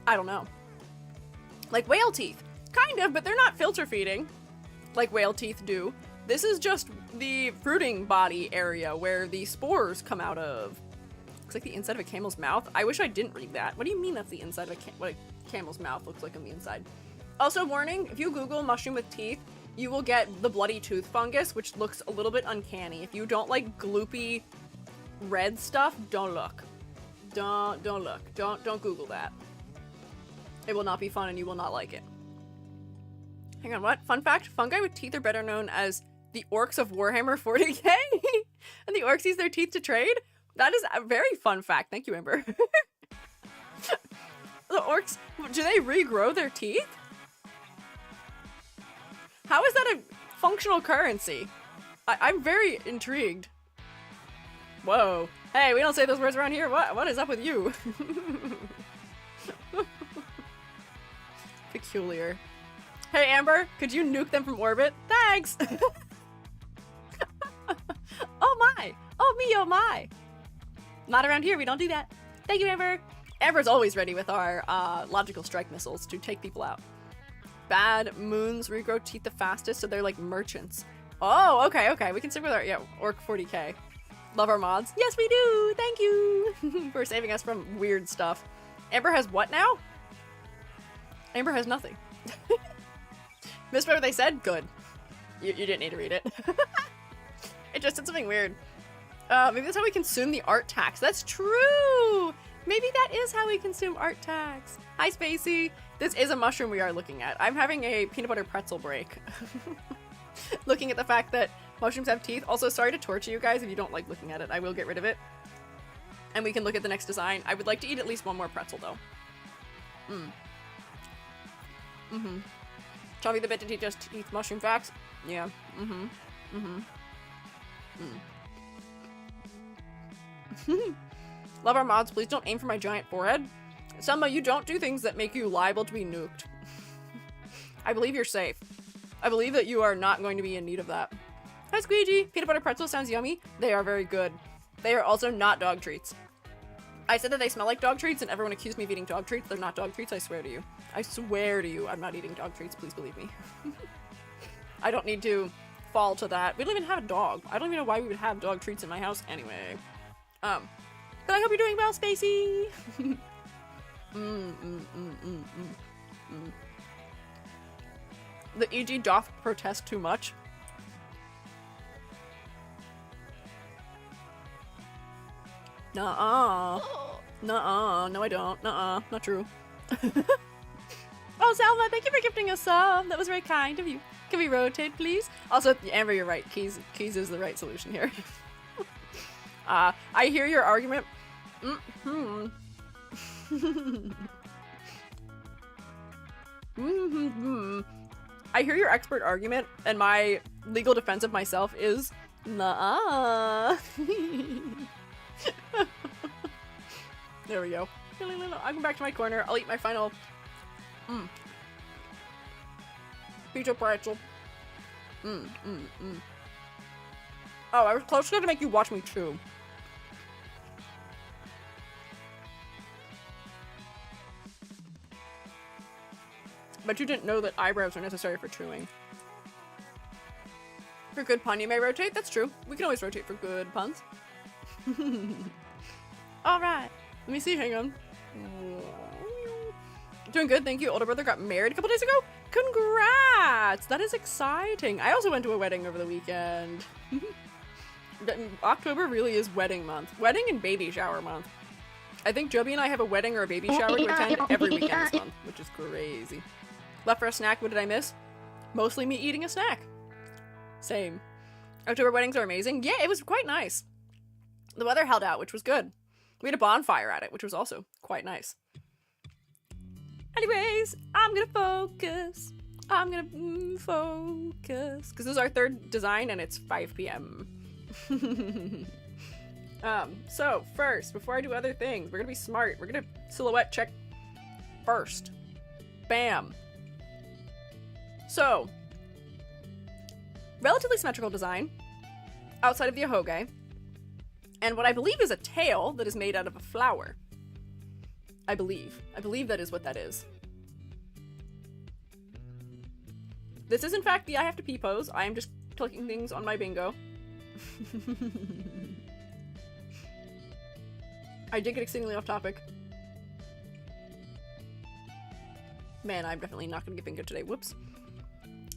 Speaker 1: I don't know. Like whale teeth. Kind of, but they're not filter feeding like whale teeth do. This is just the fruiting body area where the spores come out of. Looks like the inside of a camel's mouth. I wish I didn't read that. What do you mean that's the inside of what a camel's mouth looks like on the inside? Also, warning, if you Google mushroom with teeth, you will get the bloody tooth fungus, which looks a little bit uncanny. If you don't like gloopy red stuff, don't look. Don't look. Don't Google that. It will not be fun and you will not like it. Hang on, what? Fun fact, fungi with teeth are better known as the orcs of Warhammer 40k. And the orcs use their teeth to trade? That is a very fun fact. Thank you, Amber. The orcs, do they regrow their teeth? How is that a functional currency? I'm very intrigued. Whoa. Hey, we don't say those words around here. What is up with you? Peculiar. Hey, Amber, could you nuke them from orbit? Thanks! Oh my! Oh me, oh my! Not around here, we don't do that. Thank you, Amber! Amber's always ready with our logical strike missiles to take people out. Bad moons regrow teeth the fastest, so they're like merchants. Oh, okay. We can stick with our, Orc 40k. Love our mods. Yes, we do! Thank you! For saving us from weird stuff. Amber has what now? Amber has nothing. Missed what they said? Good. You didn't need to read it. It just said something weird. Maybe that's how we consume the art tax. That's true! Maybe that is how we consume art tax. Hi, Spacey. This is a mushroom we are looking at. I'm having a peanut butter pretzel break. Looking at the fact that mushrooms have teeth. Also, sorry to torture you guys if you don't like looking at it. I will get rid of it. And we can look at the next design. I would like to eat at least one more pretzel, though. Chubby the bit to teach us teeth mushroom facts. Yeah. Love our mods. Please don't aim for my giant forehead. Selma, you don't do things that make you liable to be nuked. I believe you're safe. I believe that you are not going to be in need of that. Hi, Squeiji. Peanut butter pretzel sounds yummy. They are very good. They are also not dog treats. I said that they smell like dog treats and everyone accused me of eating dog treats. They're not dog treats, I swear to you. I swear to you, I'm not eating dog treats. Please believe me. I don't need to fall to that. We don't even have a dog. I don't even know why we would have dog treats in my house anyway. But I hope you're doing well, Spacey. The EG doth protest too much. Nuh-uh. Nuh-uh. No, I don't. Nuh-uh. Not true. Oh, Salva, thank you for gifting a sub. That was very kind of you. Can we rotate, please? Also, Amber, you're right. Keys is the right solution here. I hear your argument. I hear your expert argument, and my legal defense of myself is nuh-uh. There we go. I'll go back to my corner. I'll eat my final pizza pretzel. Oh, I was close enough to make you watch me chew. But you didn't know that eyebrows are necessary for chewing. For good pun, you may rotate. That's true. We can always rotate for good puns. Alright. Let me see. Hang on. Doing good, thank you. Older brother got married a couple days ago. Congrats! That is exciting. I also went to a wedding over the weekend. October really is wedding month. Wedding and baby shower month. I think Joby and I have a wedding or a baby shower to attend every weekend this month, which is crazy. Left for a snack, what did I miss? Mostly me eating a snack. Same. October weddings are amazing. Yeah, it was quite nice. The weather held out, which was good. We had a bonfire at it, which was also quite nice. Anyways, I'm gonna focus. I'm gonna focus. Because this is our third design and it's 5 p.m. So first, before I do other things, we're gonna be smart. We're gonna silhouette check first. Bam. So, relatively symmetrical design outside of the ahoge, and what I believe is a tail that is made out of a flower. I believe that is what that is. This is in fact the I have to pee pose. I am just clicking things on my bingo. I did get exceedingly off topic. Man, I'm definitely not gonna get bingo today. Whoops.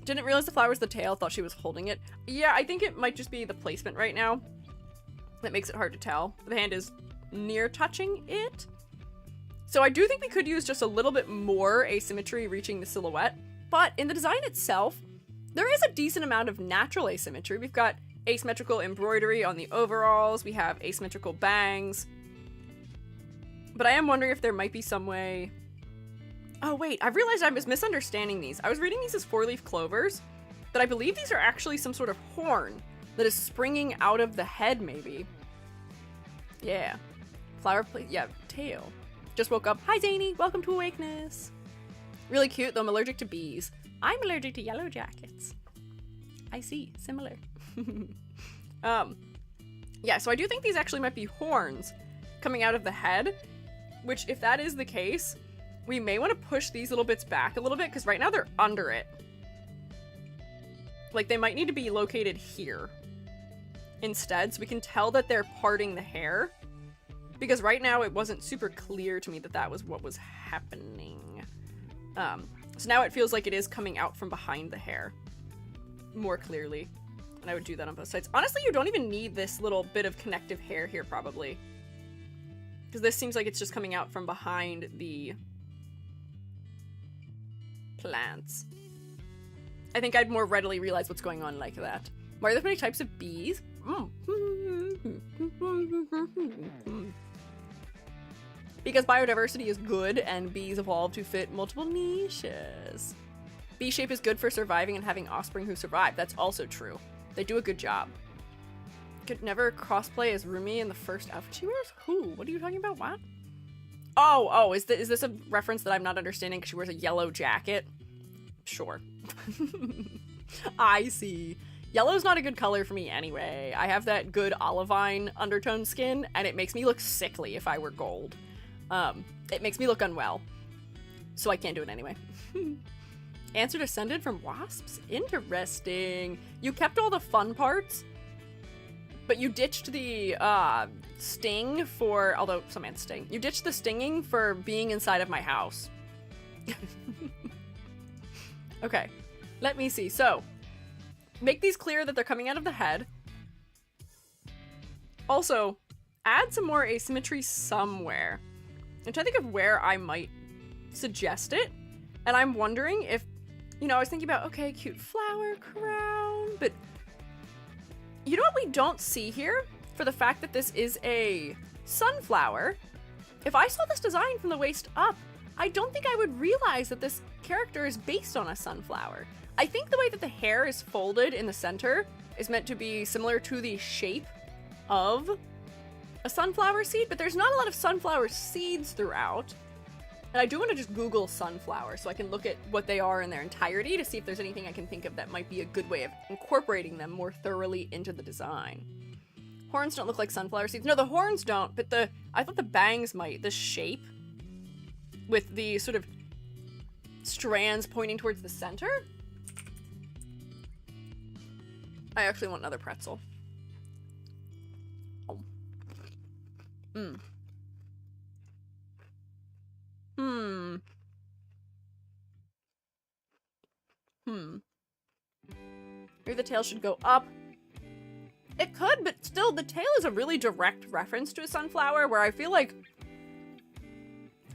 Speaker 1: Didn't realize the flower's the tail, thought she was holding it. Yeah, I think it might just be the placement right now that makes it hard to tell. The hand is near touching it. So I do think we could use just a little bit more asymmetry reaching the silhouette, but in the design itself, there is a decent amount of natural asymmetry. We've got asymmetrical embroidery on the overalls, we have asymmetrical bangs, but I am wondering if there might be some way... Oh wait, I've realized I was misunderstanding these. I was reading these as 4-leaf clovers, but I believe these are actually some sort of horn that is springing out of the head, maybe. Yeah. Yeah, tail. Just woke up. Hi, Zany. Welcome to Awakeness. Really cute, though I'm allergic to bees. I'm allergic to yellow jackets. I see. Similar. Yeah, so I do think these actually might be horns coming out of the head, which, if that is the case, we may want to push these little bits back a little bit, because right now they're under it. Like, they might need to be located here instead, so we can tell that they're parting the hair. Because right now it wasn't super clear to me that that was what was happening. So now it feels like it is coming out from behind the hair more clearly. And I would do that on both sides. Honestly, you don't even need this little bit of connective hair here, probably. Because this seems like it's just coming out from behind the plants. I think I'd more readily realize what's going on like that. Why are there many types of bees? Because biodiversity is good and bees evolve to fit multiple niches. Bee shape is good for surviving and having offspring who survive. That's also true. They do a good job. Could never crossplay as Rumi in the first outfit she wears? Who? What are you talking about? What? Oh, is this a reference that I'm not understanding because she wears a yellow jacket? Sure. I see. Yellow's not a good color for me anyway. I have that good olivine undertone skin, and it makes me look sickly if I were gold. It makes me look unwell. So I can't do it anyway. Answer descended from wasps? Interesting. You kept all the fun parts, but you ditched the, sting for, although some ants sting. You ditched the stinging for being inside of my house. Okay, let me see. So, make these clear that they're coming out of the head. Also, add some more asymmetry somewhere. I'm trying to think of where I might suggest it. And I'm wondering if, you know, I was thinking about, okay, cute flower crown, but you know what we don't see here? For the fact that this is a sunflower, if I saw this design from the waist up, I don't think I would realize that this character is based on a sunflower. I think the way that the hair is folded in the center is meant to be similar to the shape of a sunflower seed, but there's not a lot of sunflower seeds throughout. And I do want to just Google sunflower so I can look at what they are in their entirety to see if there's anything I can think of that might be a good way of incorporating them more thoroughly into the design. Horns don't look like sunflower seeds. No, the horns don't, but I thought the bangs might. The shape with the sort of strands pointing towards the center. I actually want another pretzel. Oh. Mm. Hmm. Hmm. Maybe the tail should go up. It could, but still, the tail is a really direct reference to a sunflower, where I feel like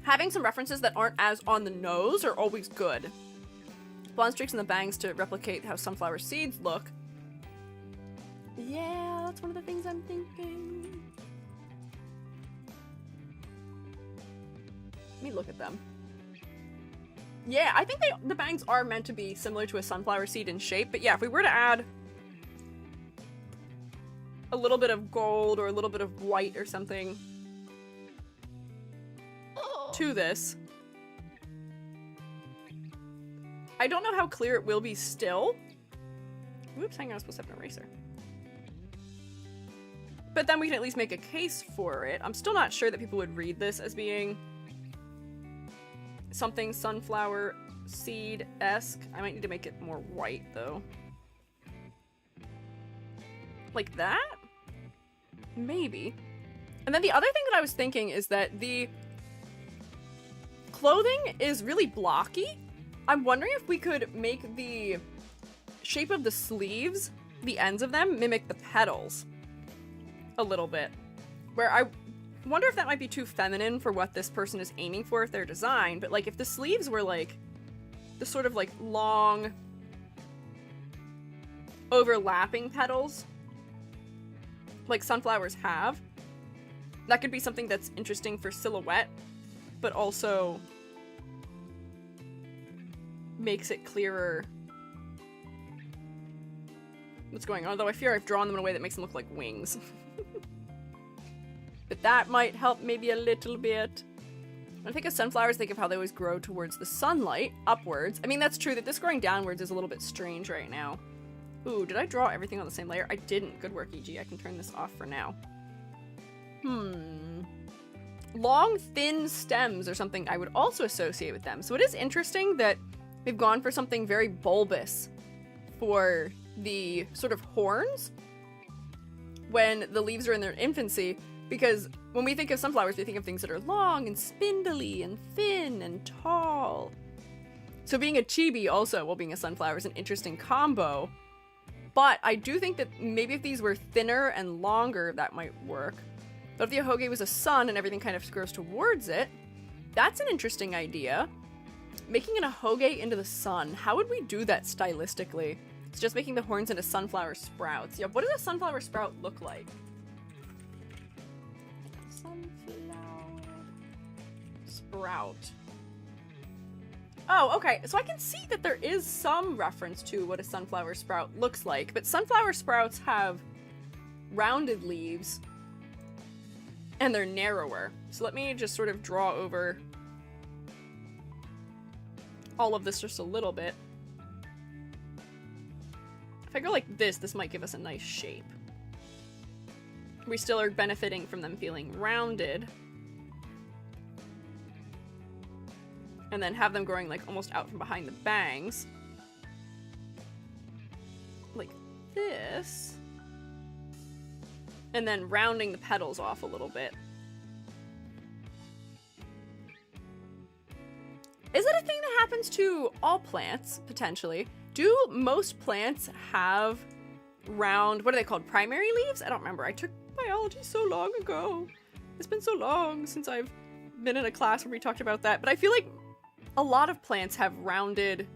Speaker 1: having some references that aren't as on the nose are always good. Blonde streaks in the bangs to replicate how sunflower seeds look. Yeah, that's one of the things I'm thinking. Let me look at them. Yeah, I think the bangs are meant to be similar to a sunflower seed in shape, but yeah, if we were to add a little bit of gold or a little bit of white or something to this, I don't know how clear it will be still. Whoops, hang on, I was supposed to have an eraser. But then we can at least make a case for it. I'm still not sure that people would read this as being something sunflower seed-esque. I might need to make it more white, though. Like that? Maybe. And then the other thing that I was thinking is that the clothing is really blocky. I'm wondering if we could make the shape of the sleeves, the ends of them, mimic the petals a little bit. Where I wonder if that might be too feminine for what this person is aiming for with their design, but like if the sleeves were like the sort of like long overlapping petals like sunflowers have, that could be something that's interesting for silhouette, but also makes it clearer what's going on, though I fear I've drawn them in a way that makes them look like wings. But that might help maybe a little bit. When I think of sunflowers, think of how they always grow towards the sunlight, upwards. I mean, that's true that this growing downwards is a little bit strange right now. Ooh, did I draw everything on the same layer? I didn't. Good work, EG. I can turn this off for now. Long, thin stems are something I would also associate with them. So it is interesting that we've gone for something very bulbous for the sort of horns when the leaves are in their infancy, because when we think of sunflowers, we think of things that are long and spindly and thin and tall. So being a chibi also, while being a sunflower, is an interesting combo. But I do think that maybe if these were thinner and longer, that might work. But if the ahoge was a sun and everything kind of grows towards it, that's an interesting idea. Making an ahoge into the sun, how would we do that stylistically? It's just making the horns into sunflower sprouts. Yeah, what does a sunflower sprout look like? Sunflower sprout. Oh, okay, so I can see that there is some reference to what a sunflower sprout looks like, but sunflower sprouts have rounded leaves and they're narrower. So let me just sort of draw over all of this just a little bit. If I go like this might give us a nice shape. We still are benefiting from them feeling rounded. And then have them growing like almost out from behind the bangs. Like this. And then rounding the petals off a little bit. Is it a thing that happens to all plants, potentially? Do most plants have round, what are they called, primary leaves? I don't remember. I took biology so long ago. It's been so long since I've been in a class where we talked about that. But I feel like a lot of plants have rounded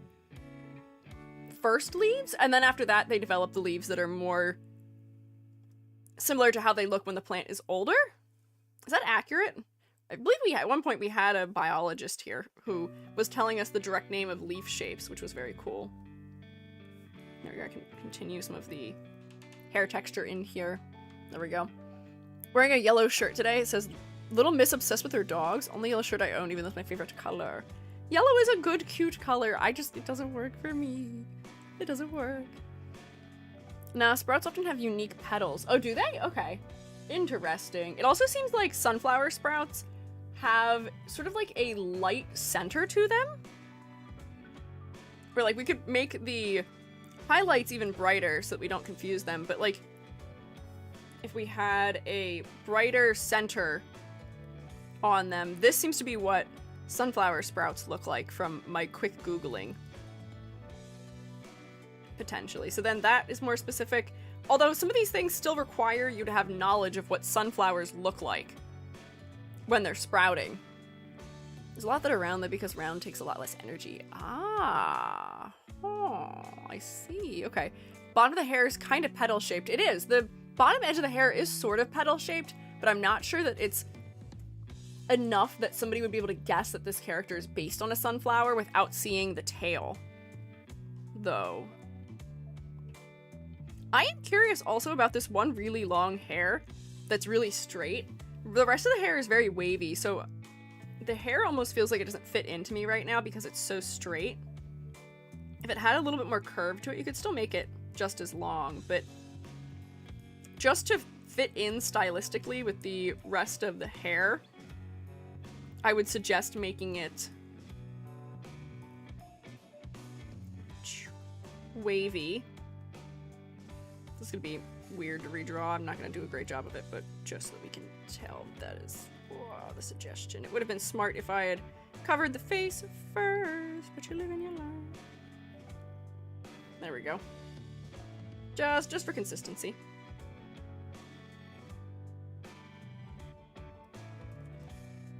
Speaker 1: first leaves, and then after that they develop the leaves that are more similar to how they look when the plant is older. Is that accurate? I believe at one point we had a biologist here who was telling us the direct name of leaf shapes, which was very cool. There we go, I can continue some of the hair texture in here. There we go. Wearing a yellow shirt today. It says, "Little Miss obsessed with her dogs. Only yellow shirt I own, even though it's my favorite color." Yellow is a good, cute color. It doesn't work for me. It doesn't work. Nah, sprouts often have unique petals. Oh, do they? Okay. Interesting. It also seems like sunflower sprouts have sort of like a light center to them. Or like we could make the highlights even brighter so that we don't confuse them, but like if we had a brighter center on them, this seems to be what sunflower sprouts look like from my quick Googling. Potentially. So then that is more specific. Although some of these things still require you to have knowledge of what sunflowers look like when they're sprouting. There's a lot that are round though because round takes a lot less energy. Ah. Oh, I see. Okay. Bottom of the hair is kind of petal shaped. It is. The bottom edge of the hair is sort of petal shaped, but I'm not sure that it's enough that somebody would be able to guess that this character is based on a sunflower without seeing the tail. Though. I am curious also about this one really long hair that's really straight. The rest of the hair is very wavy, so the hair almost feels like it doesn't fit into me right now because it's so straight. If it had a little bit more curve to it, you could still make it just as long, but just to fit in stylistically with the rest of the hair, I would suggest making it wavy. This is gonna be weird to redraw. I'm not gonna do a great job of it, but just so that we can tell that is the suggestion. It would have been smart if I had covered the face first, but you live in your life. There we go. Just for consistency.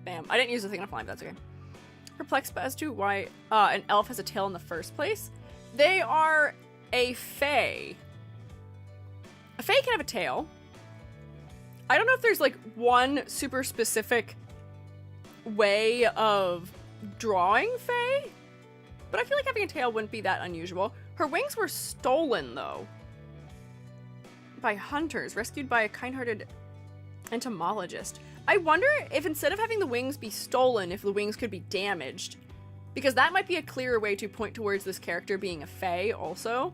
Speaker 1: Bam. I didn't use the thing on flying, but that's okay. Perplexed as to why an elf has a tail in the first place. They are a fae. A fae can have a tail. I don't know if there's like one super specific way of drawing fae, but I feel like having a tail wouldn't be that unusual. Her wings were stolen though by hunters, rescued by a kind-hearted entomologist. I wonder if instead of having the wings be stolen, if the wings could be damaged, because that might be a clearer way to point towards this character being a fae also.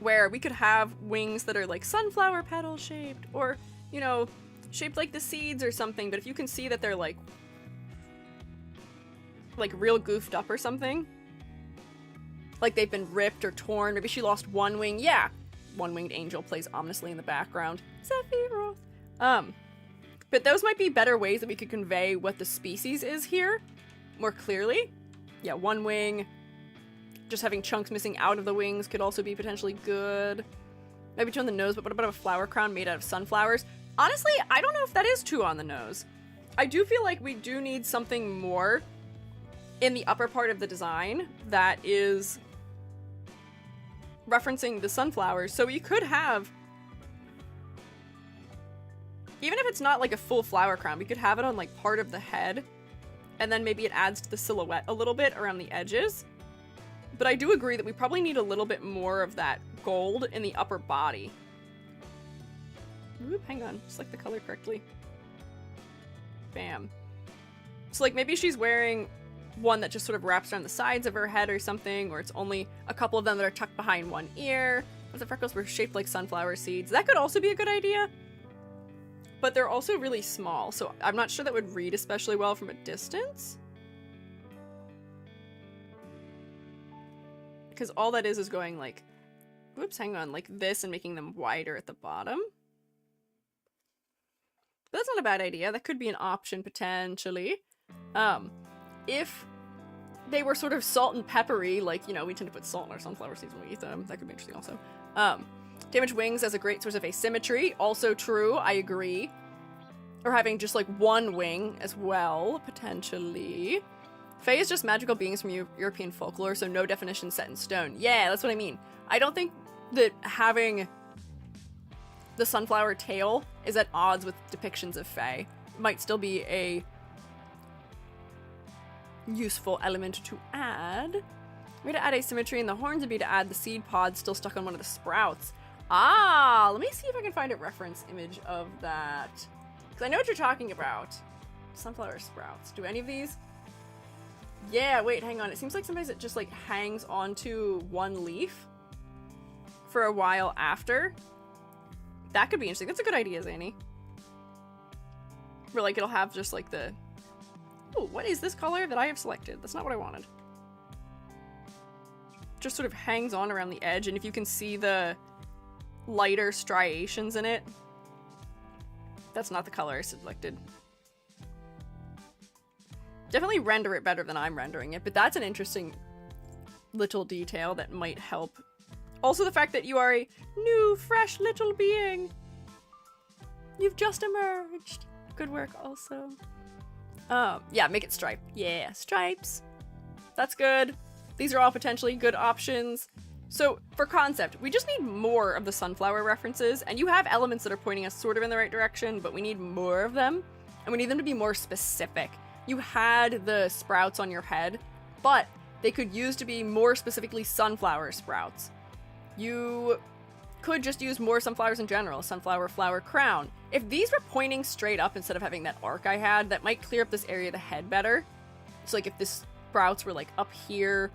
Speaker 1: Where we could have wings that are like sunflower petal shaped or, you know, shaped like the seeds or something, but if you can see that they're like real goofed up or something, like they've been ripped or torn, maybe she lost one wing, yeah, one-winged angel plays ominously in the background, Sephiroth. But those might be better ways that we could convey what the species is here more clearly. Yeah, one wing. Just having chunks missing out of the wings could also be potentially good. Maybe two on the nose, but what about a flower crown made out of sunflowers? Honestly, I don't know if that is two on the nose. I do feel like we do need something more in the upper part of the design that is referencing the sunflowers. So you could have, even if it's not like a full flower crown, we could have it on like part of the head, and then maybe it adds to the silhouette a little bit around the edges. But I do agree that we probably need a little bit more of that gold in the upper body. Oop, hang on, select the color correctly. Bam. So like maybe she's wearing one that just sort of wraps around the sides of her head or something, or it's only a couple of them that are tucked behind one ear. But the freckles were shaped like sunflower seeds. That could also be a good idea. But they're also really small, so I'm not sure that would read especially well from a distance. Because all that is going like, whoops, hang on, like this and making them wider at the bottom. But that's not a bad idea. That could be an option potentially. If they were sort of salt and peppery, like, you know, we tend to put salt in our sunflower seeds when we eat them. That could be interesting also. Damaged wings as a great source of asymmetry. Also true, I agree. Or having just like one wing as well, potentially. Fae is just magical beings from European folklore, so no definition set in stone. Yeah, that's what I mean. I don't think that having the sunflower tail is at odds with depictions of Fae. It might still be a useful element to add. Way to add asymmetry in the horns would be to add the seed pod still stuck on one of the sprouts. Ah, let me see if I can find a reference image of that. Because I know what you're talking about. Sunflower sprouts. Do any of these? Yeah, wait, hang on. It seems like sometimes it just like hangs onto one leaf for a while after. That could be interesting. That's a good idea, Zany. Where like it'll have just like the... Oh, what is this color that I have selected? That's not what I wanted. just sort of hangs on around the edge, and if you can see the lighter striations in it, that's not the color I selected. Definitely render it better than I'm rendering it, but that's an interesting little detail that might help. Also the fact that you are a new, fresh little being. You've just emerged. Good work also. Yeah, make it stripe. Yeah, stripes. That's good. These are all potentially good options. So for concept, we just need more of the sunflower references, and you have elements that are pointing us sort of in the right direction, but we need more of them, and we need them to be more specific. You had the sprouts on your head, but they could use to be more specifically sunflower sprouts. You could just use more sunflowers in general, sunflower flower crown. If these were pointing straight up instead of having that arc I had, that might clear up this area of the head better. So like if the sprouts were like up here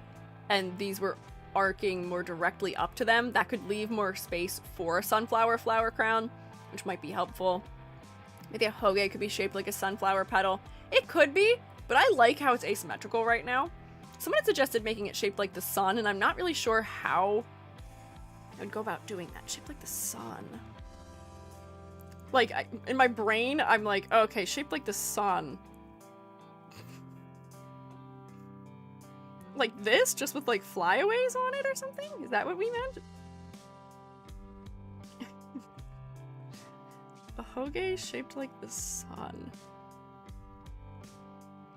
Speaker 1: and these were arcing more directly up to them, that could leave more space for a sunflower flower crown, which might be helpful. Maybe a hoge could be shaped like a sunflower petal. It could be, but I like how it's asymmetrical right now. Someone had suggested making it shaped like the sun, and I'm not really sure how I would go about doing that. Shaped like the sun. Like, in my brain, I'm like, okay, shaped like the sun. Like this? Just with, like, flyaways on it or something? Is that what we meant? A hoge shaped like the sun.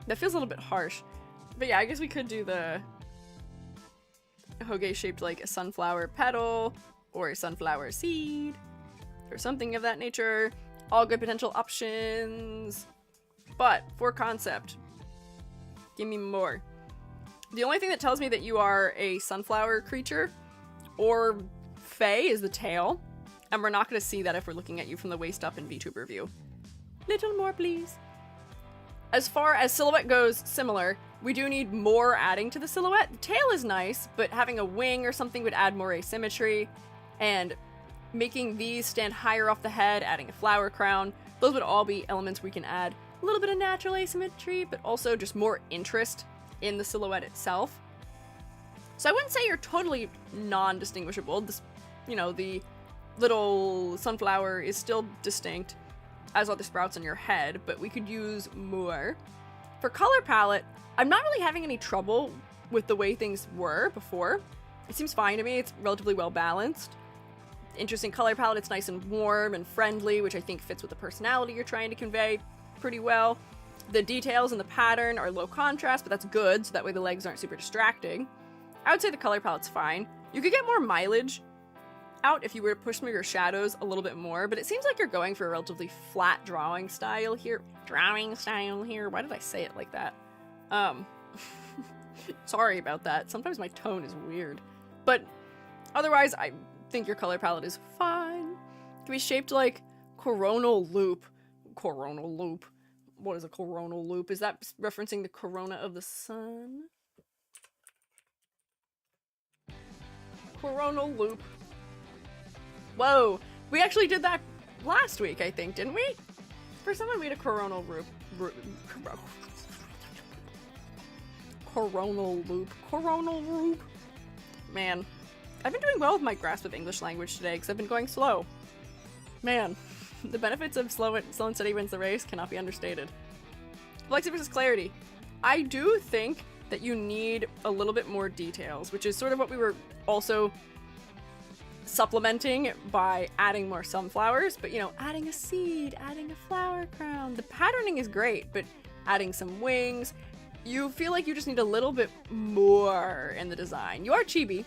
Speaker 1: That feels a little bit harsh. But yeah, I guess we could do the hoge shaped like a sunflower petal or a sunflower seed or something of that nature. All good potential options. But for concept, give me more. The only thing that tells me that you are a sunflower creature or fae is the tail. And we're not going to see that if we're looking at you from the waist up in VTuber view. Little more, please. As far as silhouette goes, similar. We do need more adding to the silhouette. The tail is nice, but having a wing or something would add more asymmetry. And making these stand higher off the head, adding a flower crown, those would all be elements we can add. A little bit of natural asymmetry, but also just more interest in the silhouette itself. So I wouldn't say you're totally non-distinguishable. This, you know, the little sunflower is still distinct, as are the sprouts on your head, but we could use more. For color palette, I'm not really having any trouble with the way things were before. It seems fine to me. It's relatively well balanced. Interesting color palette. It's nice and warm and friendly, which I think fits with the personality you're trying to convey pretty well. The details and the pattern are low contrast, but that's good, so that way the legs aren't super distracting. I would say the color palette's fine. You could get more mileage out if you were to push some of your shadows a little bit more, but it seems like you're going for a relatively flat drawing style here. Why did I say it like that? Sorry about that. Sometimes my tone is weird. But otherwise, I think your color palette is fine. It can be shaped like coronal loop. Coronal loop. What is a coronal loop? Is that referencing the corona of the sun? Coronal loop. Whoa, we actually did that last week, I think, didn't we? For someone, we had a coronal loop. Coronal loop. Coronal loop. Man, I've been doing well with my grasp of English language today because I've been going slow. Man, the benefits of slow and steady wins the race cannot be understated. Flexi versus clarity. I do think that you need a little bit more details, which is sort of what we were also supplementing by adding more sunflowers, but you know, adding a seed, adding a flower crown. The patterning is great, but adding some wings, you feel like you just need a little bit more in the design. You are chibi,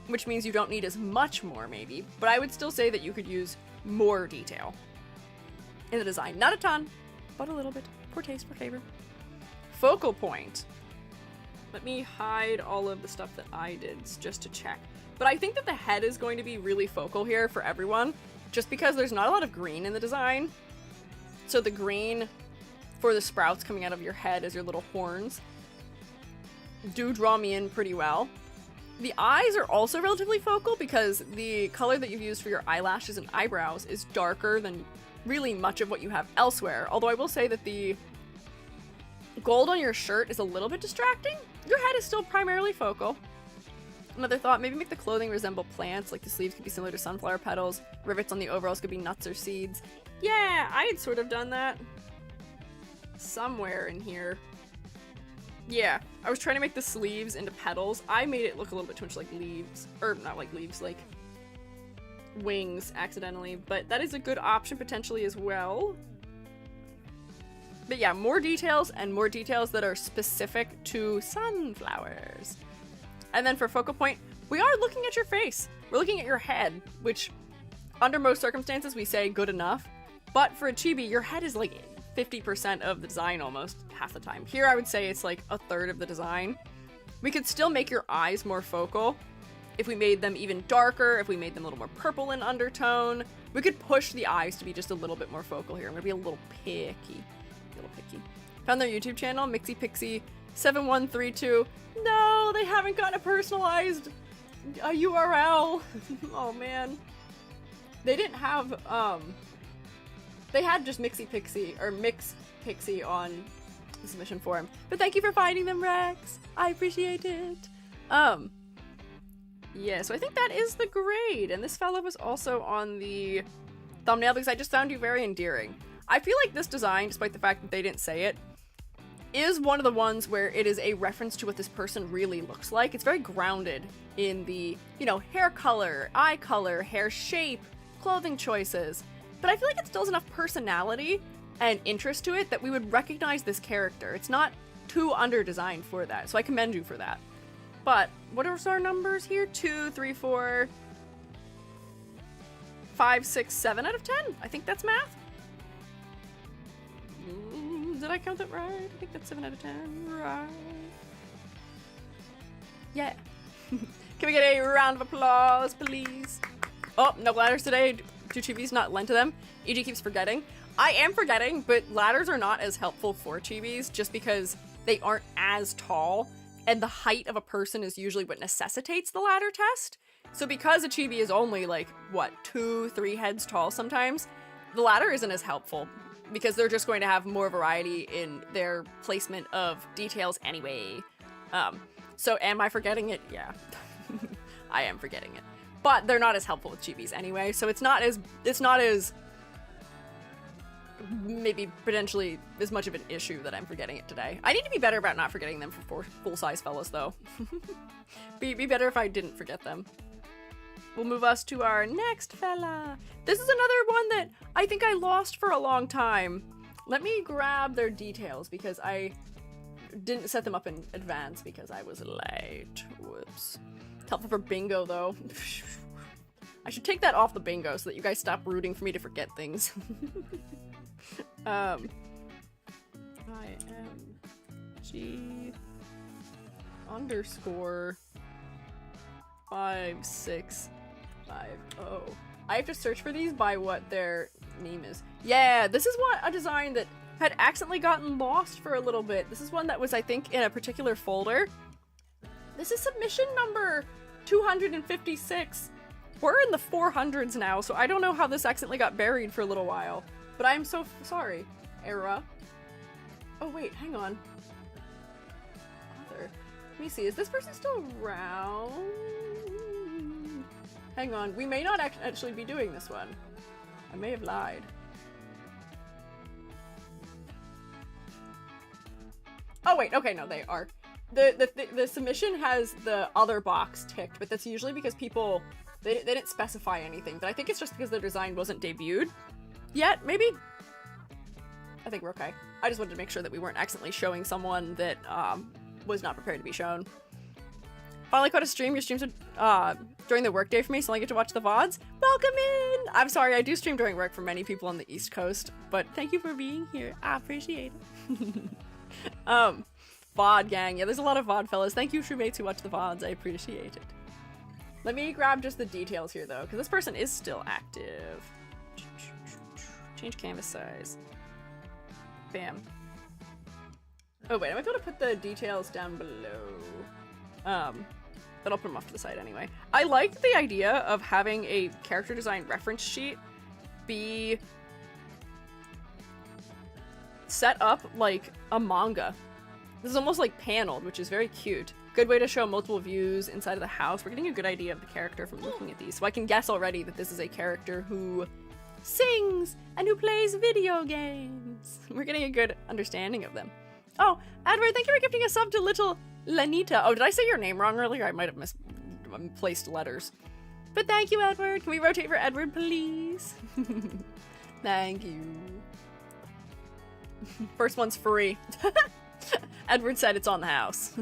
Speaker 1: which means you don't need as much more maybe, but I would still say that you could use more detail in the design. Not a ton, but a little bit. Poor taste, poor flavor. Focal point. Let me hide all of the stuff that I did just to check. But I think that the head is going to be really focal here for everyone, just because there's not a lot of green in the design. So the green for the sprouts coming out of your head as your little horns do draw me in pretty well. The eyes are also relatively focal because the color that you've used for your eyelashes and eyebrows is darker than really much of what you have elsewhere. Although I will say that the gold on your shirt is a little bit distracting. Your head is still primarily focal. Another thought, maybe make the clothing resemble plants, like the sleeves could be similar to sunflower petals, rivets on the overalls could be nuts or seeds. Yeah, I had sort of done that. Somewhere in here. Yeah, I was trying to make the sleeves into petals. I made it look a little bit too much like leaves. Or, not like leaves, like wings accidentally. But that is a good option potentially as well. But yeah, more details and more details that are specific to sunflowers. And then for focal point, we are looking at your face. We're looking at your head, which under most circumstances we say good enough. But for a chibi, your head is like 50% of the design almost half the time. Here I would say it's like a third of the design. We could still make your eyes more focal if we made them even darker, if we made them a little more purple in undertone. We could push the eyes to be just a little bit more focal here. I'm gonna be a little picky. Found their YouTube channel, Mixie Pixie 7132. No, they haven't gotten a personalized URL. Oh man. They didn't have, they had just Mixie Pixie, or Mix Pixie on the submission form. But thank you for finding them, Rex. I appreciate it. Yeah, so I think that is the grade. And this fella was also on the thumbnail because I just found you very endearing. I feel like this design, despite the fact that they didn't say it, is one of the ones where it is a reference to what this person really looks like. It's very grounded in the, you know, hair color, eye color, hair shape, clothing choices. But I feel like it still has enough personality and interest to it that we would recognize this character. It's not too under-designed for that, so I commend you for that. But what are our numbers here? 2, 3, 4, 5, 6, 7 out of 10? I think that's math. Did I count that right? I think that's 7 out of 10, right? Yeah. Can we get a round of applause, please? Oh, no ladders today. Do Chibis not lend to them? EG keeps forgetting. I am forgetting, but ladders are not as helpful for Chibis just because they aren't as tall, and the height of a person is usually what necessitates the ladder test. So because a Chibi is only like, what, 2, 3 heads tall sometimes, the ladder isn't as helpful, because they're just going to have more variety in their placement of details anyway. So am I forgetting it? Yeah. I am forgetting it. But they're not as helpful with Chibis anyway, so it's not as maybe potentially as much of an issue that I'm forgetting it today. I need to be better about not forgetting them for full-size fellas, though. be better if I didn't forget them. We'll move us to our next fella. This is another one that I think I lost for a long time. Let me grab their details because I didn't set them up in advance because I was late. Whoops. It's helpful for bingo, though. I should take that off the bingo so that you guys stop rooting for me to forget things. I am G _ 5650. I have to search for these by what their name is. Yeah, this is a design that had accidentally gotten lost for a little bit. This is one that was, I think, in a particular folder. This is submission number 256. We're in the 400s now, so I don't know how this accidentally got buried for a little while. But I'm so sorry, Era. Oh wait, hang on. Let me see, is this person still around? Hang on, we may not actually be doing this one. I may have lied. Oh wait, okay, no, they are. The submission has the other box ticked, but that's usually because people, they didn't specify anything, but I think it's just because their design wasn't debuted yet, maybe? I think we're okay. I just wanted to make sure that we weren't accidentally showing someone that was not prepared to be shown. Finally caught a stream. Your streams are during the workday for me, so I get to watch the VODs. Welcome in! I'm sorry, I do stream during work for many people on the East Coast, but thank you for being here. I appreciate it. VOD gang. Yeah, there's a lot of VOD fellas. Thank you, Shoemates, who watch the VODs. I appreciate it. Let me grab just the details here, though, because this person is still active. Change canvas size. Bam. Oh wait, I might be able to put the details down below. But I'll put them off to the side anyway. I like the idea of having a character design reference sheet be set up like a manga, This is almost like paneled, which is very cute. Good way to show multiple views inside of the house. We're getting a good idea of the character from looking at these. So I can guess already that this is a character who sings and who plays video games. We're getting a good understanding of them. Oh, Edward, thank you for gifting a sub to little Lanita. Oh, did I say your name wrong earlier? I might have misplaced letters. But thank you, Edward. Can we rotate for Edward, please? Thank you. First one's free. Edward said it's on the house.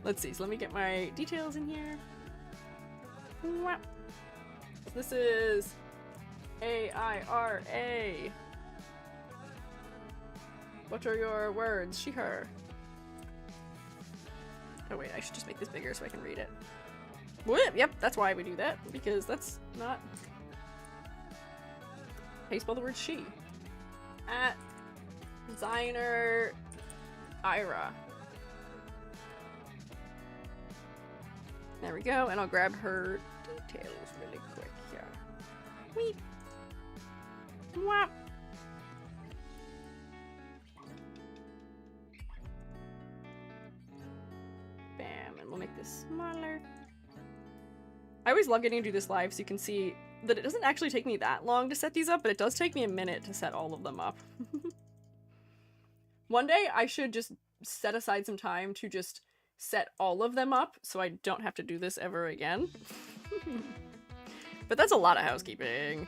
Speaker 1: Let's see. So let me get my details in here. This is AIRA. What are your words? She, her. Oh wait, I should just make this bigger so I can read it. Yep, that's why we do that. Because that's not how you spell the word she. At designer Ira. There we go, and I'll grab her details really quick here. Weep. Whap. Bam, and we'll make this smaller. I always love getting to do this live so you can see that it doesn't actually take me that long to set these up, but it does take me a minute to set all of them up. One day I should just set aside some time to just set all of them up so I don't have to do this ever again. But that's a lot of housekeeping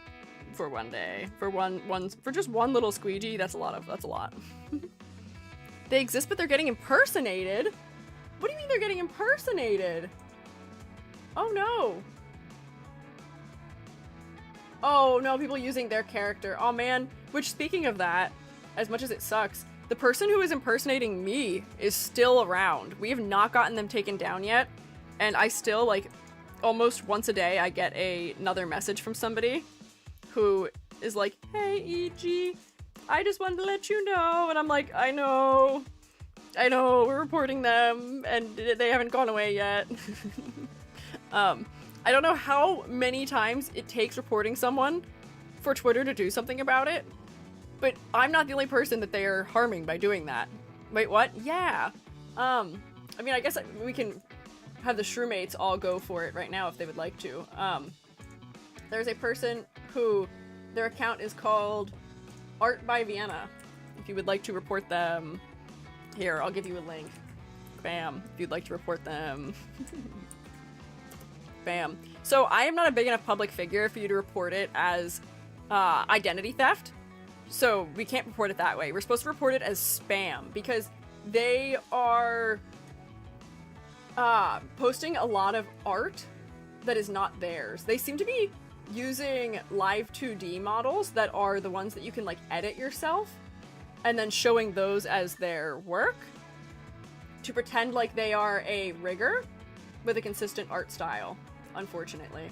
Speaker 1: for one day. For just one little squeegee, that's a lot. They exist, but they're getting impersonated? What do you mean they're getting impersonated? Oh no. Oh no, people using their character. Oh man. Which, speaking of that, as much as it sucks, the person who is impersonating me is still around. We have not gotten them taken down yet. And I still, like, almost once a day, I get another message from somebody who is like, hey, EG, I just wanted to let you know. And I'm like, I know, we're reporting them, and they haven't gone away yet. I don't know how many times it takes reporting someone for Twitter to do something about it, but I'm not the only person that they are harming by doing that. Wait, what? Yeah. I mean, I guess we can have the Shrewmates all go for it right now if they would like to. There's a person who, their account is called Art by Vienna. If you would like to report them, here, I'll give you a link. Bam. If you'd like to report them. Bam. So I am not a big enough public figure for you to report it as identity theft. So we can't report it that way. We're supposed to report it as spam because they are posting a lot of art that is not theirs. They seem to be using live 2D models that are the ones that you can like edit yourself and then showing those as their work to pretend like they are a rigger with a consistent art style, unfortunately.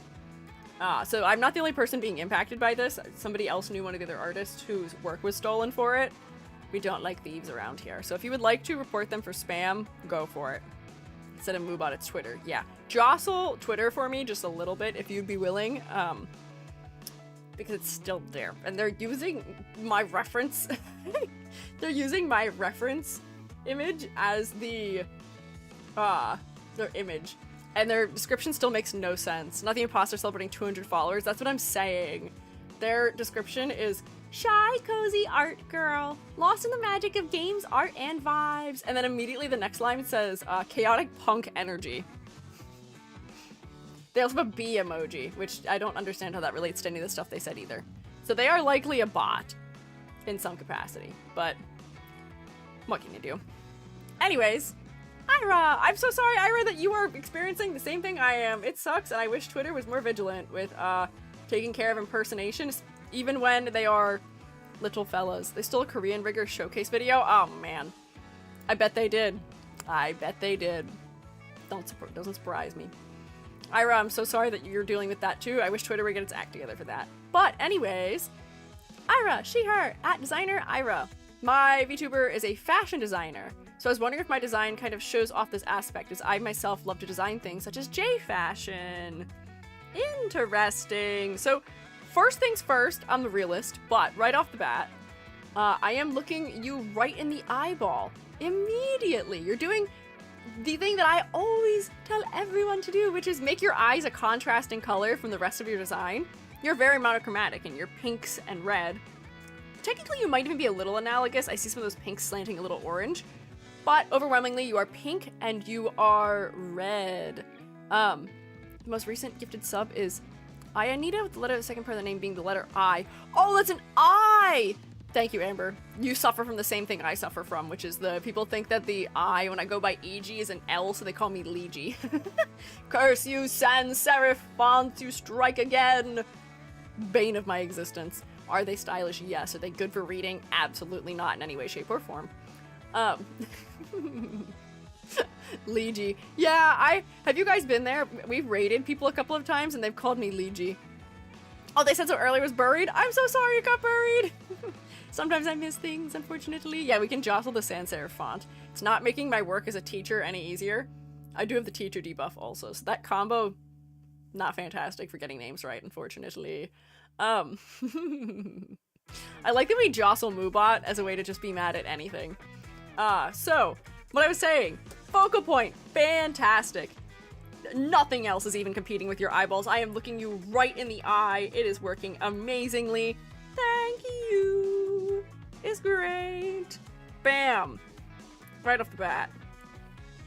Speaker 1: So I'm not the only person being impacted by this. Somebody else knew one of the other artists whose work was stolen for it. We don't like thieves around here. So if you would like to report them for spam, go for it. Instead of Moobot, it's Twitter. Yeah. Jostle Twitter for me just a little bit if you'd be willing. Because it's still there. And they're using my reference. They're using my reference image as their image. And their description still makes no sense. Not the imposter celebrating 200 followers. That's what I'm saying. Their description is shy, cozy art girl, lost in the magic of games, art, and vibes. And then immediately the next line says chaotic punk energy. They also have a bee emoji, which I don't understand how that relates to any of the stuff they said either. So they are likely a bot in some capacity. But what can you do? Anyways. Ira! I'm so sorry, Ira, that you are experiencing the same thing I am. It sucks, and I wish Twitter was more vigilant with taking care of impersonations, even when they are little fellas. They stole a Korean rigger showcase video? Oh, man. I bet they did. I bet they did. Doesn't surprise me. Ira, I'm so sorry that you're dealing with that, too. I wish Twitter would get its act together for that. But, anyways, Ira, she, her, at designer Ira. My VTuber is a fashion designer. So I was wondering if my design kind of shows off this aspect, as I myself love to design things such as J-fashion. Interesting. So first things first, I'm the realist, but right off the bat, I am looking you right in the eyeball. immediately. You're doing the thing that I always tell everyone to do, which is make your eyes a contrasting color from the rest of your design. You're very monochromatic in your pinks and red. Technically, you might even be a little analogous. I see some of those pinks slanting a little orange, but overwhelmingly, you are pink and you are red. The most recent gifted sub is Ayanita, with the letter of the second part of the name being the letter I. Oh, that's an I! Thank you, Amber. You suffer from the same thing I suffer from, which is the people think that the I, when I go by EG, is an L, so they call me Leegi. Curse you, sans serif fonts, you strike again! Bane of my existence. Are they stylish? Yes. Are they good for reading? Absolutely not in any way, shape, or form. Leegi. Yeah, have you guys been there? We've raided people a couple of times and they've called me Leegi. Oh, they said so earlier was buried? I'm so sorry it got buried! Sometimes I miss things, unfortunately. Yeah, we can jostle the sans serif font. It's not making my work as a teacher any easier. I do have the teacher debuff also, so that combo, not fantastic for getting names right, unfortunately. I like that we jostle Moobot as a way to just be mad at anything. So, what I was saying, focal point, fantastic. Nothing else is even competing with your eyeballs. I am looking you right in the eye. It is working amazingly. Thank you. It's great. Bam. Right off the bat.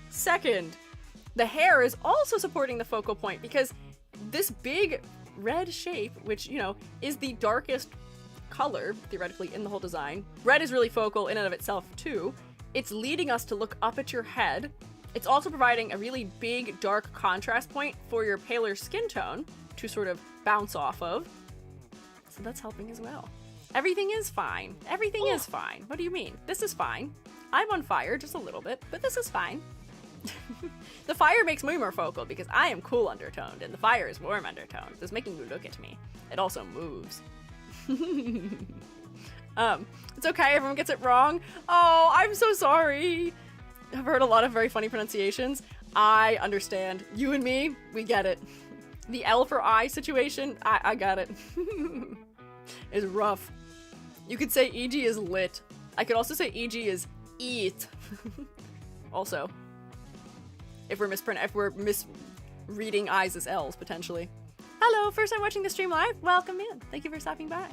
Speaker 1: Second, the hair is also supporting the focal point because this big red shape, which, you know, is the darkest color, theoretically, in the whole design. Red is really focal in and of itself, too. It's leading us to look up at your head. It's also providing a really big, dark contrast point for your paler skin tone to sort of bounce off of. So that's helping as well. Everything is fine. Everything is fine. What do you mean? This is fine. I'm on fire just a little bit, but this is fine. The fire makes me more focal because I am cool undertoned and the fire is warm undertoned. It's making you look at me. It also moves. It's okay, everyone gets it wrong. Oh, I'm so sorry. I've heard a lot of very funny pronunciations. I understand. You and me, we get it. The L for I situation, I got it. It's rough. You could say EG is lit. I could also say EG is eat. Also, if we're misreading I's as L's, potentially. Hello, first time watching the stream live? Welcome in. Thank you for stopping by.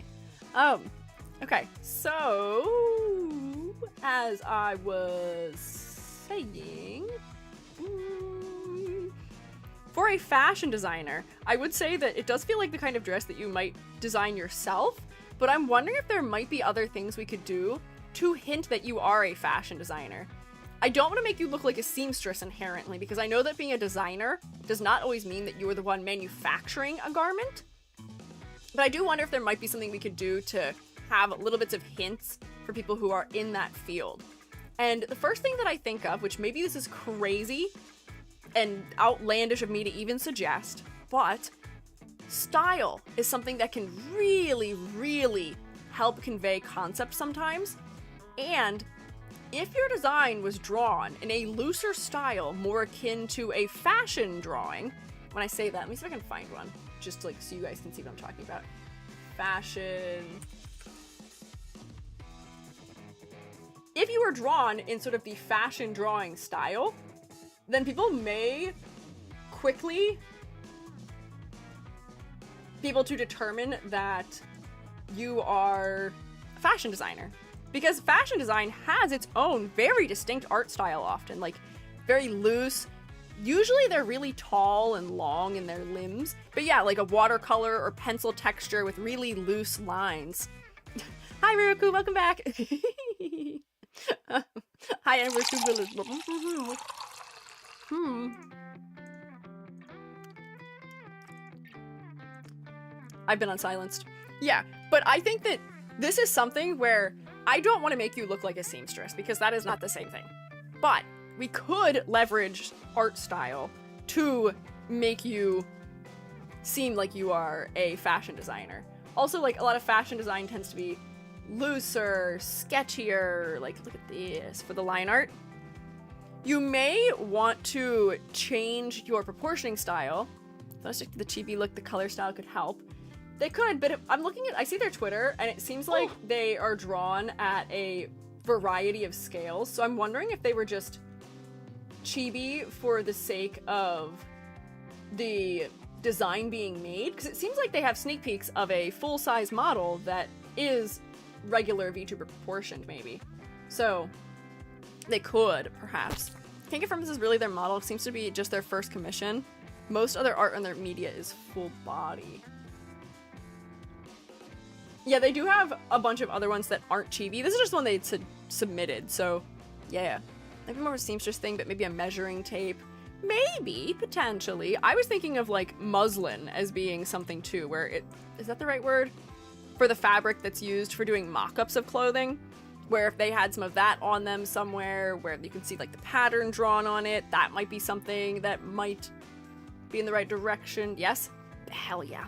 Speaker 1: Okay, so, as I was saying, for a fashion designer, I would say that it does feel like the kind of dress that you might design yourself, but I'm wondering if there might be other things we could do to hint that you are a fashion designer. I don't want to make you look like a seamstress inherently, because I know that being a designer does not always mean that you are the one manufacturing a garment, but I do wonder if there might be something we could do to have little bits of hints for people who are in that field. And the first thing that I think of, which maybe this is crazy and outlandish of me to even suggest, but style is something that can really, really help convey concepts sometimes. And if your design was drawn in a looser style, more akin to a fashion drawing, when I say that, let me see if I can find one, just like so you guys can see what I'm talking about. Fashion. If you were drawn in sort of the fashion drawing style, then people may quickly be able to determine that you are a fashion designer. Because fashion design has its own very distinct art style often, like very loose. Usually they're really tall and long in their limbs. But yeah, like a watercolor or pencil texture with really loose lines. Hi, Ryuku, welcome back. Hi, Amber Village. I've been unsilenced. Yeah, but I think that this is something where I don't want to make you look like a seamstress because that is not the same thing. But we could leverage art style to make you seem like you are a fashion designer. Also, like, a lot of fashion design tends to be looser, sketchier. Like, look at this for the line art. You may want to change your proportioning style. Let's stick to the chibi look. The color style could help. They could, but I'm looking at, I see their Twitter, and it seems like they are drawn at a variety of scales. So I'm wondering if they were just chibi for the sake of the design being made, because it seems like they have sneak peeks of a full-size model that is regular VTuber proportioned, maybe. So they could, perhaps. Can't confirm this is really their model. It seems to be just their first commission. Most other art on their media is full body. Yeah, they do have a bunch of other ones that aren't chibi. This is just one they submitted, so yeah. Maybe more of a seamstress thing, but maybe a measuring tape. Maybe, potentially. I was thinking of like muslin as being something too, where is that the right word? For the fabric that's used for doing mock-ups of clothing, where if they had some of that on them somewhere, where you can see like the pattern drawn on it, that might be something that might be in the right direction. Yes? Hell yeah.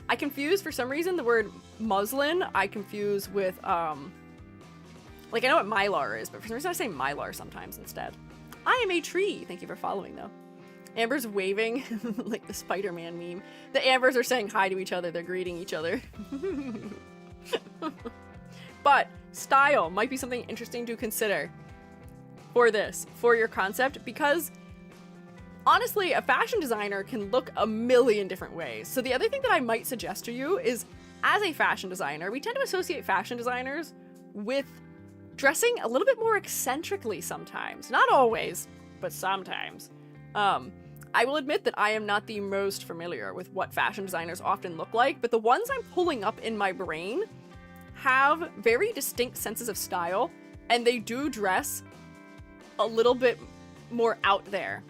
Speaker 1: I confuse, for some reason, the word muslin, I confuse with, like, I know what mylar is, but for some reason I say mylar sometimes instead. I am a tree. Thank you for following, though. Amber's waving, like the Spider-Man meme. The Ambers are saying hi to each other. They're greeting each other. But style might be something interesting to consider for this, for your concept, because honestly, a fashion designer can look a million different ways. So the other thing that I might suggest to you is, as a fashion designer, we tend to associate fashion designers with dressing a little bit more eccentrically sometimes. Not always, but sometimes. I will admit that I am not the most familiar with what fashion designers often look like, but the ones I'm pulling up in my brain have very distinct senses of style, and they do dress a little bit more out there.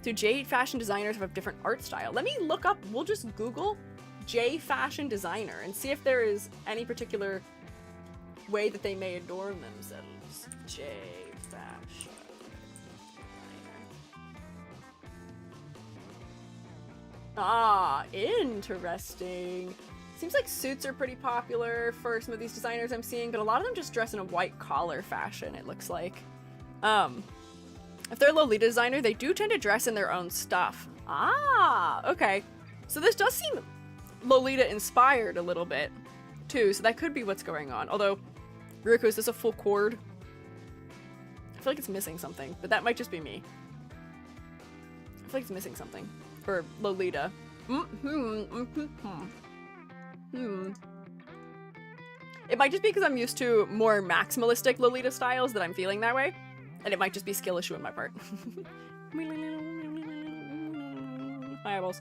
Speaker 1: Do J fashion designers have a different art style? Let me look up, we'll just Google J fashion designer and see if there is any particular way that they may adorn themselves. J fashion designer. Ah, interesting. Seems like suits are pretty popular for some of these designers I'm seeing, but a lot of them just dress in a white collar fashion, it looks like. If they're a Lolita designer, they do tend to dress in their own stuff. Ah, okay. So this does seem Lolita inspired a little bit, too, so that could be what's going on. Although, Ryuko, is this a full cord? I feel like it's missing something, but that might just be me. I feel like it's missing something for Lolita. It might just be because I'm used to more maximalistic Lolita styles that I'm feeling that way. And it might just be skill issue on my part. My eyeballs.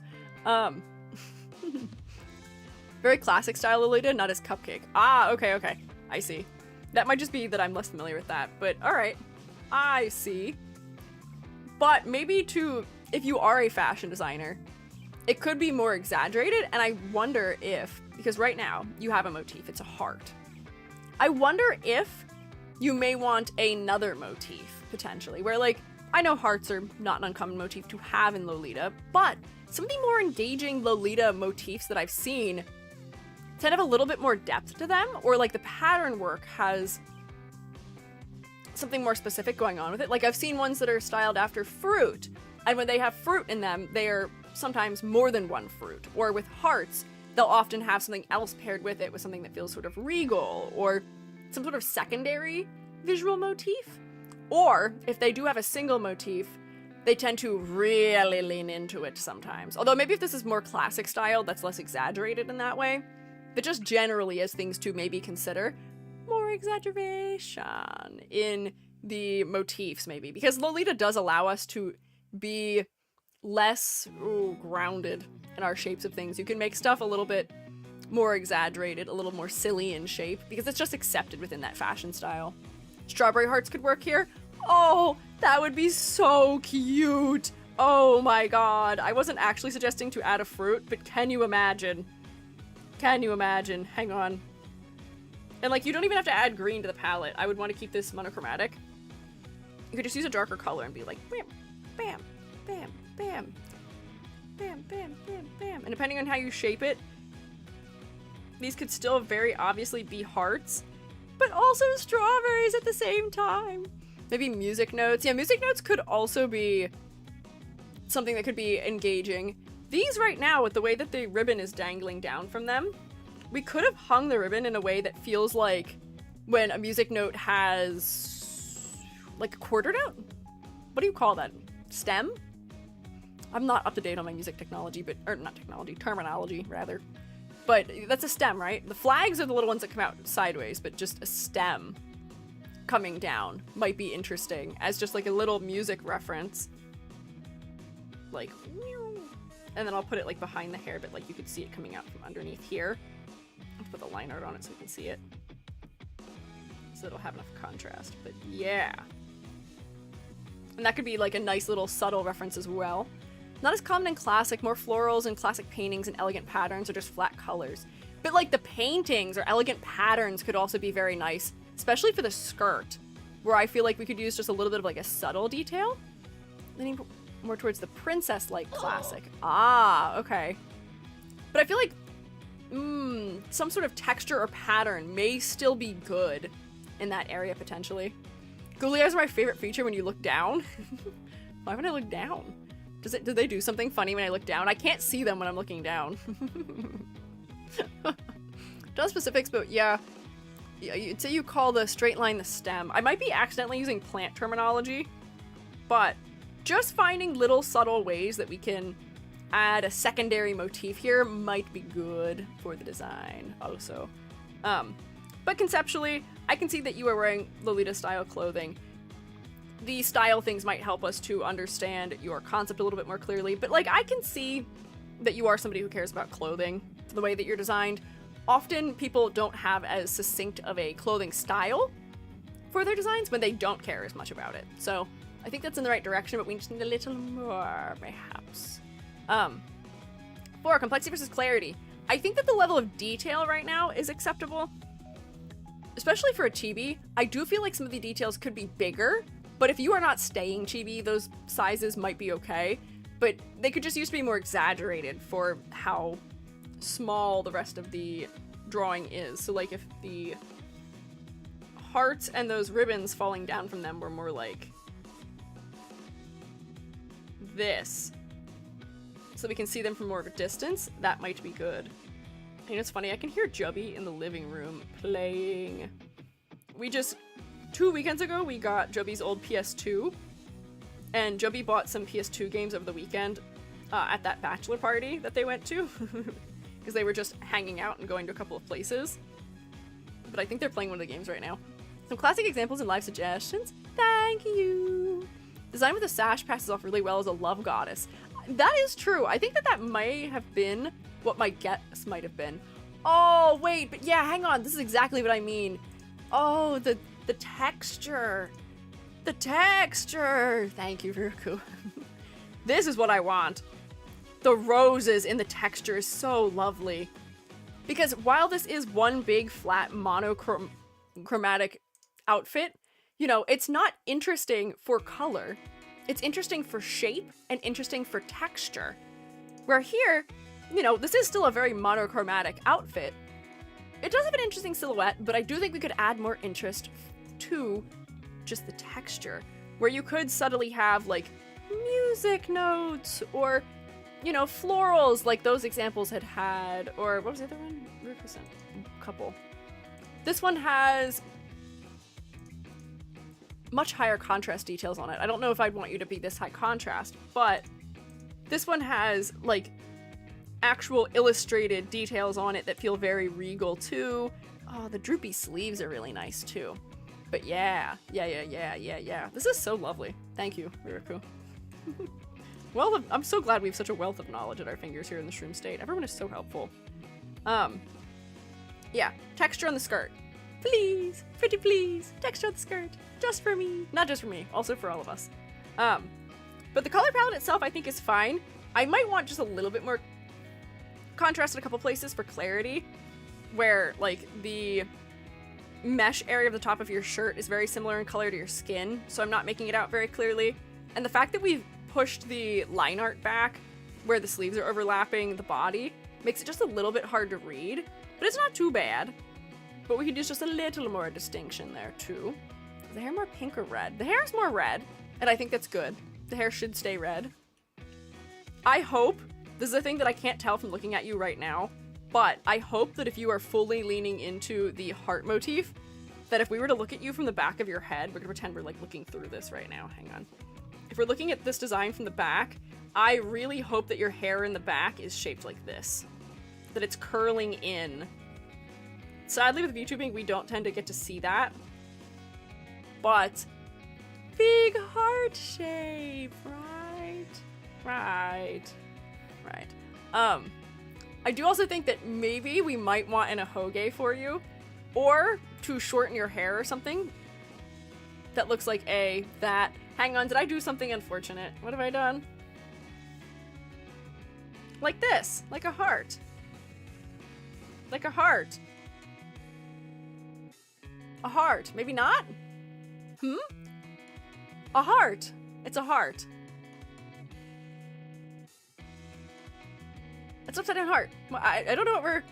Speaker 1: Very classic style Lolita, not as cupcake. Ah, okay. I see. That might just be that I'm less familiar with that, but alright. I see. But maybe if you are a fashion designer, it could be more exaggerated, and I wonder if, because right now, you have a motif, it's a heart. I wonder if you may want another motif, potentially, where, like, I know hearts are not an uncommon motif to have in Lolita, but some of the more engaging Lolita motifs that I've seen tend to have a little bit more depth to them, or, like, the pattern work has something more specific going on with it. Like, I've seen ones that are styled after fruit, and when they have fruit in them, they are sometimes more than one fruit. Or with hearts, they'll often have something else paired with it, with something that feels sort of regal, or some sort of secondary visual motif. Or, if they do have a single motif, they tend to really lean into it sometimes. Although maybe if this is more classic style, that's less exaggerated in that way. But just generally as things to maybe consider, more exaggeration in the motifs maybe. Because Lolita does allow us to be less grounded in our shapes of things. You can make stuff a little bit more exaggerated, a little more silly in shape, because it's just accepted within that fashion style. Strawberry hearts could work here. Oh, that would be so cute. Oh my god. I wasn't actually suggesting to add a fruit, but can you imagine? Can you imagine? Hang on. And like, you don't even have to add green to the palette. I would want to keep this monochromatic. You could just use a darker color and be like, bam, bam, bam, bam, bam, bam, bam, bam. And depending on how you shape it, these could still very obviously be hearts, but also strawberries at the same time. Maybe music notes. Yeah, music notes could also be something that could be engaging. These right now, with the way that the ribbon is dangling down from them, we could have hung the ribbon in a way that feels like when a music note has like quartered out? What do you call that? Stem? I'm not up to date on my music technology, or not technology, terminology rather. But that's a stem, right? The flags are the little ones that come out sideways, but just a stem coming down might be interesting as just like a little music reference. Like, and then I'll put it like behind the hair, but like you could see it coming out from underneath here. I'll put the line art on it so you can see it. So it'll have enough contrast, but yeah. And that could be like a nice little subtle reference as well. Not as common in classic, more florals and classic paintings and elegant patterns or just flat colors. But like the paintings or elegant patterns could also be very nice, especially for the skirt, where I feel like we could use just a little bit of like a subtle detail. Leaning more towards the princess-like classic. Ah, okay. But I feel like some sort of texture or pattern may still be good in that area potentially. Googly eyes are my favorite feature when you look down. Why would I look down? Do they do something funny when I look down? I can't see them when I'm looking down. Don't specifics, but yeah. You'd say you call the straight line the stem. I might be accidentally using plant terminology, but just finding little subtle ways that we can add a secondary motif here might be good for the design also. But conceptually, I can see that you are wearing Lolita-style clothing. The style things might help us to understand your concept a little bit more clearly, but like I can see that you are somebody who cares about clothing, the way that you're designed. Often people don't have as succinct of a clothing style for their designs when they don't care as much about it. So I think that's in the right direction, but we just need a little more, perhaps. 4, complexity versus clarity. I think that the level of detail right now is acceptable, especially for a chibi. I do feel like some of the details could be bigger, but if you are not staying chibi, those sizes might be okay, but they could just use to be more exaggerated for how small the rest of the drawing is. So like if the hearts and those ribbons falling down from them were more like this, so we can see them from more of a distance, that might be good. And it's funny, I can hear Chubby in the living room playing. 2 weekends ago, we got Chubby's old PS2, and Chubby bought some PS2 games over the weekend at that bachelor party that they went to, because they were just hanging out and going to a couple of places. But I think they're playing one of the games right now. Some classic examples and live suggestions. Thank you! Design with a sash passes off really well as a love goddess. That is true. I think that may have been what my guess might have been. Oh, wait, but yeah, hang on. This is exactly what I mean. Oh, the texture. The texture. Thank you, Ruku. This is what I want. The roses in the texture is so lovely. Because while this is one big, flat, monochromatic outfit, you know, it's not interesting for color. It's interesting for shape and interesting for texture. Where here, you know, this is still a very monochromatic outfit. It does have an interesting silhouette, but I do think we could add more interest to just the texture, where you could subtly have like music notes or, you know, florals like those examples had, or what was the other one? Couple. This one has much higher contrast details on it. I don't know if I'd want you to be this high contrast, but this one has like actual illustrated details on it that feel very regal too. Oh, the droopy sleeves are really nice too. But yeah. This is so lovely. Thank you, Riku. Well, I'm so glad we have such a wealth of knowledge at our fingers here in the Shroom State. Everyone is so helpful. Yeah, texture on the skirt. Please, pretty please, texture on the skirt. Just for me. Not just for me, also for all of us. But the color palette itself I think is fine. I might want just a little bit more contrast in a couple places for clarity, where like the mesh area of the top of your shirt is very similar in color to your skin, so I'm not making it out very clearly. And the fact that we've pushed the line art back where the sleeves are overlapping the body makes it just a little bit hard to read, but it's not too bad. But we could use just a little more distinction there too. Is the hair more pink or red? The hair is more red, and I think that's good. The hair should stay red. I hope, this is a thing that I can't tell from looking at you right now, but I hope that if you are fully leaning into the heart motif, that if we were to look at you from the back of your head, we're gonna pretend we're like looking through this right now. Hang on. If we're looking at this design from the back, I really hope that your hair in the back is shaped like this. That it's curling in. Sadly, with VTubing, we don't tend to get to see that. But big heart shape, right? Right. I do also think that maybe we might want an ahoge for you, or to shorten your hair or something that looks like that. Hang on, did I do something unfortunate? What have I done? Like this, like a heart. Like a heart. A heart, maybe not? A heart. It's a heart. It's upside down heart. I don't know what we're...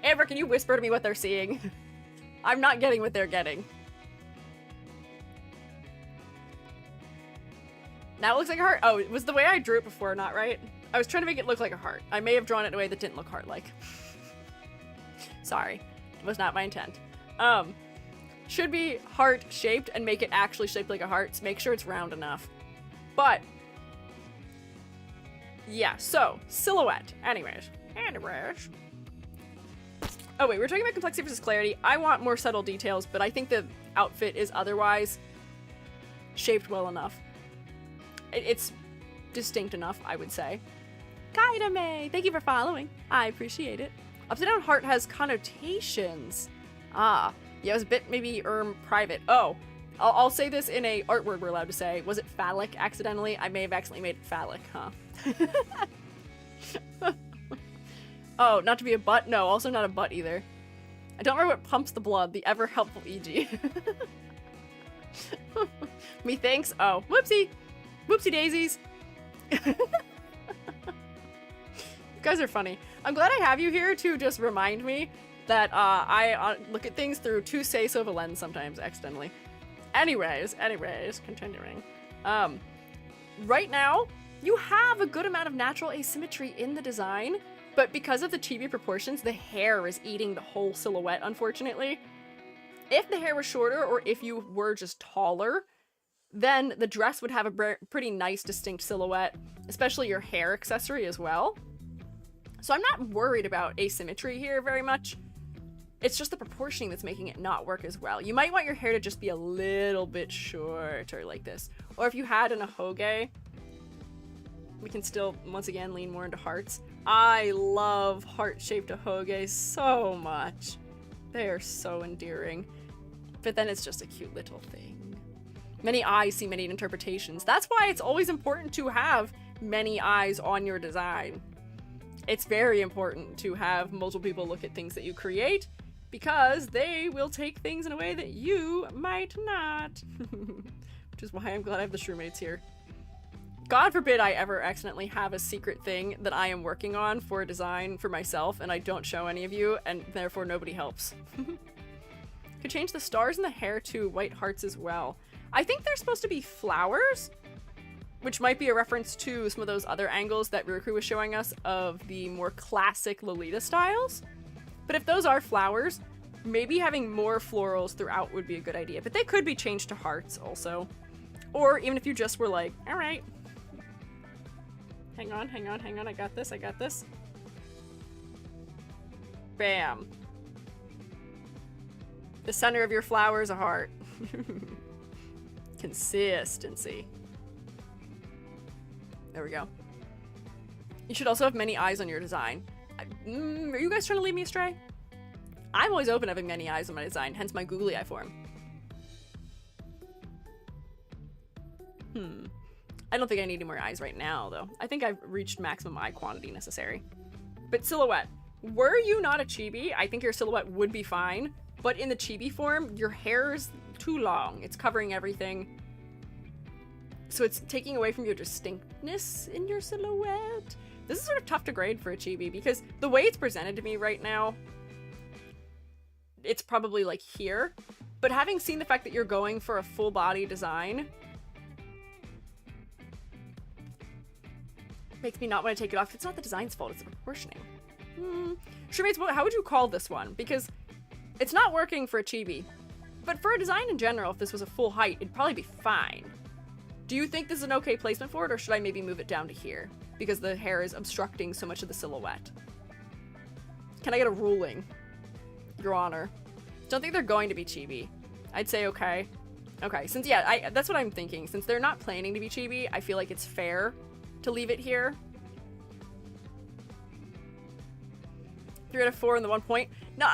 Speaker 1: Amber, can you whisper to me what they're seeing? I'm not getting what they're getting. Now it looks like a heart. Oh, it was the way I drew it before, not right? I was trying to make it look like a heart. I may have drawn it in a way that didn't look heart-like. Sorry. It was not my intent. Should be heart-shaped and make it actually shaped like a heart. So make sure it's round enough. But... yeah, so, silhouette. Anyways. Oh wait, we're talking about complexity versus clarity. I want more subtle details, but I think the outfit is otherwise shaped well enough. It's distinct enough, I would say. Kaidame, thank you for following. I appreciate it. Upside down heart has connotations. Ah, yeah, it was a bit maybe private. Oh, I'll say this in a art word we're allowed to say. Was it phallic accidentally? I may have accidentally made it phallic, huh? Oh, not to be a butt? No, also not a butt either. I don't remember what pumps the blood, the ever helpful EG. Methinks? Oh, whoopsie. Whoopsie daisies. You guys are funny. I'm glad I have you here to just remind me that I look at things through too say-so of a lens sometimes, accidentally. Anyways, continuing. Right now, you have a good amount of natural asymmetry in the design, but because of the chibi proportions, the hair is eating the whole silhouette, unfortunately. If the hair was shorter, or if you were just taller, then the dress would have a pretty nice, distinct silhouette, especially your hair accessory as well. So I'm not worried about asymmetry here very much. It's just the proportioning that's making it not work as well. You might want your hair to just be a little bit shorter like this. Or if you had an ahoge, we can still, once again, lean more into hearts. I love heart-shaped ahoges so much. They are so endearing. But then it's just a cute little thing. Many eyes see many interpretations. That's why it's always important to have many eyes on your design. It's very important to have multiple people look at things that you create, because they will take things in a way that you might not. Which is why I'm glad I have the shroommates here. God forbid I ever accidentally have a secret thing that I am working on for a design for myself and I don't show any of you, and therefore nobody helps. Could change the stars in the hair to white hearts as well. I think they're supposed to be flowers, which might be a reference to some of those other angles that Riku was showing us of the more classic Lolita styles. But if those are flowers, maybe having more florals throughout would be a good idea. But they could be changed to hearts also. Or even if you just were like, all right. Hang on, I got this. Bam. The center of your flower is a heart. Consistency. There we go. You should also have many eyes on your design. Are you guys trying to lead me astray? I'm always open to having many eyes on my design, hence my googly eye form. I don't think I need any more eyes right now, though. I think I've reached maximum eye quantity necessary. But silhouette. Were you not a chibi, I think your silhouette would be fine. But in the chibi form, your hair is too long. It's covering everything. So it's taking away from your distinctness in your silhouette. This is sort of tough to grade for a chibi because the way it's presented to me right now, it's probably like here. But having seen the fact that you're going for a full body design makes me not want to take it off. It's not the design's fault, it's the proportioning. Showmates, how would you call this one? Because it's not working for a chibi. But for a design in general, if this was a full height, it'd probably be fine. Do you think this is an okay placement for it, or should I maybe move it down to here? Because the hair is obstructing so much of the silhouette. Can I get a ruling? Your Honor. Don't think they're going to be chibi. I'd say okay. Okay, since, yeah, that's what I'm thinking. Since they're not planning to be chibi, I feel like it's fair to leave it here. 3 out of 4 in the 1 point. No,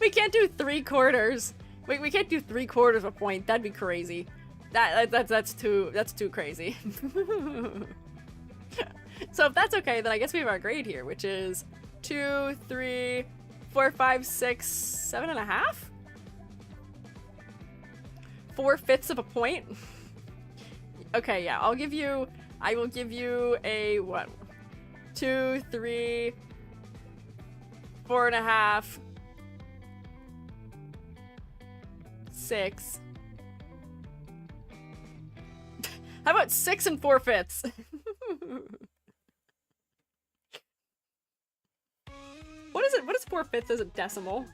Speaker 1: we can't do 3/4. We can't do 3/4 of a point. That'd be crazy. That's too crazy. So if that's okay, then I guess we have our grade here, which is 2, 3, 4, 5, 6, 7.5? 4/5 of a point? Okay, yeah, I will give you a, what? 2, 3, 4.5, 6. How about 6 4/5? What is it? What is 4/5 as a decimal?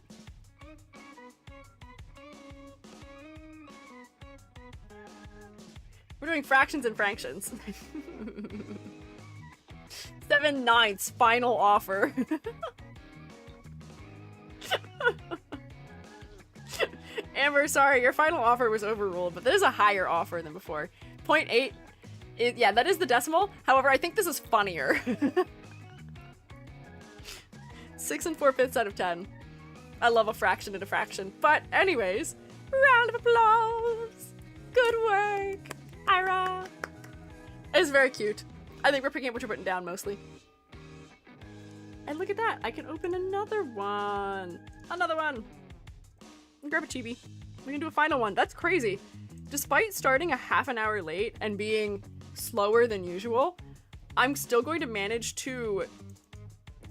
Speaker 1: We're doing fractions and fractions. 7/9 final offer. Amber, sorry, your final offer was overruled, but there's a higher offer than before. 0.8, yeah, that is the decimal. However, I think this is funnier. 6 4/5 out of 10. I love a fraction and a fraction. But anyways, round of applause. Good work, Ira. It's very cute. I think we're picking up what you're putting down mostly. And look at that, I can open another one. Another one. Grab a chibi. We can do a final one. That's crazy. Despite starting a half an hour late and being slower than usual, I'm still going to manage to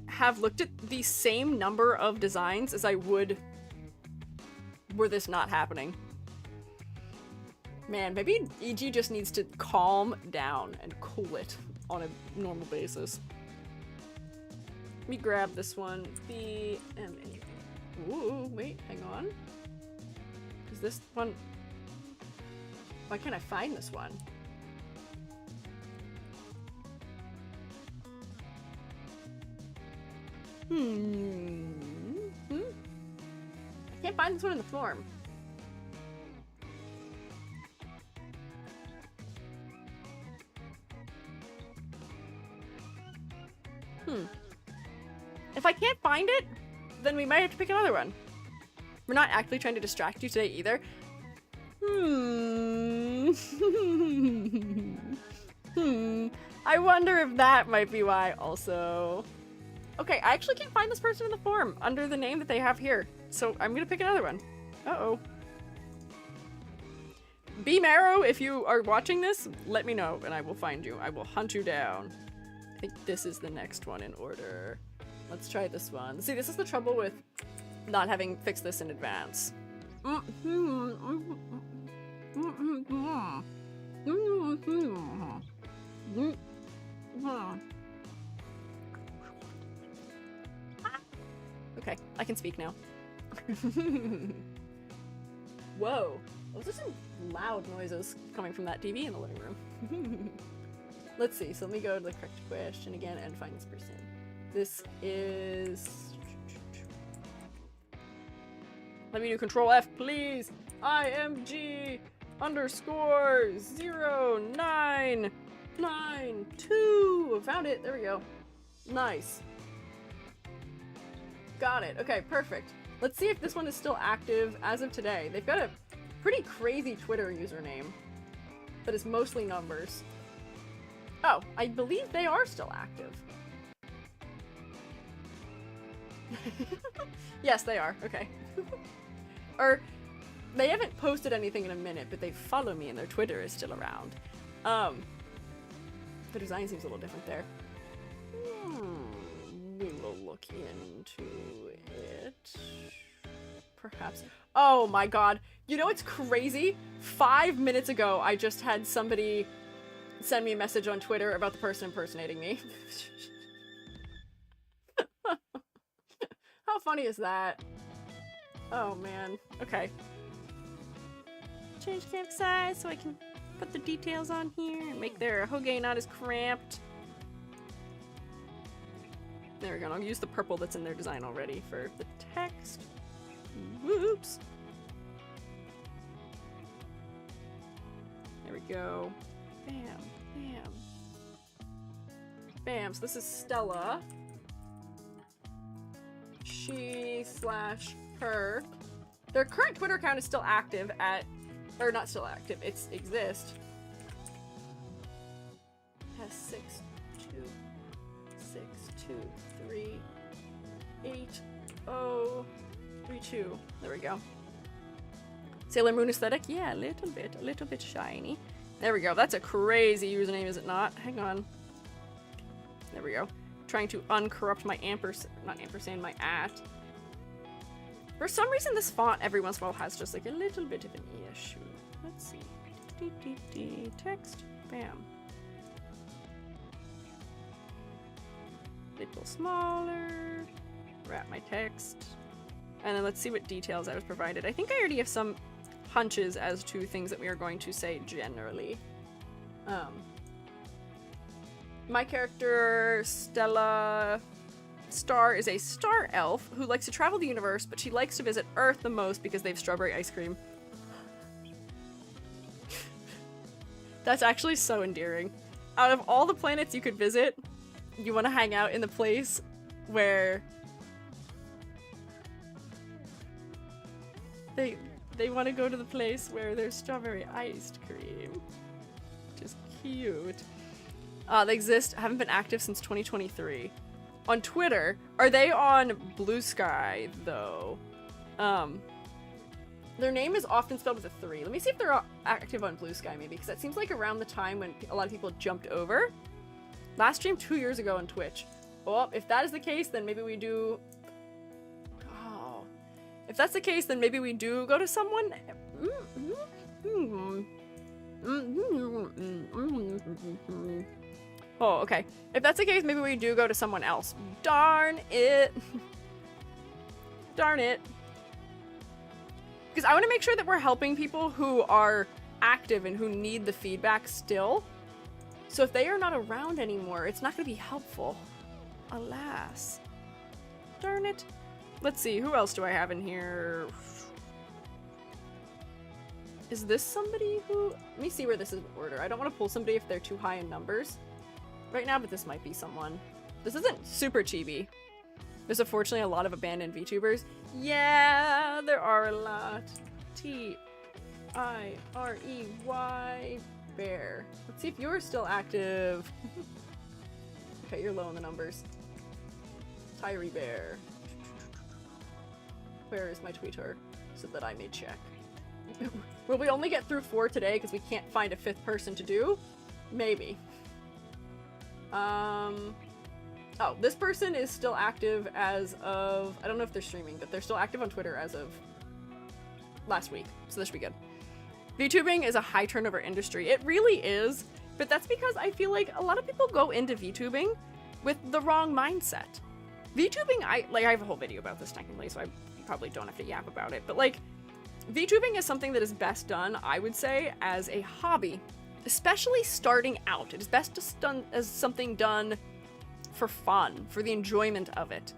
Speaker 1: have looked at the same number of designs as I would were this not happening. Man, maybe EG just needs to calm down and cool it on a normal basis. Let me grab this one. Ooh, wait, hang on. Is this one... Why can't I find this one? I can't find this one in the form. If I can't find it, then we might have to pick another one. We're not actually trying to distract you today either. I wonder if that might be why also. Okay, I actually can't find this person in the form under the name that they have here. So I'm gonna pick another one. Uh-oh. Beam Arrow, if you are watching this, let me know and I will find you. I will hunt you down. I think this is the next one in order. Let's try this one. See, this is the trouble with not having fixed this in advance. Okay, I can speak now. Whoa, those are some loud noises coming from that TV in the living room. Let's see, so let me go to the correct question again and find this person. This is... Let me do Control F, please. IMG underscore 0992. Found it. There we go. Nice. Got it. Okay, perfect. Let's see if this one is still active as of today. They've got a pretty crazy Twitter username that is mostly numbers. Oh, I believe they are still active. Yes, they are. Okay. Or they haven't posted anything in a minute, but they follow me and their Twitter is still around. The design seems a little different there. We will look into it. Perhaps. Oh my god. You know what's crazy? 5 minutes ago, I just had somebody send me a message on Twitter about the person impersonating me. funny is that? Oh man. Okay. Change camp size so I can put the details on here and make their hoge not as cramped. There we go. I'll use the purple that's in their design already for the text. Whoops. There we go. Bam. Bam. Bam. So this is Stella. She/her. Their current Twitter account is still active at, or not still active, it's exist. Has 626238032. There we go. Sailor Moon aesthetic? Yeah, a little bit shiny. There we go. That's a crazy username, is it not? Hang on. There we go. Trying to uncorrupt my not ampersand, my at. For some reason, this font every once in a while has just like a little bit of an issue. Let's see. Text. Bam. Little smaller. Wrap my text. And then let's see what details I was provided. I think I already have some hunches as to things that we are going to say generally. My character, Stella Star, is a star elf who likes to travel the universe, but she likes to visit Earth the most because they have strawberry ice cream. That's actually so endearing. Out of all the planets you could visit, you want to hang out in the place where they want to go to the place where there's strawberry iced cream. Which is cute. They exist, haven't been active since 2023. On Twitter, are they on Blue Sky, though? Their name is often spelled with a 3. Let me see if they're active on Blue Sky, maybe, because that seems like around the time when a lot of people jumped over. Last stream 2 years ago on Twitch. Well, if that is the case, then maybe we do... Oh. If that's the case, then maybe we do go to someone... Oh, okay. If that's the case, maybe we do go to someone else. Darn it. Darn it. Because I want to make sure that we're helping people who are active and who need the feedback still. So if they are not around anymore, it's not going to be helpful. Alas. Darn it. Let's see, who else do I have in here? Is this somebody who... Let me see where this is in order. I don't want to pull somebody if they're too high in numbers right now, but this might be someone. This isn't super chibi. There's unfortunately a lot of abandoned VTubers. Yeah, there are a lot. T-I-R-E-Y Bear. Let's see if you're still active. Okay, you're low in the numbers. Tyree Bear. Where is my tweeter so that I may check? Will we only get through 4 today because we can't find a 5th person to do? Maybe. Oh, this person is still active as of... I don't know if they're streaming, but they're still active on Twitter as of last week, so this should be good. VTubing is a high turnover industry. It really is, but that's because I feel like a lot of people go into VTubing with the wrong mindset. VTubing, I have a whole video about this technically, so I probably don't have to yap about it, but like, VTubing is something that is best done, I would say, as a hobby, especially starting out. It is best done as something done for fun, for the enjoyment of it.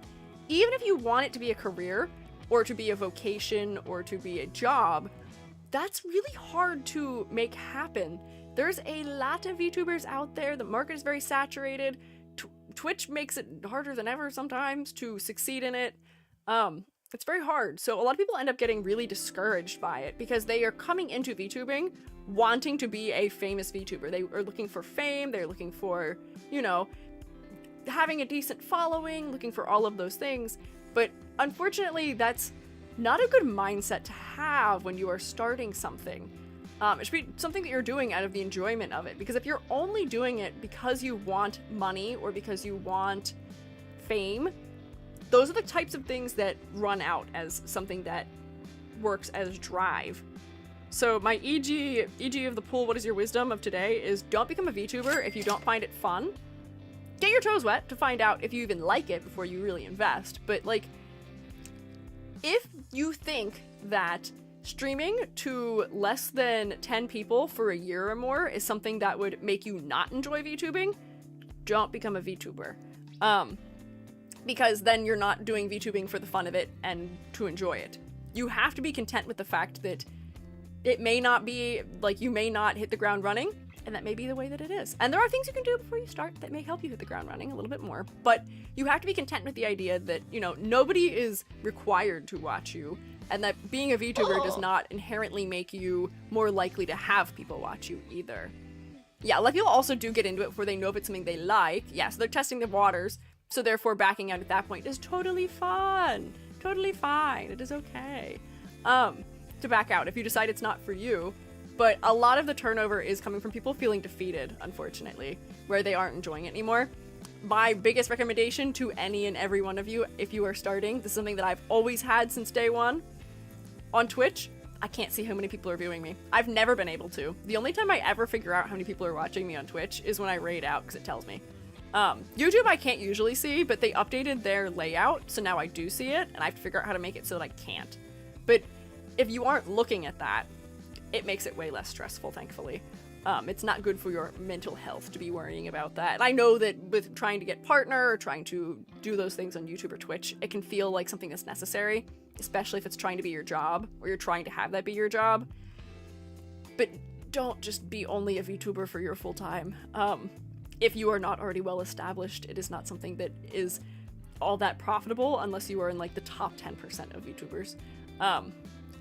Speaker 1: Even if you want it to be a career, or to be a vocation, or to be a job, that's really hard to make happen. There's a lot of VTubers out there. The market is very saturated. Twitch makes it harder than ever sometimes to succeed in it. It's very hard. So a lot of people end up getting really discouraged by it because they are coming into VTubing wanting to be a famous VTuber. They are looking for fame. They're looking for, you know, having a decent following, looking for all of those things. But unfortunately, that's not a good mindset to have when you are starting something. It should be something that you're doing out of the enjoyment of it. Because if you're only doing it because you want money or because you want fame, those are the types of things that run out as something that works as drive. So my EG of the pool, what is your wisdom of today, is don't become a VTuber if you don't find it fun. Get your toes wet to find out if you even like it before you really invest. But like, if you think that streaming to less than 10 people for a year or more is something that would make you not enjoy VTubing, don't become a VTuber. Because then you're not doing VTubing for the fun of it and to enjoy it. You have to be content with the fact that it may not be, like, you may not hit the ground running, and that may be the way that it is. And there are things you can do before you start that may help you hit the ground running a little bit more, but you have to be content with the idea that, you know, nobody is required to watch you, and that being a VTuber does not inherently make you more likely to have people watch you either. Yeah, a lot of people also do get into it before they know if it's something they like. Yeah, so they're testing the waters, so therefore backing out at that point is totally fun. Totally fine. It is okay. To back out if you decide it's not for you. But a lot of the turnover is coming from people feeling defeated, unfortunately, where they aren't enjoying it anymore. My biggest recommendation to any and every one of you, if you are starting, this is something that I've always had since day one. On Twitch, I can't see how many people are viewing me. I've never been able to. The only time I ever figure out how many people are watching me on Twitch is when I raid out, because it tells me. YouTube I can't usually see, but they updated their layout, so now I do see it, and I have to figure out how to make it so that I can't. But if you aren't looking at that, it makes it way less stressful, thankfully. It's not good for your mental health to be worrying about that. And I know that with trying to get partner or trying to do those things on YouTube or Twitch, it can feel like something that's necessary, especially if it's trying to be your job or you're trying to have that be your job. But don't just be only a VTuber for your full time. If you are not already well established, it is not something that is all that profitable unless you are in like the top 10% of VTubers.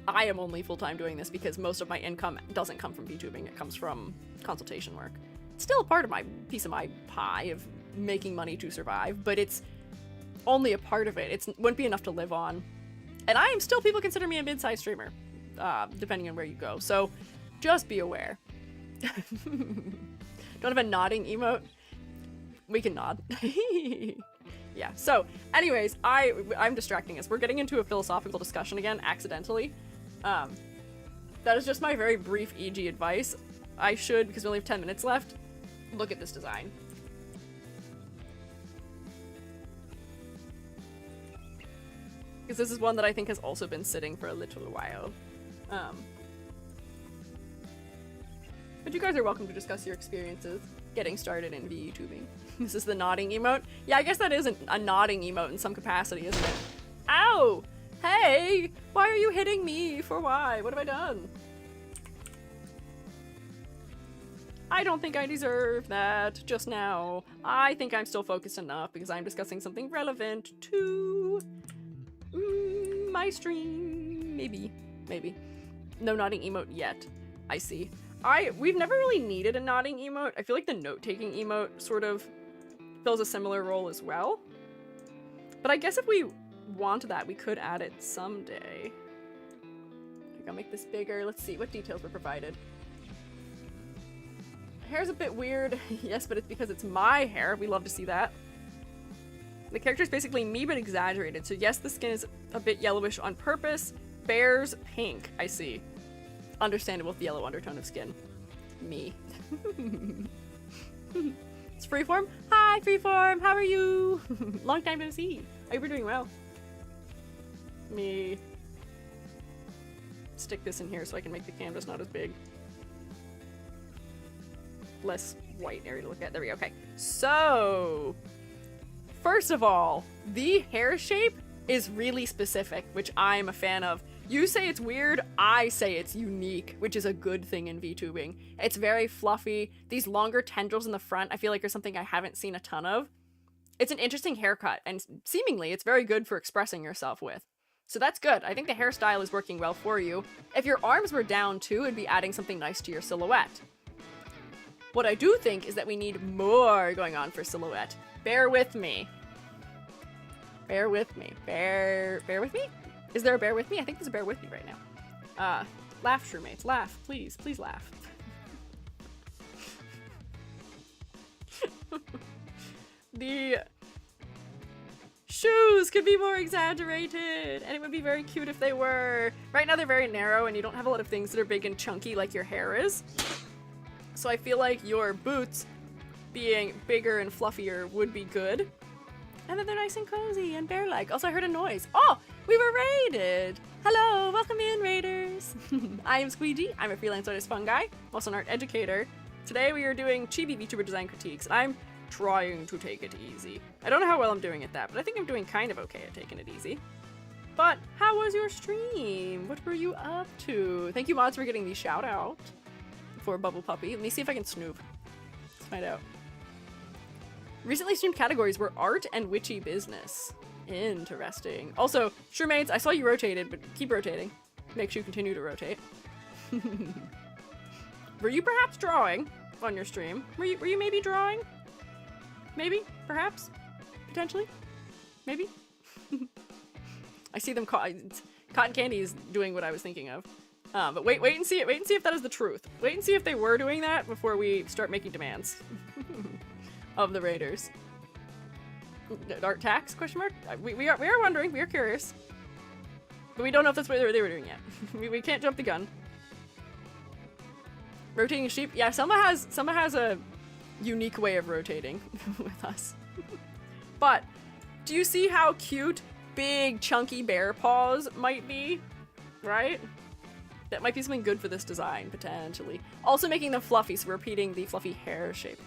Speaker 1: I am only full-time doing this because most of my income doesn't come from VTubing, it comes from consultation work. It's still a part of my piece of my pie of making money to survive, but it's only a part of it. It wouldn't be enough to live on. And I am still, people consider me a mid-sized streamer, depending on where you go, so just be aware. Don't have a nodding emote? We can nod. Yeah, so anyways, I'm distracting us. We're getting into a philosophical discussion again, accidentally. That is just my very brief EG advice. I should, because we only have 10 minutes left, look at this design. Because this is one that I think has also been sitting for a little while. But you guys are welcome to discuss your experiences getting started in VTubing. This is the nodding emote. Yeah, I guess that is a nodding emote in some capacity, isn't it? Ow! Hey! Why are you hitting me? For why? What have I done? I don't think I deserve that just now. I think I'm still focused enough because I'm discussing something relevant to my stream. Maybe. Maybe. No nodding emote yet. I see. We've never really needed a nodding emote. I feel like the note-taking emote sort of fills a similar role as well. But I guess if we want that, we could add it someday. I think I'll make this bigger. Let's see what details were provided. Hair's a bit weird. Yes, but it's because it's my hair. We love to see that. The character's basically me, but exaggerated. So yes, the skin is a bit yellowish on purpose. Bears pink, I see. Understandable with the yellow undertone of skin. Me. It's Freeform. Hi, Freeform. How are you? Long time no see. I hope you're doing well. Me. Stick this in here so I can make the canvas not as big. Less white area to look at. There we go. Okay. So, first of all, the hair shape is really specific, which I'm a fan of. You say it's weird, I say it's unique, which is a good thing in VTubing. It's very fluffy. These longer tendrils in the front, I feel like are something I haven't seen a ton of. It's an interesting haircut, and seemingly it's very good for expressing yourself with. So that's good. I think the hairstyle is working well for you. If your arms were down too, it'd be adding something nice to your silhouette. What I do think is that we need more going on for silhouette. Bear with me. Bear with me. Bear with me? Is there a bear with me? I think there's a bear with me right now. Laugh, shroommates. Laugh. Please. Please laugh. The shoes could be more exaggerated, and it would be very cute if they were. Right now they're very narrow, and you don't have a lot of things that are big and chunky like your hair is. So I feel like your boots being bigger and fluffier would be good. And then they're nice and cozy and bear-like. Also, I heard a noise. Oh! We were raided! Hello, welcome in, raiders! I am Squiiji, I'm a freelance artist Fungi, also an art educator. Today we are doing Chibi VTuber design critiques, and I'm trying to take it easy. I don't know how well I'm doing at that, but I think I'm doing kind of okay at taking it easy. But how was your stream? What were you up to? Thank you, mods, for getting the shout out for Bubble Puppy. Let me see if I can snoop. Let's find out. Recently streamed categories were art and witchy business. Interesting. Also, Shremates, I saw you rotated, but keep rotating. Make sure you continue to rotate. Were you perhaps drawing on your stream? Were you maybe drawing? Maybe? Perhaps? Potentially? Maybe? I see them cotton candy is doing what I was thinking of. But wait and see it. Wait and see if that is the truth. Wait and see if they were doing that before we start making demands of the raiders. Art tax? Question mark? We are wondering. We are curious, but we don't know if that's what they were doing yet. we can't jump the gun. Rotating sheep. Yeah, Selma has a unique way of rotating with us. But do you see how cute big chunky bear paws might be? Right? That might be something good for this design, potentially. Also making them fluffy, so we're repeating the fluffy hair shape.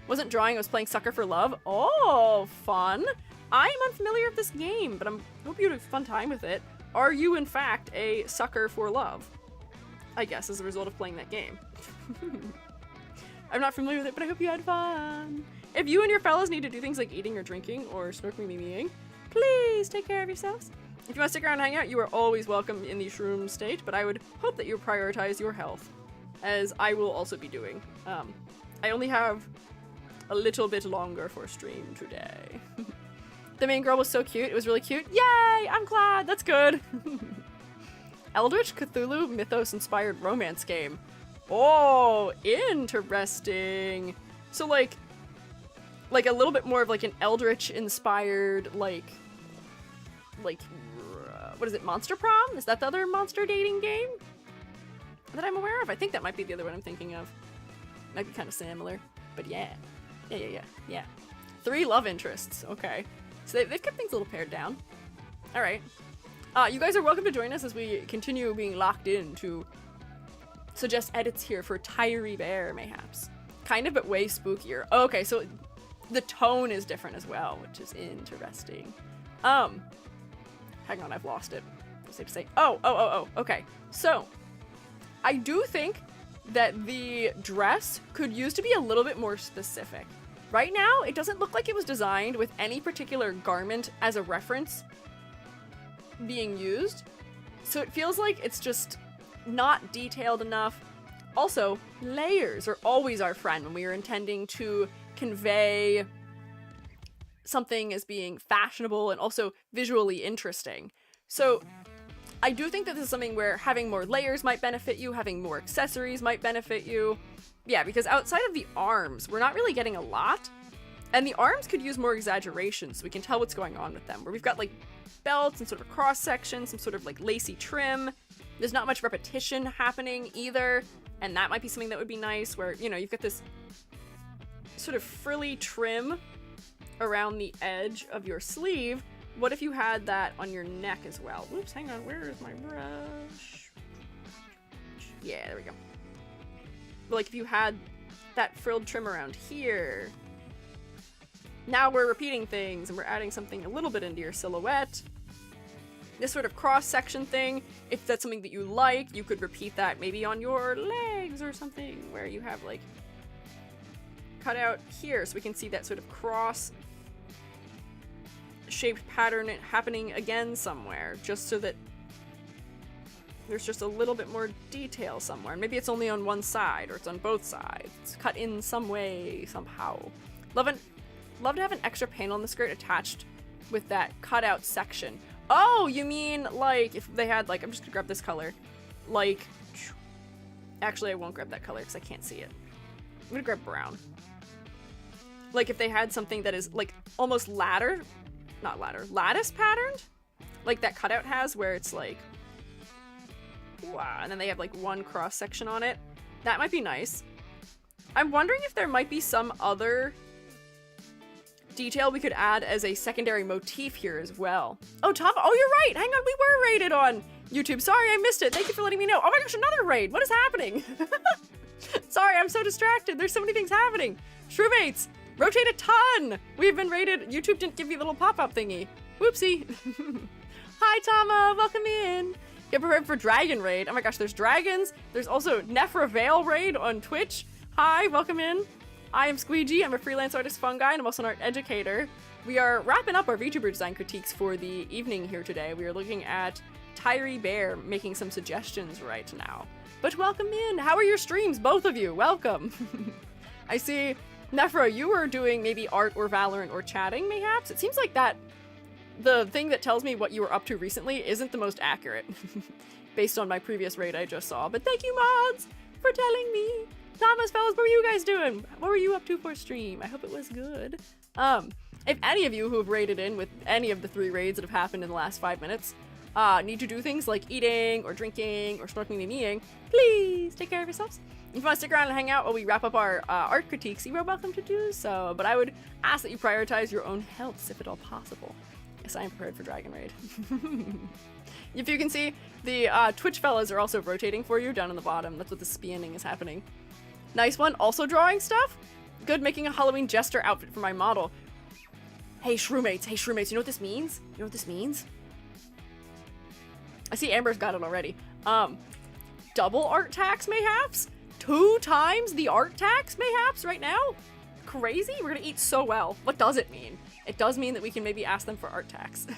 Speaker 1: Wasn't drawing, I was playing Sucker for Love. Oh, fun. I'm unfamiliar with this game, but I hope you had a fun time with it. Are you, in fact, a sucker for love? I guess, as a result of playing that game. I'm not familiar with it, but I hope you had fun. If you and your fellas need to do things like eating or drinking or snorkeling memeing, please take care of yourselves. If you want to stick around and hang out, you are always welcome in the shroom state, but I would hope that you prioritize your health, as I will also be doing. I only have a little bit longer for stream today. The main girl was so cute. It was really cute. Yay! I'm glad. That's good. Eldritch Cthulhu mythos-inspired romance game. Oh, interesting. So like a little bit more of like an Eldritch-inspired what is it, Monster Prom? Is that the other monster dating game that I'm aware of? I think that might be the other one I'm thinking of. Might be kind of similar, but yeah. Yeah. 3 love interests, okay. So they've kept things a little pared down. All right. You guys are welcome to join us as we continue being locked in to suggest edits here for Tyree Bear, mayhaps. Kind of, but way spookier. Okay, so the tone is different as well, which is interesting. Hang on, I've lost it. What's safe to say? Oh, okay. So, I do think that the dress could use to be a little bit more specific. Right now, it doesn't look like it was designed with any particular garment as a reference being used. So it feels like it's just not detailed enough. Also, layers are always our friend when we are intending to convey something as being fashionable and also visually interesting. So I do think that this is something where having more layers might benefit you, having more accessories might benefit you. Yeah, because outside of the arms, we're not really getting a lot. And the arms could use more exaggeration so we can tell what's going on with them. Where we've got like belts and sort of a cross section, some sort of like lacy trim. There's not much repetition happening either. And that might be something that would be nice where, you know, you've got this sort of frilly trim around the edge of your sleeve. What if you had that on your neck as well? Oops, hang on, where is my brush? Yeah, there we go. But like if you had that frilled trim around here, now we're repeating things and we're adding something a little bit into your silhouette. This sort of cross-section thing, if that's something that you like, you could repeat that maybe on your legs or something where you have like cut out here so we can see that sort of cross shaped pattern happening again somewhere, just so that there's just a little bit more detail somewhere. Maybe it's only on one side or it's on both sides. It's cut in some way, somehow. Love to have an extra panel in the skirt attached with that cutout section. Oh, you mean like if they had like, I'm just gonna grab this color. Like, actually I won't grab that color because I can't see it. I'm gonna grab brown. Like if they had something that is like almost lattice patterned, like that cutout has, where it's like, wow, and then they have like one cross section on it. That might be nice. I'm wondering if there might be some other detail we could add as a secondary motif here as well. Oh, Tom, oh, you're right. Hang on, we were raided on YouTube. Sorry, I missed it. Thank you for letting me know. Oh my gosh, another raid. What is happening? Sorry, I'm so distracted. There's so many things happening. Shrewmates, rotate a ton. We've been raided. YouTube didn't give you a little pop-up thingy. Whoopsie. Hi, Tama. Welcome in. Get prepared for Dragon Raid. Oh my gosh, there's dragons. There's also Nephra Veil Raid on Twitch. Hi, welcome in. I am Squiiji. I'm a freelance artist Fungi, and I'm also an art educator. We are wrapping up our VTuber design critiques for the evening here today. We are looking at Tyree Bear making some suggestions right now. But welcome in. How are your streams, both of you? Welcome. I see, Nephra, you were doing maybe art or Valorant or chatting, mayhaps? It seems like that the thing that tells me what you were up to recently isn't the most accurate, based on my previous raid I just saw. But thank you, mods, for telling me. Thomas, fellas, what were you guys doing? What were you up to for stream? I hope it was good. If any of you who have raided in with any of the 3 raids that have happened in the last 5 minutes need to do things like eating or drinking or snorkeling and meeing, please take care of yourselves. If you want to stick around and hang out while we wrap up our art critiques, you are welcome to do so, but I would ask that you prioritize your own health if at all possible. Yes, I am prepared for Dragon Raid. If you can see, the Twitch fellas are also rotating for you down in the bottom. That's what the spinning is happening. Nice one. Also drawing stuff? Good, making a Halloween jester outfit for my model. Hey, Shrewmates. Hey, Shrewmates. You know what this means? You know what this means? I see Amber's got it already. Double art tax, mayhaps? 2 times the art tax, mayhaps, right now? Crazy? We're gonna eat so well. What does it mean? It does mean that we can maybe ask them for art tax.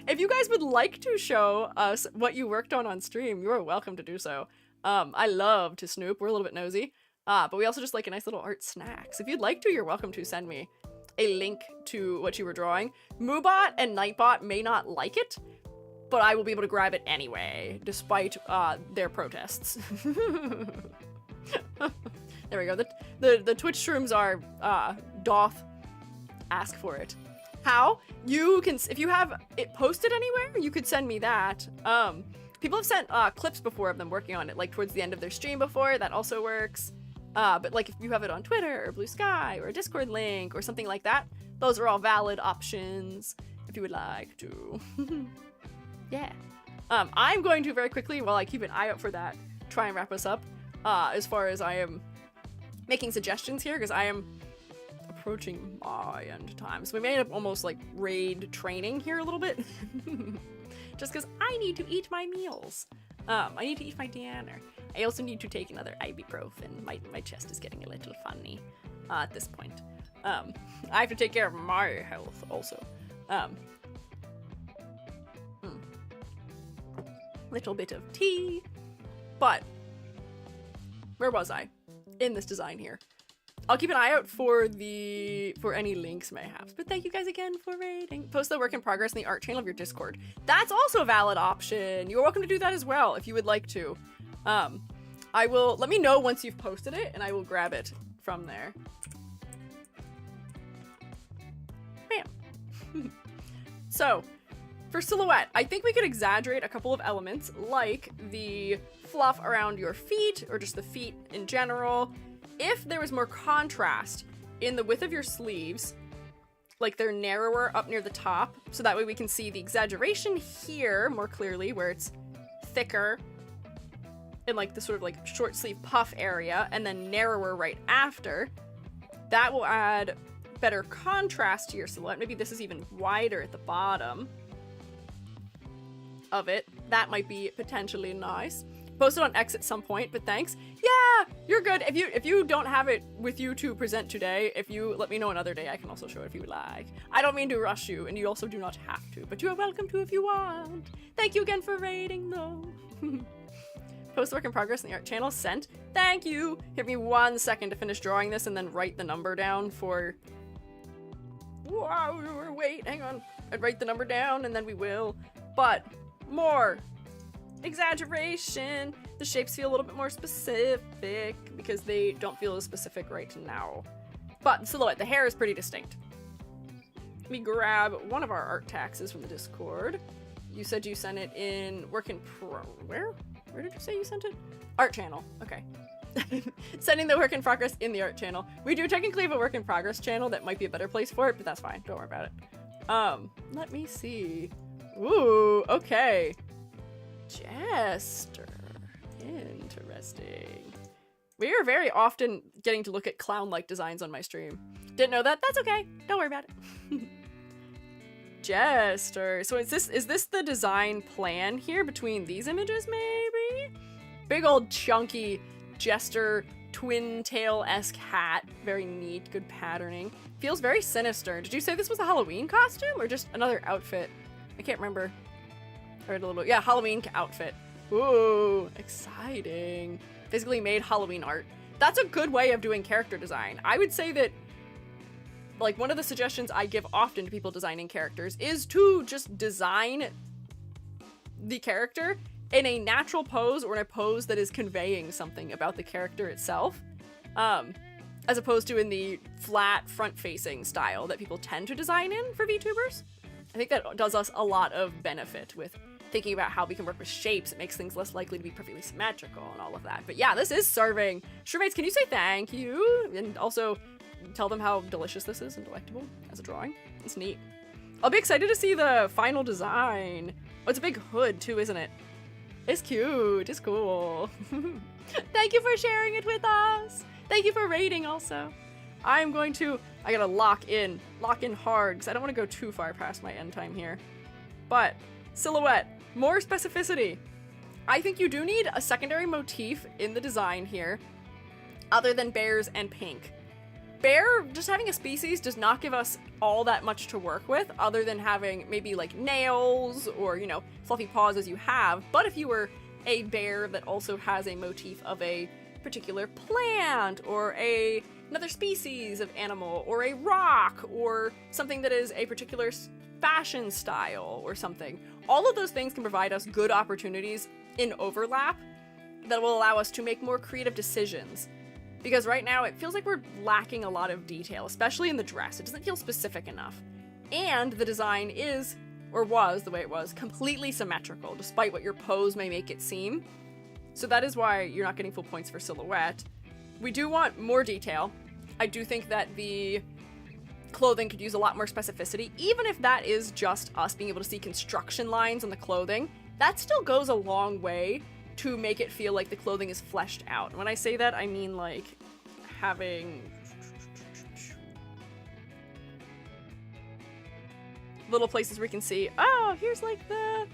Speaker 1: If you guys would like to show us what you worked on stream, you are welcome to do so. I love to snoop. We're a little bit nosy. But we also just like a nice little art snack. So if you'd like to, you're welcome to send me a link to what you were drawing. Moobot and Nightbot may not like it, but I will be able to grab it anyway, despite their protests. There we go. The Twitch shrooms are doth ask for it. How? You can, if you have it posted anywhere, you could send me that. People have sent clips before of them working on it, like towards the end of their stream before. That also works. But like if you have it on Twitter or Blue Sky or a Discord link or something like that, those are all valid options if you would like to. Yeah. I'm going to very quickly, while I keep an eye out for that, try and wrap us up as far as I am making suggestions here, because I am approaching my end time. So we may end up almost like raid training here a little bit. Just because I need to eat my meals. I need to eat my dinner. I also need to take another ibuprofen. My chest is getting a little funny at this point. I have to take care of my health also. Little bit of tea. But where was I in this design here? I'll keep an eye out for any links mayhaps. But thank you guys again for rating. Post the work in progress in the art channel of your Discord. That's also a valid option. You're welcome to do that as well if you would like to. I will, let me know once you've posted it and I will grab it from there. Bam. So, for silhouette, I think we could exaggerate a couple of elements like the fluff around your feet or just the feet in general. If there was more contrast in the width of your sleeves, like they're narrower up near the top, so that way we can see the exaggeration here more clearly where it's thicker in like the sort of like short sleeve puff area and then narrower right after, that will add better contrast to your silhouette. Maybe this is even wider at the bottom of it. That might be potentially nice. Post it on X at some point, but thanks. Yeah, you're good. If you don't have it with you to present today, if you let me know another day, I can also show it if you would like. I don't mean to rush you, and you also do not have to, but you are welcome to if you want. Thank you again for rating, though. Post work in progress in the art channel sent. Thank you. Give me 1 second to finish drawing this and then write the number down for... Wow, wait, hang on. I'd write the number down and then we will. But more exaggeration. The shapes feel a little bit more specific because they don't feel as specific right now. But the silhouette, the hair is pretty distinct. Let me grab one of our art taxes from the Discord. You said you sent it in work in pro... Where did you say you sent it? Art channel. Okay. Sending the work in progress in the art channel. We do technically have a work in progress channel that might be a better place for it, but that's fine. Don't worry about it. Let me see. Ooh, okay. Jester. Interesting. We are very often getting to look at clown-like designs on my stream. Didn't know that? That's okay. Don't worry about it. Jester. So is this the design plan here between these images, maybe? Big old chunky Jester twin tail-esque hat. Very neat, good patterning. Feels very sinister. Did you say this was a Halloween costume or just another outfit? I can't remember. I read a little bit. Yeah, Halloween outfit. Ooh, exciting. Physically made Halloween art. That's a good way of doing character design. I would say that, like, one of the suggestions I give often to people designing characters is to just design the character in a natural pose or in a pose that is conveying something about the character itself, as opposed to in the flat front-facing style that people tend to design in for VTubers. I think that does us a lot of benefit with thinking about how we can work with shapes. It makes things less likely to be perfectly symmetrical and all of that. But yeah, this is serving. Shroommates, can you say thank you? And also tell them how delicious this is and delectable as a drawing. It's neat. I'll be excited to see the final design. Oh, it's a big hood too, isn't it? It's cute. It's cool. Thank you for sharing it with us. Thank you for rating also. I gotta lock in hard because I don't want to go too far past my end time here. But silhouette, more specificity. I think you do need a secondary motif in the design here other than bears and pink. Bear, just having a species does not give us all that much to work with other than having maybe like nails or, you know, fluffy paws as you have. But if you were a bear that also has a motif of a particular plant or another species of animal or a rock or something that is a particular fashion style or something, all of those things can provide us good opportunities in overlap that will allow us to make more creative decisions. Because right now it feels like we're lacking a lot of detail, especially in the dress. It doesn't feel specific enough. And the design is, or was the way it was, completely symmetrical, despite what your pose may make it seem. So that is why you're not getting full points for silhouette. We do want more detail. I do think that the clothing could use a lot more specificity, even if that is just us being able to see construction lines on the clothing. That still goes a long way to make it feel like the clothing is fleshed out. And when I say that, I mean like having little places where you can see, oh, here's like the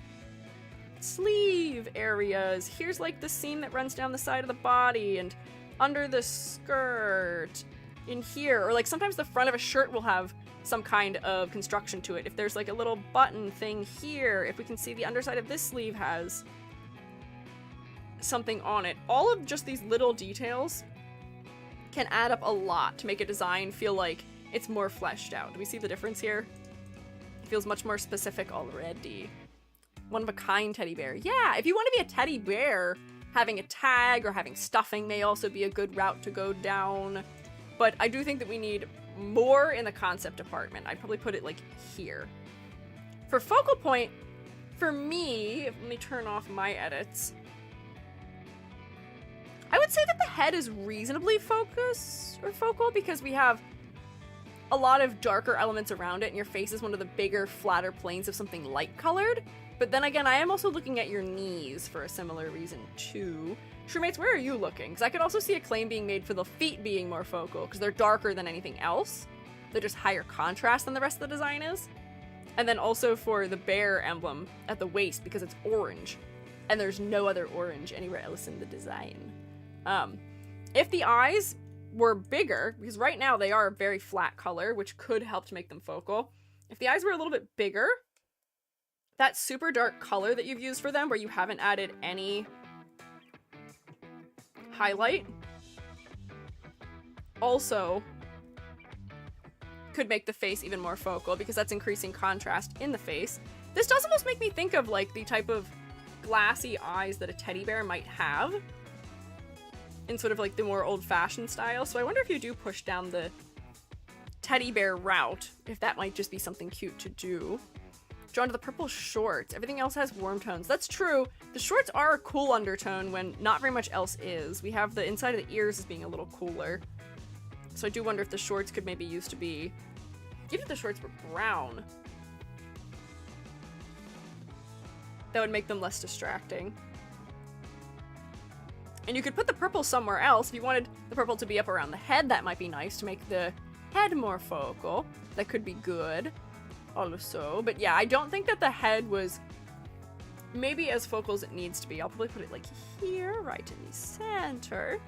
Speaker 1: sleeve areas. Here's like the seam that runs down the side of the body and under the skirt in here. Or like sometimes the front of a shirt will have some kind of construction to it. If there's like a little button thing here, if we can see the underside of this sleeve has something on it. All of just these little details can add up a lot to make a design feel like it's more fleshed out. Do we see the difference here? It feels much more specific already. One-of-a-kind teddy bear. Yeah, if you want to be a teddy bear, having a tag or having stuffing may also be a good route to go down. But I do think that we need more in the concept department. I'd probably put it like here. For focal point, for me, let me turn off my edits. I would say that the head is reasonably focused or focal because we have a lot of darker elements around it and your face is one of the bigger, flatter planes of something light colored. But then again, I am also looking at your knees for a similar reason too. Shroommates, where are you looking? Because I could also see a claim being made for the feet being more focal because they're darker than anything else. They're just higher contrast than the rest of the design is. And then also for the bear emblem at the waist because it's orange. And there's no other orange anywhere else in the design. If the eyes were bigger, because right now they are a very flat color, which could help to make them focal. If the eyes were a little bit bigger, that super dark color that you've used for them, where you haven't added any highlight, also could make the face even more focal because that's increasing contrast in the face. This does almost make me think of like the type of glassy eyes that a teddy bear might have in sort of like the more old-fashioned style. So I wonder if you do push down the teddy bear route, if that might just be something cute to do. drawn to the purple shorts. Everything else has warm tones. That's true. The shorts are a cool undertone when not very much else is. We have the inside of the ears as being a little cooler. So I do wonder if the shorts could maybe used to be, even if the shorts were brown, that would make them less distracting. And you could put the purple somewhere else. If you wanted the purple to be up around the head, that might be nice to make the head more focal. That could be good also. But yeah, I don't think that the head was maybe as focal as it needs to be. I'll probably put it like here, right in the center.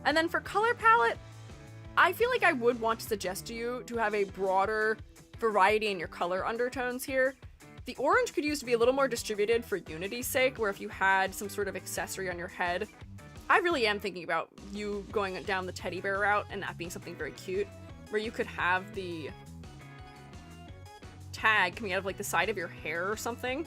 Speaker 1: And then for color palette, I feel like I would want to suggest to you to have a broader variety in your color undertones here. The orange could use to be a little more distributed for unity's sake, where if you had some sort of accessory on your head, I really am thinking about you going down the teddy bear route and that being something very cute, where you could have the tag coming out of like the side of your hair or something,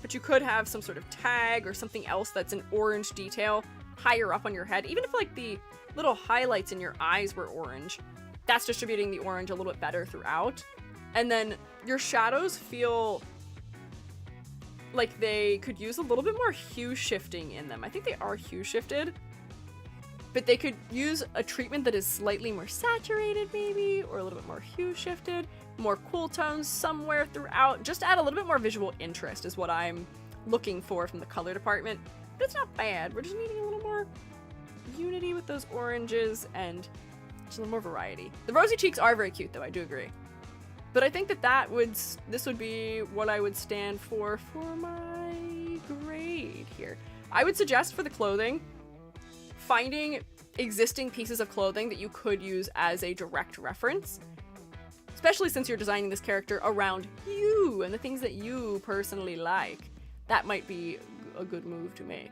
Speaker 1: but you could have some sort of tag or something else that's an orange detail higher up on your head. Even if like the little highlights in your eyes were orange, that's distributing the orange a little bit better throughout. And then your shadows feel like they could use a little bit more hue shifting in them. I think they are hue shifted, but they could use a treatment that is slightly more saturated maybe, or a little bit more hue shifted, more cool tones somewhere throughout. Just add a little bit more visual interest is what I'm looking for from the color department. But it's not bad. We're just needing a little more unity with those oranges and just a little more variety. The rosy cheeks are very cute though, I do agree. But I think that this would be what I would stand for my grade here. I would suggest for the clothing, finding existing pieces of clothing that you could use as a direct reference, especially since you're designing this character around you and the things that you personally like. That might be a good move to make.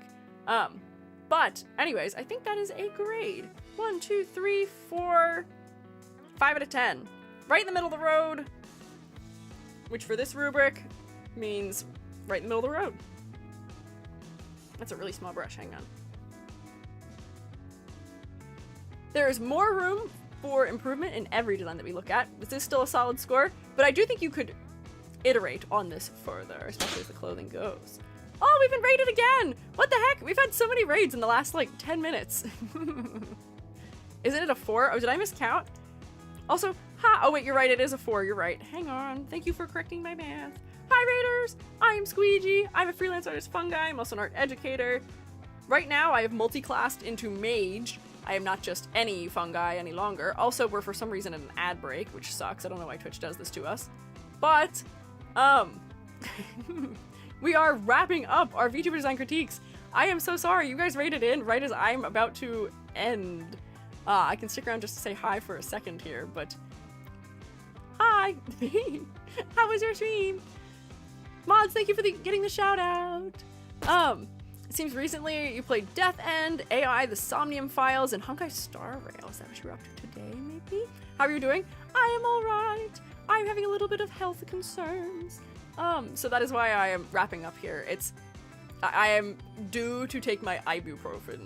Speaker 1: But anyways, I think that is a grade. 1, 2, 3, 4, 5 out of 10. Right in the middle of the road, which for this rubric means right in the middle of the road. That's a really small brush, hang on. There is more room for improvement in every design that we look at. This is still a solid score, but I do think you could iterate on this further, especially as the clothing goes. Oh, we've been raided again! What the heck? We've had so many raids in the last, like, 10 minutes. Isn't it a 4? Oh, did I miscount? Also, oh wait, you're right, it is a 4, you're right. Hang on, thank you for correcting my math. Hi Raiders, I am Squiiji, I'm a freelance artist Fungi, I'm also an art educator. Right now I have multi-classed into mage. I am not just any fungi any longer. Also, we're for some reason in an ad break, which sucks. I don't know why Twitch does this to us. But, we are wrapping up our VTuber design critiques. I am so sorry, you guys raided in right as I'm about to end. I can stick around just to say hi for a second here, but hi! How was your stream? Mods, thank you for getting the shout out. It seems recently you played Death End, AI, the Somnium Files, and Honkai Star Rail. Is that what you're up to today, maybe? How are you doing? I am alright. I'm having a little bit of health concerns. So that is why I am wrapping up here. I am due to take my ibuprofen.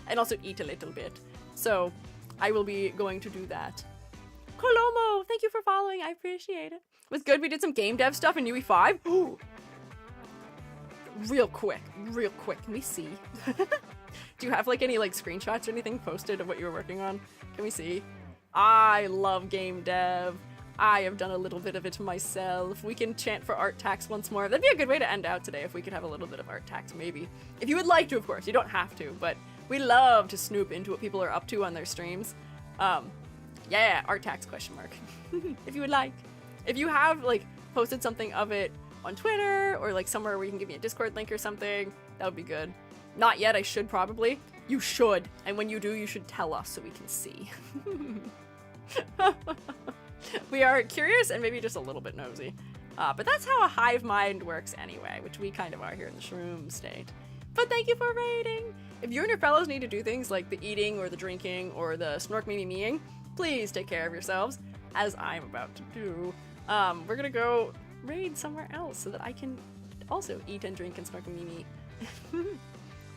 Speaker 1: And also eat a little bit. So I will be going to do that. Colomo, thank you for following. I appreciate it. It was good. We did some game dev stuff in UE5. Ooh. Real quick. Can we see? Do you have like any like screenshots or anything posted of what you were working on? Can we see? I love game dev. I have done a little bit of it myself. We can chant for art tax once more. That'd be a good way to end out today if we could have a little bit of art tax, maybe. If you would like to, of course. You don't have to, but we love to snoop into what people are up to on their streams. Yeah, art tax question mark. If you would like. If you have like posted something of it on Twitter or like somewhere where you can give me a Discord link or something, that would be good. Not yet, I should probably. You should. And when you do, you should tell us so we can see. We are curious and maybe just a little bit nosy. But that's how a hive mind works anyway, which we kind of are here in the shroom state. But thank you for raiding! If you and your fellows need to do things like the eating or the drinking or the snork meing, please take care of yourselves, as I'm about to do. We're gonna go raid somewhere else so that I can also eat and drink and snork me.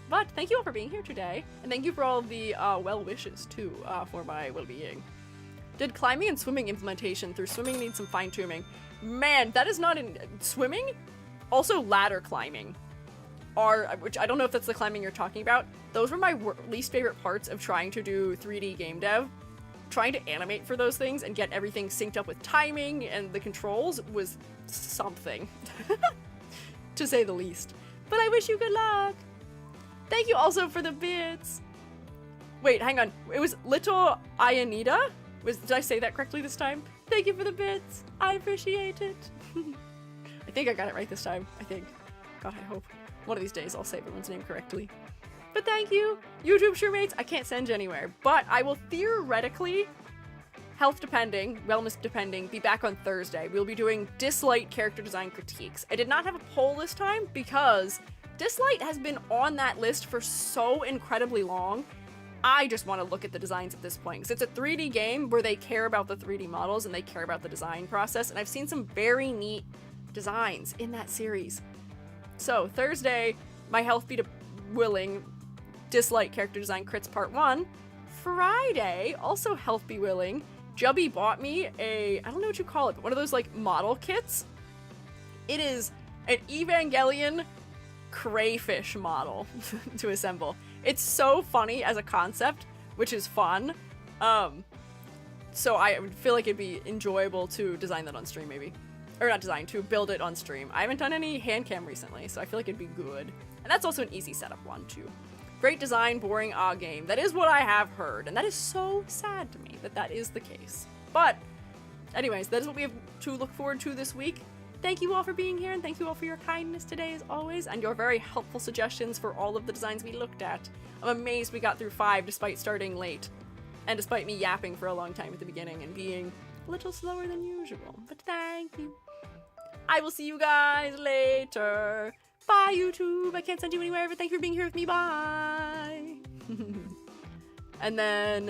Speaker 1: But thank you all for being here today, and thank you for all of the well wishes too for my well-being. Did climbing and swimming implementation through swimming needs some fine tuning. Man, that is not in swimming. Also ladder climbing which I don't know if that's the climbing you're talking about. Those were my least favorite parts of trying to do 3D game dev. Trying to animate for those things and get everything synced up with timing and the controls was something, to say the least. But I wish you good luck. Thank you also for the bits. Wait, hang on. It was Little Ayanita? Did I say that correctly this time? Thank you for the bits. I appreciate it. I think I got it right this time. I think. God, I hope. One of these days I'll say everyone's name correctly. But thank you. YouTube Shermates, I can't send you anywhere. But I will theoretically, health depending, wellness depending, be back on Thursday. We'll be doing Dislight character design critiques. I did not have a poll this time because Dislight has been on that list for so incredibly long. I just want to look at the designs at this point, because it's a 3D game where they care about the 3D models and they care about the design process, and I've seen some very neat designs in that series. So Thursday, my health be willing, Dislight character design crits part 1. Friday, also health be willing, Chubby bought me I don't know what you call it, but one of those like model kits. It is an Evangelion crayfish model to assemble. It's so funny as a concept, which is fun. So I would feel like it'd be enjoyable to design that on stream, maybe. Or not design, to build it on stream. I haven't done any hand cam recently, so I feel like it'd be good. And that's also an easy setup one, too. Great design, boring game. That is what I have heard, and that is so sad to me that that is the case. But, anyways, that is what we have to look forward to this week. Thank you all for being here, and thank you all for your kindness today, as always, and your very helpful suggestions for all of the designs we looked at. I'm amazed we got through 5 despite starting late, and despite me yapping for a long time at the beginning and being a little slower than usual. But thank you. I will see you guys later. Bye, YouTube. I can't send you anywhere, but thank you for being here with me. Bye. And then